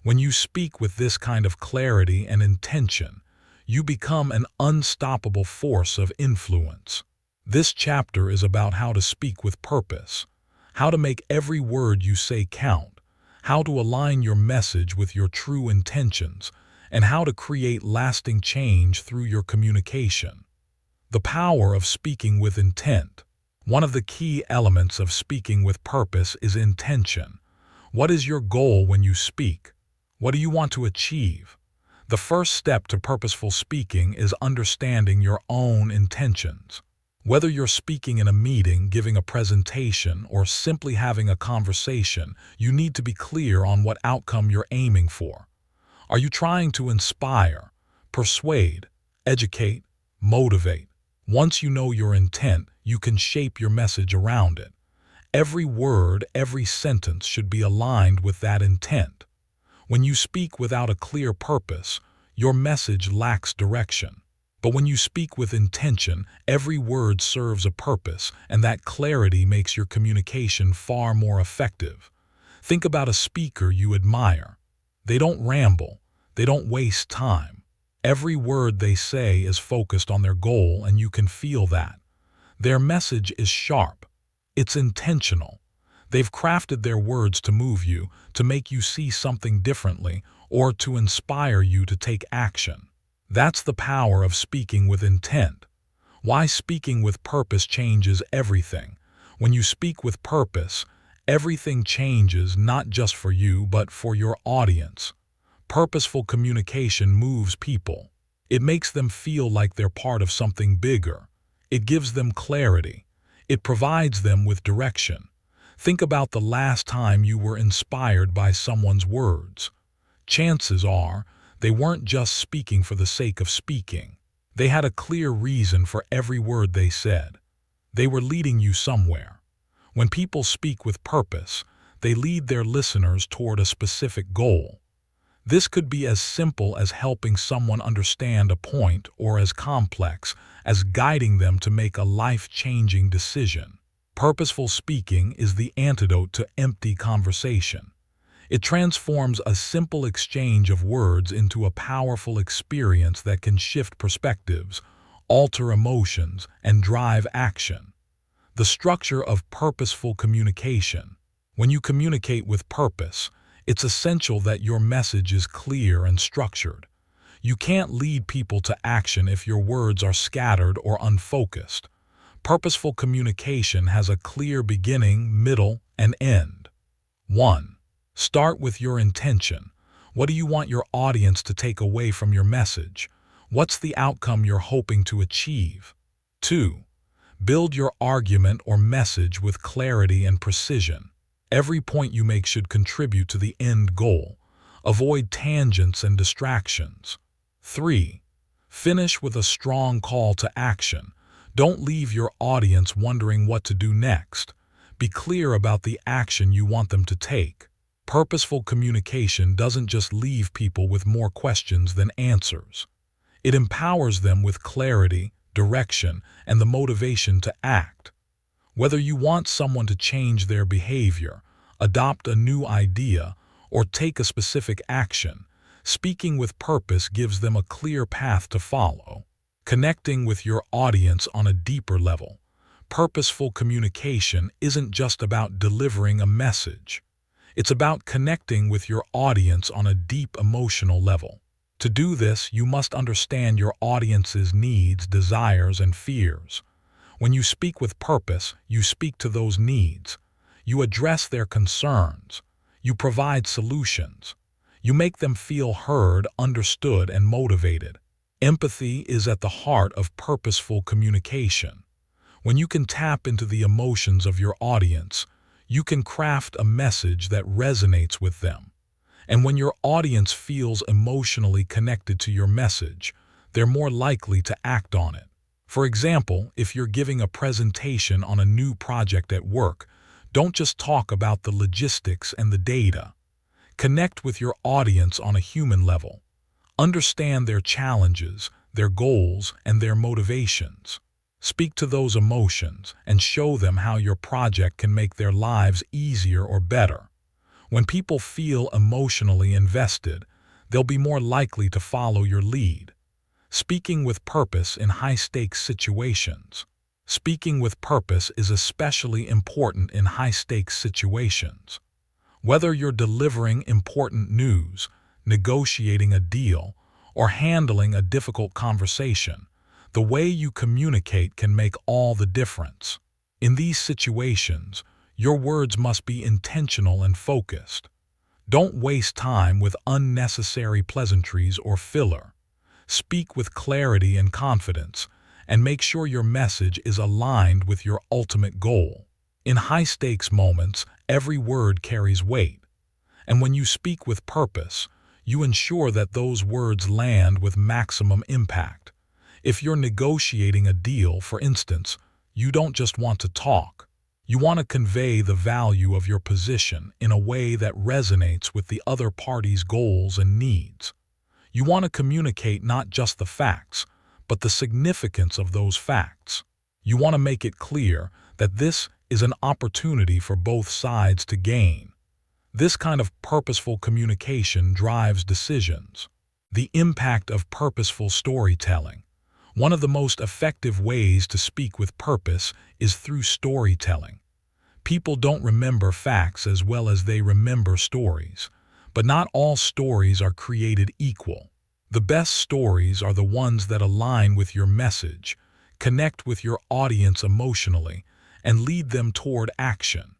When you speak with this kind of clarity and intention, you become an unstoppable force of influence. This chapter is about how to speak with purpose, how to make every word you say count, how to align your message with your true intentions, and how to create lasting change through your communication. The power of speaking with intent. One of the key elements of speaking with purpose is intention. What is your goal when you speak? What do you want to achieve? The first step to purposeful speaking is understanding your own intentions. Whether you're speaking in a meeting, giving a presentation, or simply having a conversation, you need to be clear on what outcome you're aiming for. Are you trying to inspire, persuade, educate, motivate? Once you know your intent, you can shape your message around it. Every word, every sentence should be aligned with that intent. When you speak without a clear purpose, your message lacks direction. But when you speak with intention, every word serves a purpose, and that clarity makes your communication far more effective. Think about a speaker you admire. They don't ramble. They don't waste time. Every word they say is focused on their goal, and you can feel that. Their message is sharp. It's intentional. They've crafted their words to move you, to make you see something differently, or to inspire you to take action. That's the power of speaking with intent. Why speaking with purpose changes everything. When you speak with purpose, everything changes, not just for you, but for your audience. Purposeful communication moves people. It makes them feel like they're part of something bigger. It gives them clarity. It provides them with direction. Think about the last time you were inspired by someone's words. Chances are, they weren't just speaking for the sake of speaking. They had a clear reason for every word they said. They were leading you somewhere. When people speak with purpose, they lead their listeners toward a specific goal. This could be as simple as helping someone understand a point, or as complex as guiding them to make a life-changing decision. Purposeful speaking is the antidote to empty conversation. It transforms a simple exchange of words into a powerful experience that can shift perspectives, alter emotions, and drive action. The structure of purposeful communication. When you communicate with purpose, it's essential that your message is clear and structured. You can't lead people to action if your words are scattered or unfocused. Purposeful communication has a clear beginning, middle, and end. 1. Start with your intention. What do you want your audience to take away from your message? What's the outcome you're hoping to achieve? 2. Build your argument or message with clarity and precision. Every point you make should contribute to the end goal. Avoid tangents and distractions. 3. Finish with a strong call to action. Don't leave your audience wondering what to do next. Be clear about the action you want them to take. Purposeful communication doesn't just leave people with more questions than answers. It empowers them with clarity, direction, and the motivation to act. Whether you want someone to change their behavior, adopt a new idea, or take a specific action, speaking with purpose gives them a clear path to follow. Connecting with your audience on a deeper level. Purposeful communication isn't just about delivering a message. It's about connecting with your audience on a deep emotional level. To do this, you must understand your audience's needs, desires, and fears. When you speak with purpose, you speak to those needs. You address their concerns. You provide solutions. You make them feel heard, understood, and motivated. Empathy is at the heart of purposeful communication. When you can tap into the emotions of your audience, you can craft a message that resonates with them. And when your audience feels emotionally connected to your message, they're more likely to act on it. For example, if you're giving a presentation on a new project at work, don't just talk about the logistics and the data. Connect with your audience on a human level. Understand their challenges, their goals, and their motivations. Speak to those emotions and show them how your project can make their lives easier or better. When people feel emotionally invested, they'll be more likely to follow your lead. Speaking with purpose in high-stakes situations. Speaking with purpose is especially important in high-stakes situations. Whether you're delivering important news, negotiating a deal, or handling a difficult conversation, the way you communicate can make all the difference. In these situations, your words must be intentional and focused. Don't waste time with unnecessary pleasantries or filler. Speak with clarity and confidence, and make sure your message is aligned with your ultimate goal. In high-stakes moments, every word carries weight. And when you speak with purpose, you ensure that those words land with maximum impact. If you're negotiating a deal, for instance, you don't just want to talk. You want to convey the value of your position in a way that resonates with the other party's goals and needs. You want to communicate not just the facts, but the significance of those facts. You want to make it clear that this is an opportunity for both sides to gain. This kind of purposeful communication drives decisions. The impact of purposeful storytelling. One of the most effective ways to speak with purpose is through storytelling. People don't remember facts as well as they remember stories, but not all stories are created equal. The best stories are the ones that align with your message, connect with your audience emotionally, and lead them toward action.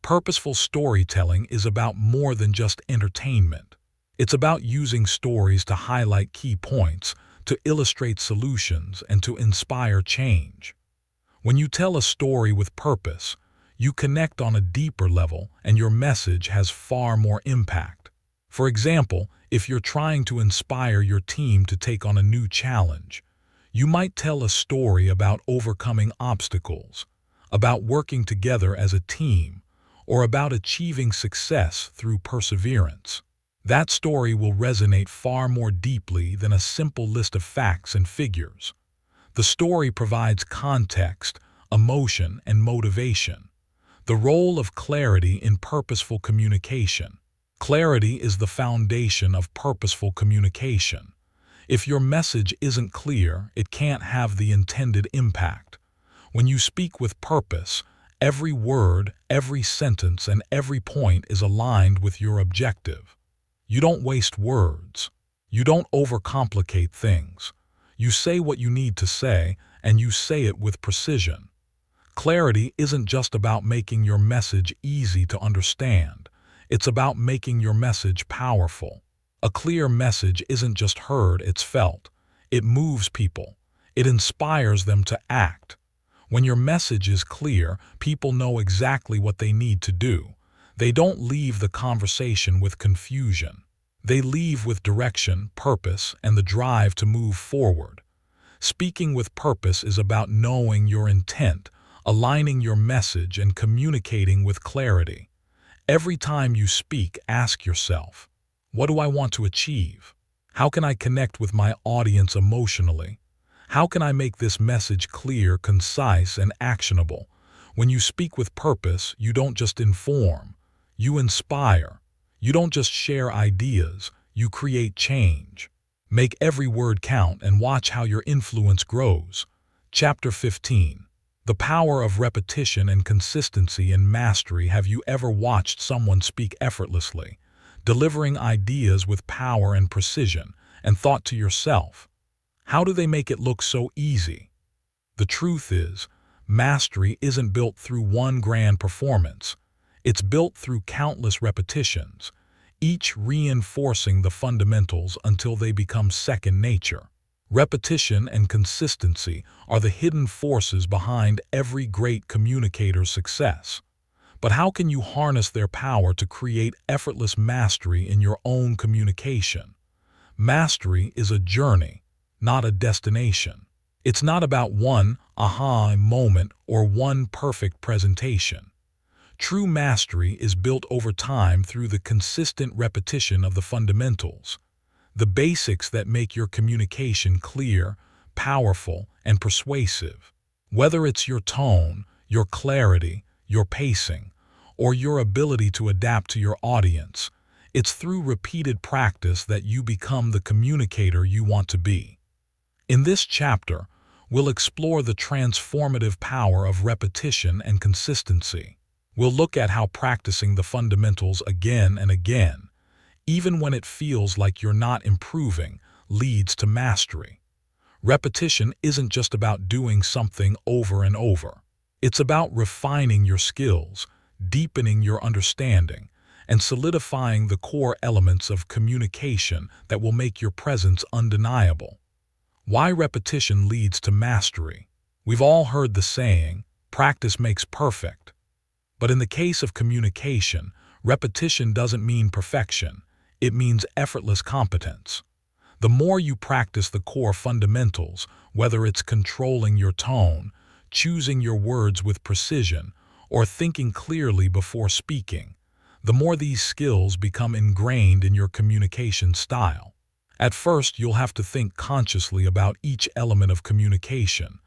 Purposeful storytelling is about more than just entertainment. It's about using stories to highlight key points, to illustrate solutions, and to inspire change. When you tell a story with purpose, you connect on a deeper level and your message has far more impact. For example, if you're trying to inspire your team to take on a new challenge, you might tell a story about overcoming obstacles, about working together as a team, or about achieving success through perseverance. That story will resonate far more deeply than a simple list of facts and figures. The story provides context, emotion, and motivation. The role of clarity in purposeful communication. Clarity is the foundation of purposeful communication. If your message isn't clear, it can't have the intended impact. When you speak with purpose, every word, every sentence, and every point is aligned with your objective. You don't waste words. You don't overcomplicate things. You say what you need to say, and you say it with precision. Clarity isn't just about making your message easy to understand. It's about making your message powerful. A clear message isn't just heard, it's felt. It moves people. It inspires them to act. When your message is clear, people know exactly what they need to do. They don't leave the conversation with confusion. They leave with direction, purpose, and the drive to move forward. Speaking with purpose is about knowing your intent, aligning your message, and communicating with clarity. Every time you speak, ask yourself, what do I want to achieve? How can I connect with my audience emotionally? How can I make this message clear, concise, and actionable? When you speak with purpose, you don't just inform, you inspire. You don't just share ideas, you create change. Make every word count and watch how your influence grows. Chapter 15. The power of repetition and consistency in mastery. Have you ever watched someone speak effortlessly, delivering ideas with power and precision, and thought to yourself, how do they make it look so easy? The truth is, mastery isn't built through one grand performance. It's built through countless repetitions, each reinforcing the fundamentals until they become second nature. Repetition and consistency are the hidden forces behind every great communicator's success. But how can you harness their power to create effortless mastery in your own communication? Mastery is a journey, not a destination. It's not about one aha moment or one perfect presentation. True mastery is built over time through the consistent repetition of the fundamentals, the basics that make your communication clear, powerful, and persuasive. Whether it's your tone, your clarity, your pacing, or your ability to adapt to your audience, it's through repeated practice that you become the communicator you want to be. In this chapter, we'll explore the transformative power of repetition and consistency. We'll look at how practicing the fundamentals again and again, even when it feels like you're not improving, leads to mastery. Repetition isn't just about doing something over and over. It's about refining your skills, deepening your understanding, and solidifying the core elements of communication that will make your presence undeniable. Why repetition leads to mastery? We've all heard the saying, practice makes perfect. But in the case of communication, repetition doesn't mean perfection. It means effortless competence. The more you practice the core fundamentals, whether it's controlling your tone, choosing your words with precision, or thinking clearly before speaking, the more these skills become ingrained in your communication style. At first, you'll have to think consciously about each element of communication.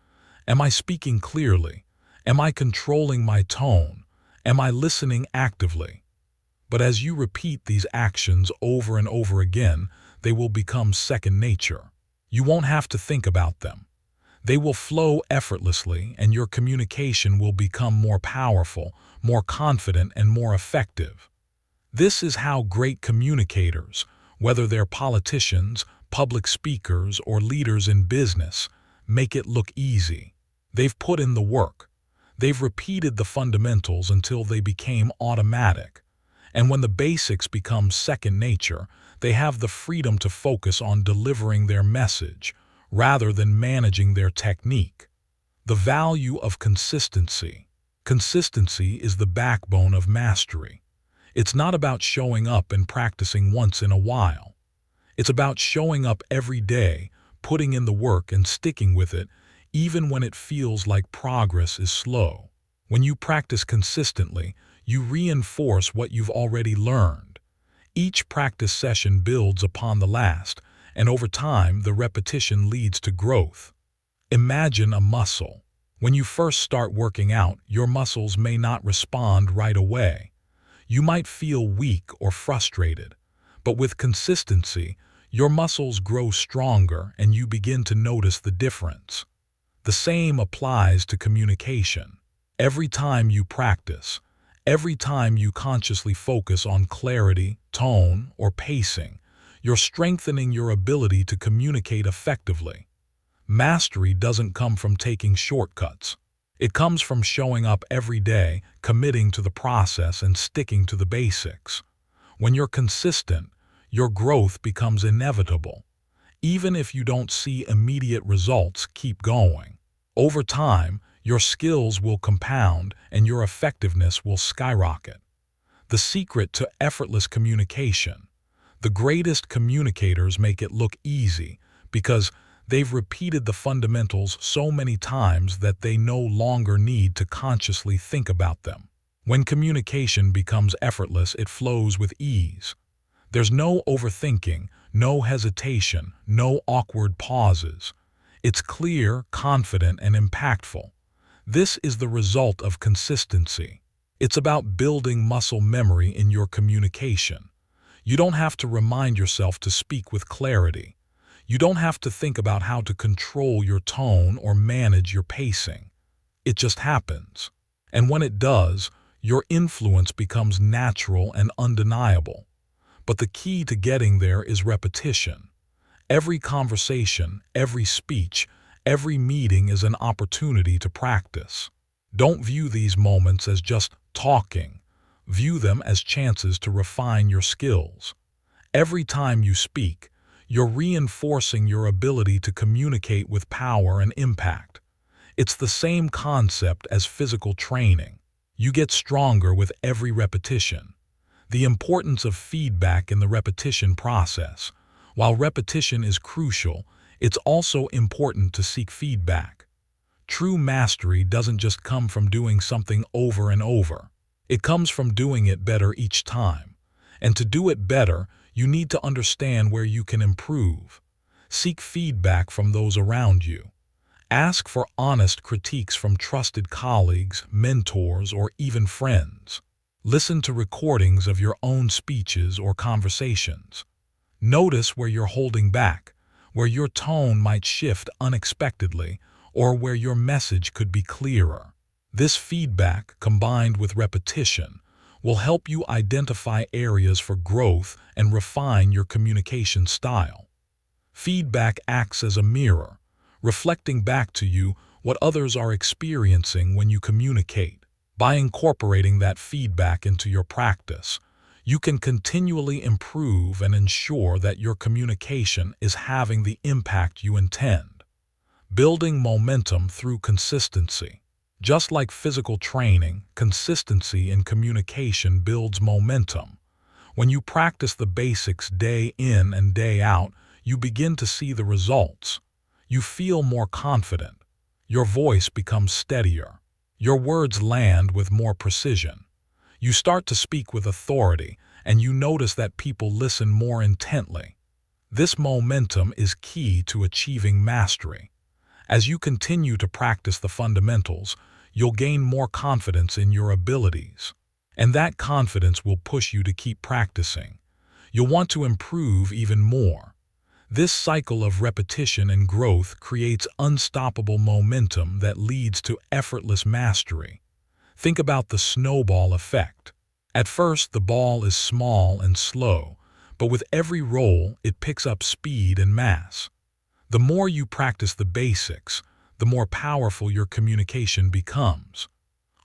Am I speaking clearly? Am I controlling my tone? Am I listening actively? But as you repeat these actions over and over again, they will become second nature. You won't have to think about them. They will flow effortlessly, and your communication will become more powerful, more confident, and more effective. This is how great communicators, whether they're politicians, public speakers, or leaders in business, make it look easy. They've put in the work. They've repeated the fundamentals until they became automatic. And when the basics become second nature, they have the freedom to focus on delivering their message rather than managing their technique. The value of consistency. Consistency is the backbone of mastery. It's not about showing up and practicing once in a while. It's about showing up every day, putting in the work and sticking with it, even when it feels like progress is slow. When you practice consistently, you reinforce what you've already learned. Each practice session builds upon the last, and over time, the repetition leads to growth. Imagine a muscle. When you first start working out, your muscles may not respond right away. You might feel weak or frustrated, but with consistency, your muscles grow stronger and you begin to notice the difference. The same applies to communication. Every time you practice, every time you consciously focus on clarity, tone, or pacing, you're strengthening your ability to communicate effectively. Mastery doesn't come from taking shortcuts. It comes from showing up every day, committing to the process, and sticking to the basics. When you're consistent, your growth becomes inevitable. Even if you don't see immediate results, keep going. Over time, your skills will compound and your effectiveness will skyrocket. The secret to effortless communication. The greatest communicators make it look easy because they've repeated the fundamentals so many times that they no longer need to consciously think about them. When communication becomes effortless, it flows with ease. There's no overthinking, no hesitation, no awkward pauses. It's clear, confident, and impactful. This is the result of consistency. It's about building muscle memory in your communication. You don't have to remind yourself to speak with clarity. You don't have to think about how to control your tone or manage your pacing. It just happens. And when it does, your influence becomes natural and undeniable. But the key to getting there is repetition. Every conversation, every speech, every meeting is an opportunity to practice. Don't view these moments as just talking. View them as chances to refine your skills. Every time you speak, you're reinforcing your ability to communicate with power and impact. It's the same concept as physical training. You get stronger with every repetition. The importance of feedback in the repetition process. While repetition is crucial, it's also important to seek feedback. True mastery doesn't just come from doing something over and over. It comes from doing it better each time. And to do it better, you need to understand where you can improve. Seek feedback from those around you. Ask for honest critiques from trusted colleagues, mentors, or even friends. Listen to recordings of your own speeches or conversations. Notice where you're holding back, where your tone might shift unexpectedly, or where your message could be clearer. This feedback, combined with repetition, will help you identify areas for growth and refine your communication style. Feedback acts as a mirror, reflecting back to you what others are experiencing when you communicate. By incorporating that feedback into your practice, you can continually improve and ensure that your communication is having the impact you intend. Building momentum through consistency. Just like physical training, consistency in communication builds momentum. When you practice the basics day in and day out, you begin to see the results. You feel more confident. Your voice becomes steadier. Your words land with more precision. You start to speak with authority, and you notice that people listen more intently. This momentum is key to achieving mastery. As you continue to practice the fundamentals, you'll gain more confidence in your abilities. And that confidence will push you to keep practicing. You'll want to improve even more. This cycle of repetition and growth creates unstoppable momentum that leads to effortless mastery. Think about the snowball effect. At first, the ball is small and slow, but with every roll, it picks up speed and mass. The more you practice the basics, the more powerful your communication becomes.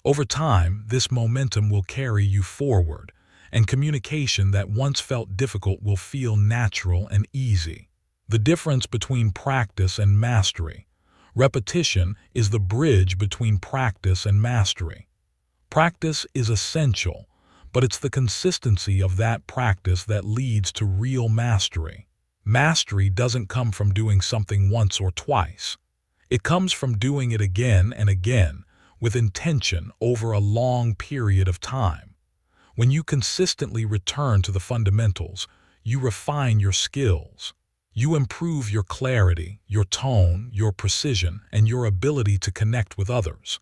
Over time, this momentum will carry you forward, and communication that once felt difficult will feel natural and easy. The difference between practice and mastery. Repetition is the bridge between practice and mastery. Practice is essential, but it's the consistency of that practice that leads to real mastery. Mastery doesn't come from doing something once or twice. It comes from doing it again and again, with intention over a long period of time. When you consistently return to the fundamentals, you refine your skills. You improve your clarity, your tone, your precision, and your ability to connect with others.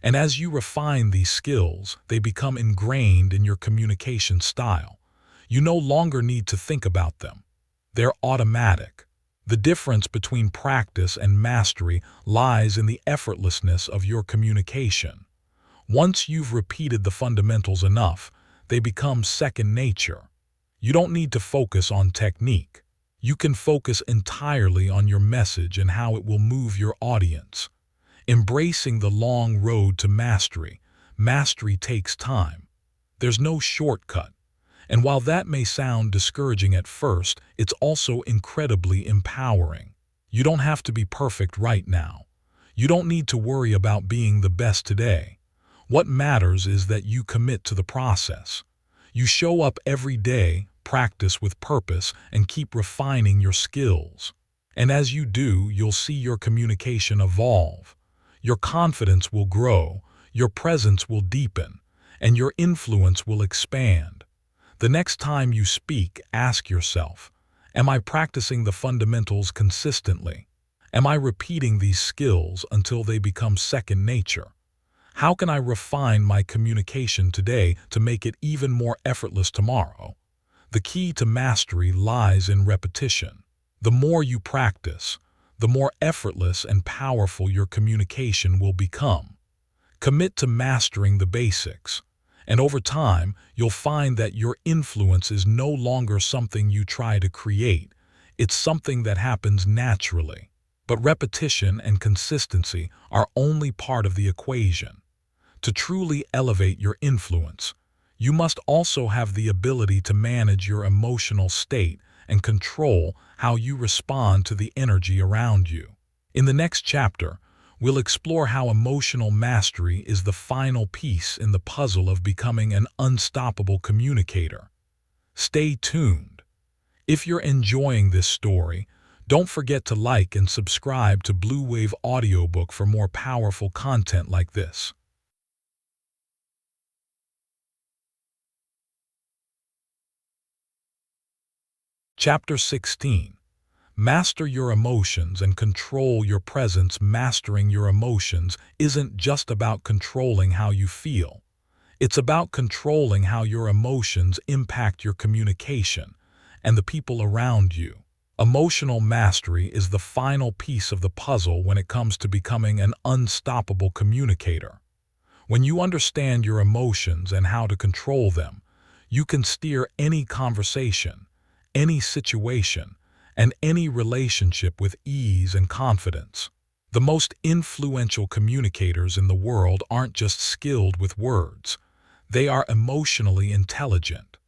And as you refine these skills, they become ingrained in your communication style. You no longer need to think about them. They're automatic. The difference between practice and mastery lies in the effortlessness of your communication. Once you've repeated the fundamentals enough, they become second nature. You don't need to focus on technique. You can focus entirely on your message and how it will move your audience. Embracing the long road to mastery. Mastery takes time. There's no shortcut. And while that may sound discouraging at first, it's also incredibly empowering. You don't have to be perfect right now. You don't need to worry about being the best today. What matters is that you commit to the process. You show up every day, practice with purpose, and keep refining your skills. And as you do, you'll see your communication evolve. Your confidence will grow, your presence will deepen, and your influence will expand. The next time you speak, ask yourself, am I practicing the fundamentals consistently? Am I repeating these skills until they become second nature? How can I refine my communication today to make it even more effortless tomorrow? The key to mastery lies in repetition. The more you practice, the more effortless and powerful your communication will become. Commit to mastering the basics, and over time, you'll find that your influence is no longer something you try to create. It's something that happens naturally. But repetition and consistency are only part of the equation. To truly elevate your influence, you must also have the ability to manage your emotional state and control how you respond to the energy around you. In the next chapter, we'll explore how emotional mastery is the final piece in the puzzle of becoming an unstoppable communicator. Stay tuned. If you're enjoying this story, don't forget to like and subscribe to Bluewave Audiobook for more powerful content like this. Chapter 16. Master your emotions and control your presence. Mastering your emotions isn't just about controlling how you feel. It's about controlling how your emotions impact your communication and the people around you. Emotional mastery is the final piece of the puzzle when it comes to becoming an unstoppable communicator. When you understand your emotions and how to control them, you can steer any conversation, any situation, and any relationship with ease and confidence. The most influential communicators in the world aren't just skilled with words. They are emotionally intelligent.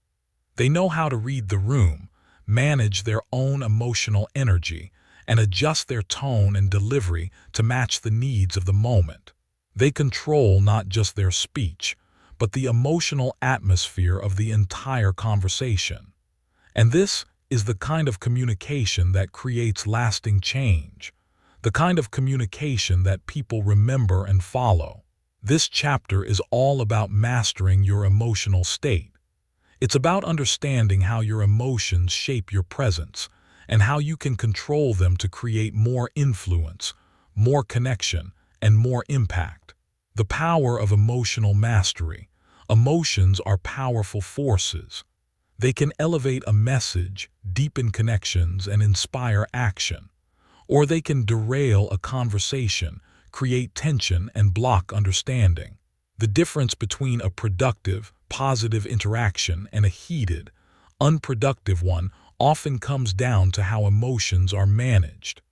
They know how to read the room, manage their own emotional energy, and adjust their tone and delivery to match the needs of the moment. They control not just their speech, but the emotional atmosphere of the entire conversation. And this is the kind of communication that creates lasting change, the kind of communication that people remember and follow. This chapter is all about mastering your emotional state. It's about understanding how your emotions shape your presence and how you can control them to create more influence, more connection, and more impact. The power of emotional mastery. Emotions are powerful forces. They can elevate a message, deepen connections, and inspire action. Or they can derail a conversation, create tension, and block understanding. The difference between a productive, positive interaction and a heated, unproductive one often comes down to how emotions are managed.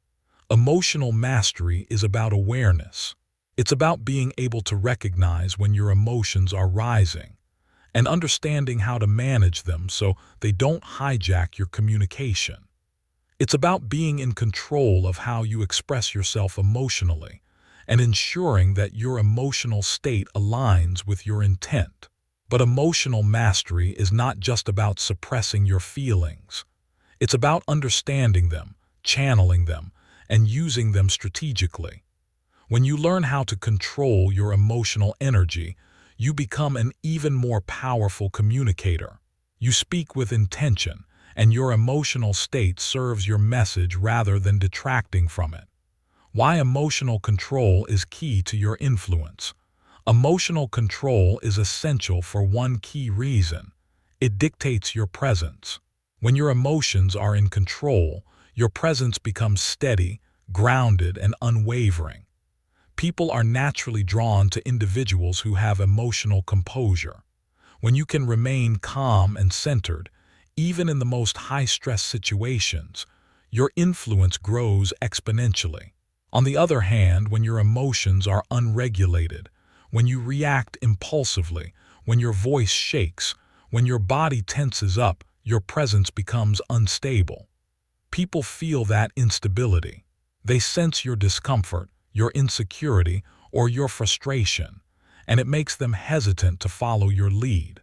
Emotional mastery is about awareness. It's about being able to recognize when your emotions are rising and understanding how to manage them so they don't hijack your communication. It's about being in control of how you express yourself emotionally and ensuring that your emotional state aligns with your intent. But emotional mastery is not just about suppressing your feelings. It's about understanding them, channeling them, and using them strategically. When you learn how to control your emotional energy, you become an even more powerful communicator. You speak with intention, and your emotional state serves your message rather than detracting from it. Why emotional control is key to your influence. Emotional control is essential for one key reason. It dictates your presence. When your emotions are in control, your presence becomes steady, grounded, and unwavering. People are naturally drawn to individuals who have emotional composure. When you can remain calm and centered, even in the most high-stress situations, your influence grows exponentially. On the other hand, when your emotions are unregulated, when you react impulsively, when your voice shakes, When your body tenses up, your presence becomes unstable. People feel that instability. They sense your discomfort, your insecurity, or your frustration, and it makes them hesitant to follow your lead.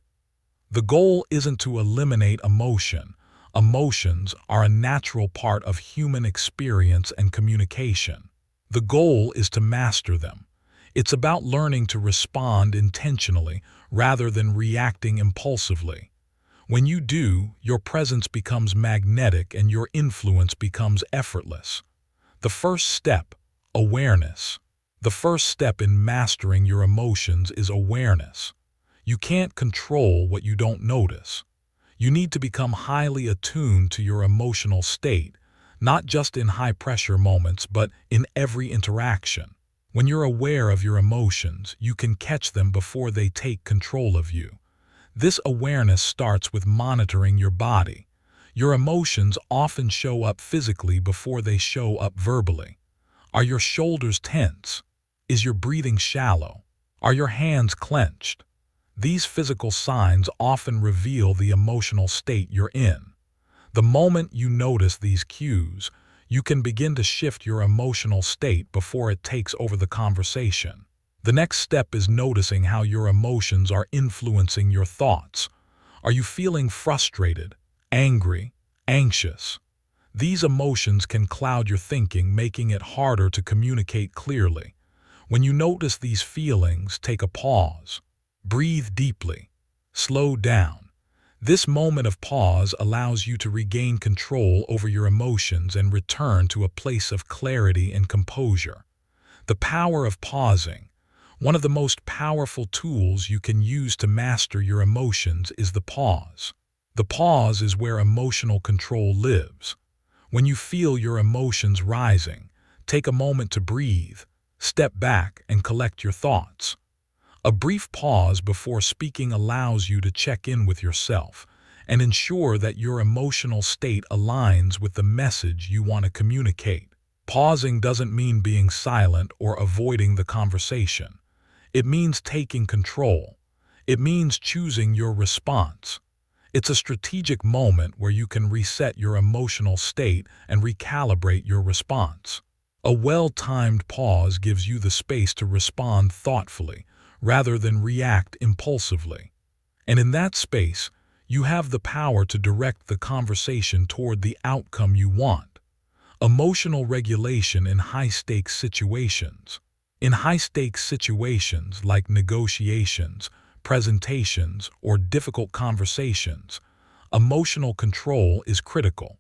The goal isn't to eliminate emotion. Emotions are a natural part of human experience and communication. The goal is to master them. It's about learning to respond intentionally rather than reacting impulsively. When you do, your presence becomes magnetic and your influence becomes effortless. The first step, awareness. The first step in mastering your emotions is awareness. You can't control what you don't notice. You need to become highly attuned to your emotional state, not just in high-pressure moments, but in every interaction. When you're aware of your emotions, you can catch them before they take control of you. This awareness starts with monitoring your body. Your emotions often show up physically before they show up verbally. Are your shoulders tense? Is your breathing shallow? Are your hands clenched? These physical signs often reveal the emotional state you're in. The moment you notice these cues, you can begin to shift your emotional state before it takes over the conversation. The next step is noticing how your emotions are influencing your thoughts. Are you feeling frustrated, angry, anxious? These emotions can cloud your thinking, making it harder to communicate clearly. When you notice these feelings, take a pause. Breathe deeply. Slow down. This moment of pause allows you to regain control over your emotions and return to a place of clarity and composure. The power of pausing. One of the most powerful tools you can use to master your emotions is the pause. The pause is where emotional control lives. When you feel your emotions rising, take a moment to breathe, step back, and collect your thoughts. A brief pause before speaking allows you to check in with yourself and ensure that your emotional state aligns with the message you want to communicate. Pausing doesn't mean being silent or avoiding the conversation. It means taking control. It means choosing your response. It's a strategic moment where you can reset your emotional state and recalibrate your response. A well-timed pause gives you the space to respond thoughtfully, rather than react impulsively. And in that space, you have the power to direct the conversation toward the outcome you want. Emotional regulation in high-stakes situations. In high-stakes situations like negotiations, presentations, or difficult conversations, emotional control is critical.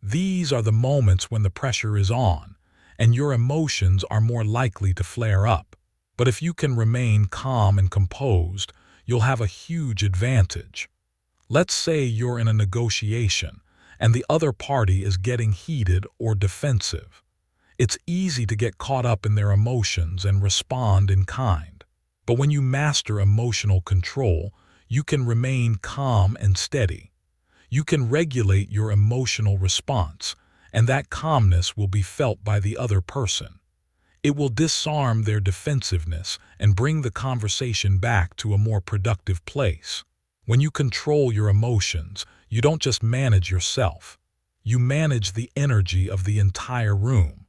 These are the moments when the pressure is on, and your emotions are more likely to flare up. But if you can remain calm and composed, you'll have a huge advantage. Let's say you're in a negotiation, and the other party is getting heated or defensive. It's easy to get caught up in their emotions and respond in kind. But when you master emotional control, you can remain calm and steady. You can regulate your emotional response, and that calmness will be felt by the other person. It will disarm their defensiveness and bring the conversation back to a more productive place. When you control your emotions, you don't just manage yourself. You manage the energy of the entire room.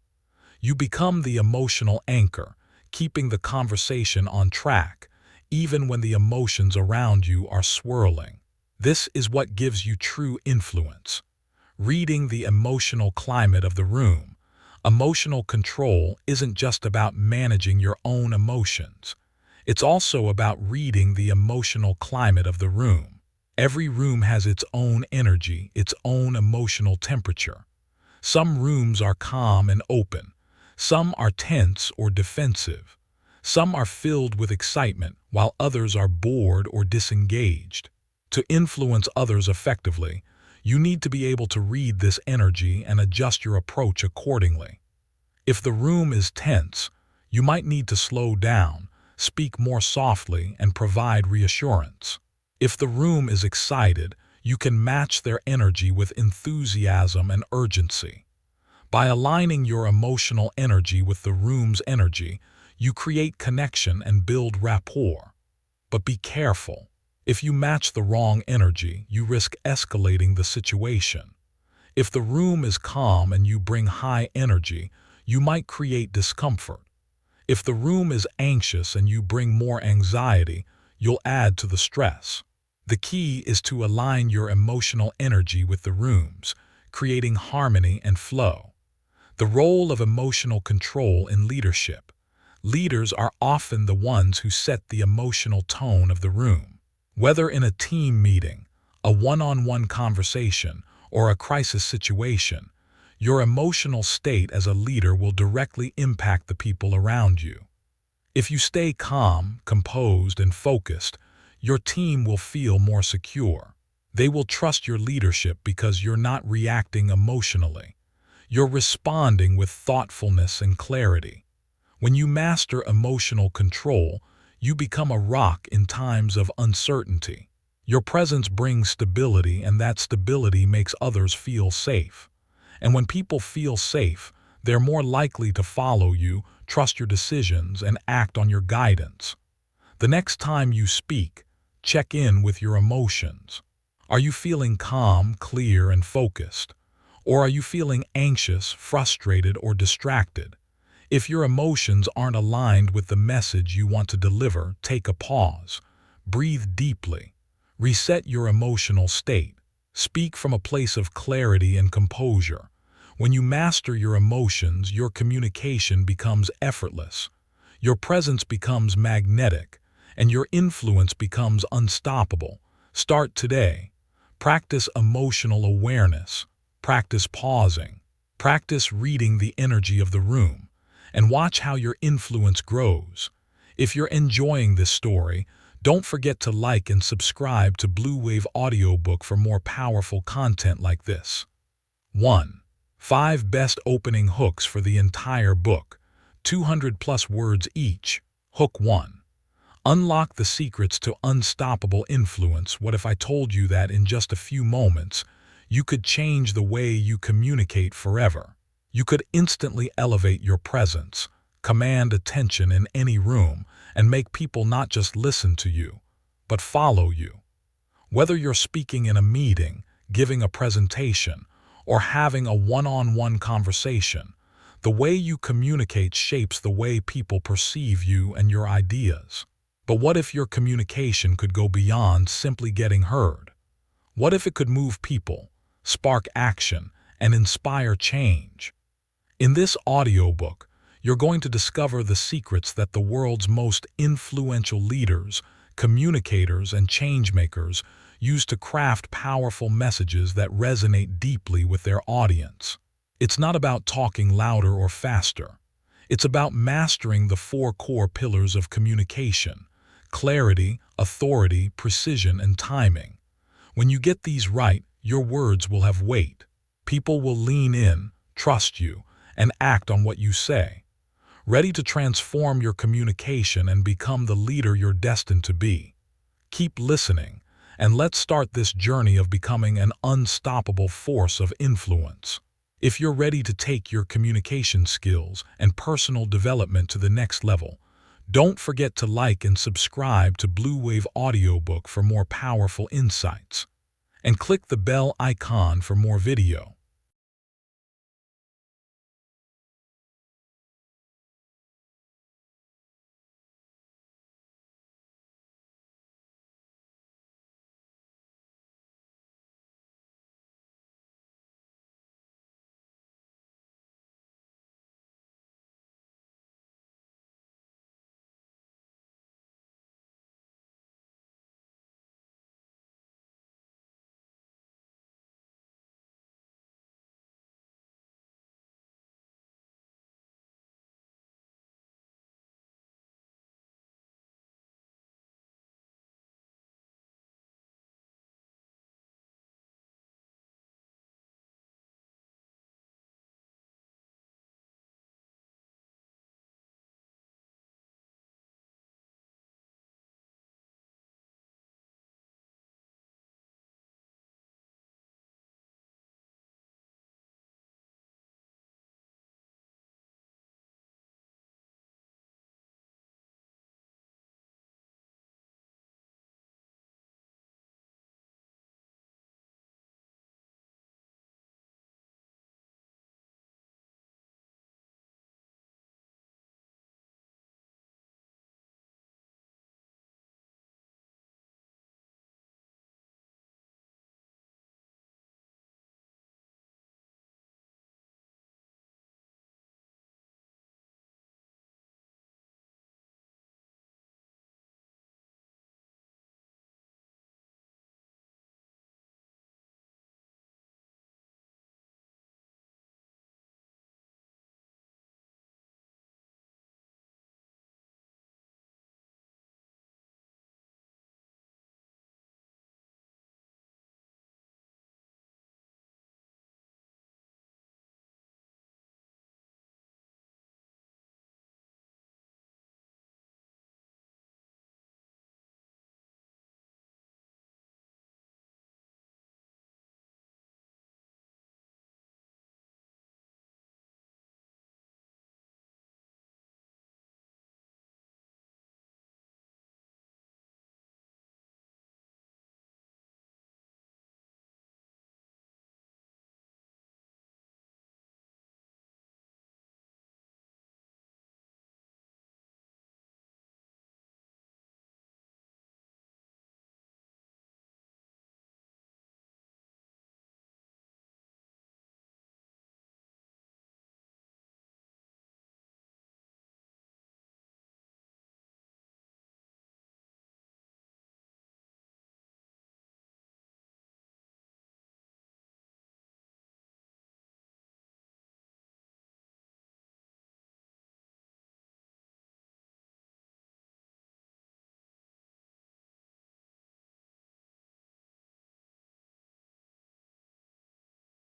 You become the emotional anchor, keeping the conversation on track, even when the emotions around you are swirling. This is what gives you true influence. Reading the emotional climate of the room. Emotional control isn't just about managing your own emotions. It's also about reading the emotional climate of the room. Every room has its own energy, its own emotional temperature. Some rooms are calm and open. Some are tense or defensive. Some are filled with excitement, while others are bored or disengaged. To influence others effectively, you need to be able to read this energy and adjust your approach accordingly. If the room is tense, you might need to slow down, speak more softly, and provide reassurance. If the room is excited, you can match their energy with enthusiasm and urgency. By aligning your emotional energy with the room's energy, you create connection and build rapport. But be careful. If you match the wrong energy, you risk escalating the situation. If the room is calm and you bring high energy, you might create discomfort. If the room is anxious and you bring more anxiety, you'll add to the stress. The key is to align your emotional energy with the room's, creating harmony and flow. The role of emotional control in leadership. Leaders are often the ones who set the emotional tone of the room. Whether in a team meeting, a one-on-one conversation, or a crisis situation, your emotional state as a leader will directly impact the people around you. If you stay calm, composed, and focused, your team will feel more secure. They will trust your leadership because you're not reacting emotionally. You're responding with thoughtfulness and clarity. When you master emotional control, you become a rock in times of uncertainty. Your presence brings stability, and that stability makes others feel safe. And when people feel safe, they're more likely to follow you, trust your decisions, and act on your guidance. The next time you speak, check in with your emotions. Are you feeling calm, clear, and focused? Or are you feeling anxious, frustrated, or distracted? If your emotions aren't aligned with the message you want to deliver, take a pause. Breathe deeply. Reset your emotional state. Speak from a place of clarity and composure. When you master your emotions, your communication becomes effortless. Your presence becomes magnetic, and your influence becomes unstoppable. Start today. Practice emotional awareness. Practice pausing. Practice reading the energy of the room, and watch how your influence grows. If you're enjoying this story, don't forget to like and subscribe to Bluewave Audiobook for more powerful content like this. 1. 5 best opening hooks for the entire book, 200+ words each. Hook 1. Unlock the secrets to unstoppable influence. What if I told you that in just a few moments, you could change the way you communicate forever? You could instantly elevate your presence, command attention in any room, and make people not just listen to you, but follow you. Whether you're speaking in a meeting, giving a presentation, or having a one-on-one conversation, the way you communicate shapes the way people perceive you and your ideas. But what if your communication could go beyond simply getting heard? What if it could move people, spark action, and inspire change? In this audiobook, you're going to discover the secrets that the world's most influential leaders, communicators, and changemakers use to craft powerful messages that resonate deeply with their audience. It's not about talking louder or faster. It's about mastering the 4 core pillars of communication: clarity, authority, precision, and timing. When you get these right, your words will have weight. People will lean in, trust you, and act on what you say. Ready to transform your communication and become the leader you're destined to be. Keep listening, and let's start this journey of becoming an unstoppable force of influence. If you're ready to take your communication skills and personal development to the next level, don't forget to like and subscribe to Bluewave Audiobook for more powerful insights. And click the bell icon for more video.